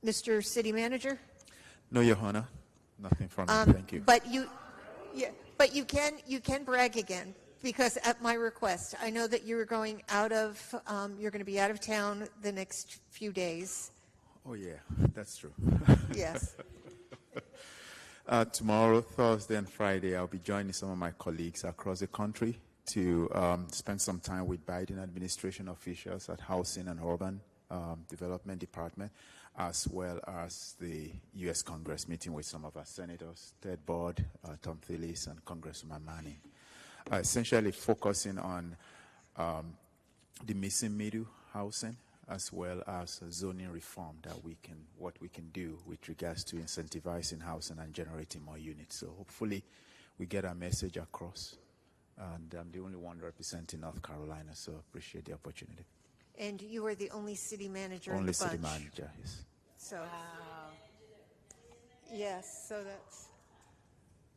Speaker 1: Mr. City Manager?
Speaker 6: No, Your Honor. Nothing from me. Thank you.
Speaker 1: But you can brag again, because at my request, I know that you're going to be out of town the next few days.
Speaker 6: Oh, yeah, that's true.
Speaker 1: Yes.
Speaker 6: Tomorrow, Thursday, and Friday, I'll be joining some of my colleagues across the country to spend some time with Biden administration officials at Housing and Urban Development Department, as well as the U.S. Congress, meeting with some of our senators, Ted Bord, Tom Tillis, and Congressman Manning. Essentially focusing on the missing middle housing, as well as zoning reform, what we can do with regards to incentivizing housing and generating more units. So hopefully we get our message across. And I'm the only one representing North Carolina, so appreciate the opportunity.
Speaker 1: And you are the only city manager
Speaker 6: Only
Speaker 1: in the bunch.
Speaker 6: city manager, yes.
Speaker 1: So, yes,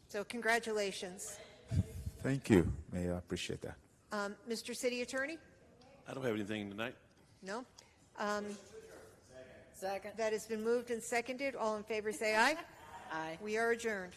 Speaker 1: so congratulations.
Speaker 6: Thank you, Mayor. I appreciate that.
Speaker 1: Mr. City Attorney?
Speaker 5: I don't have anything tonight.
Speaker 1: No?
Speaker 4: Second.
Speaker 1: That has been moved and seconded. All in favor say aye.
Speaker 4: Aye.
Speaker 1: We are adjourned.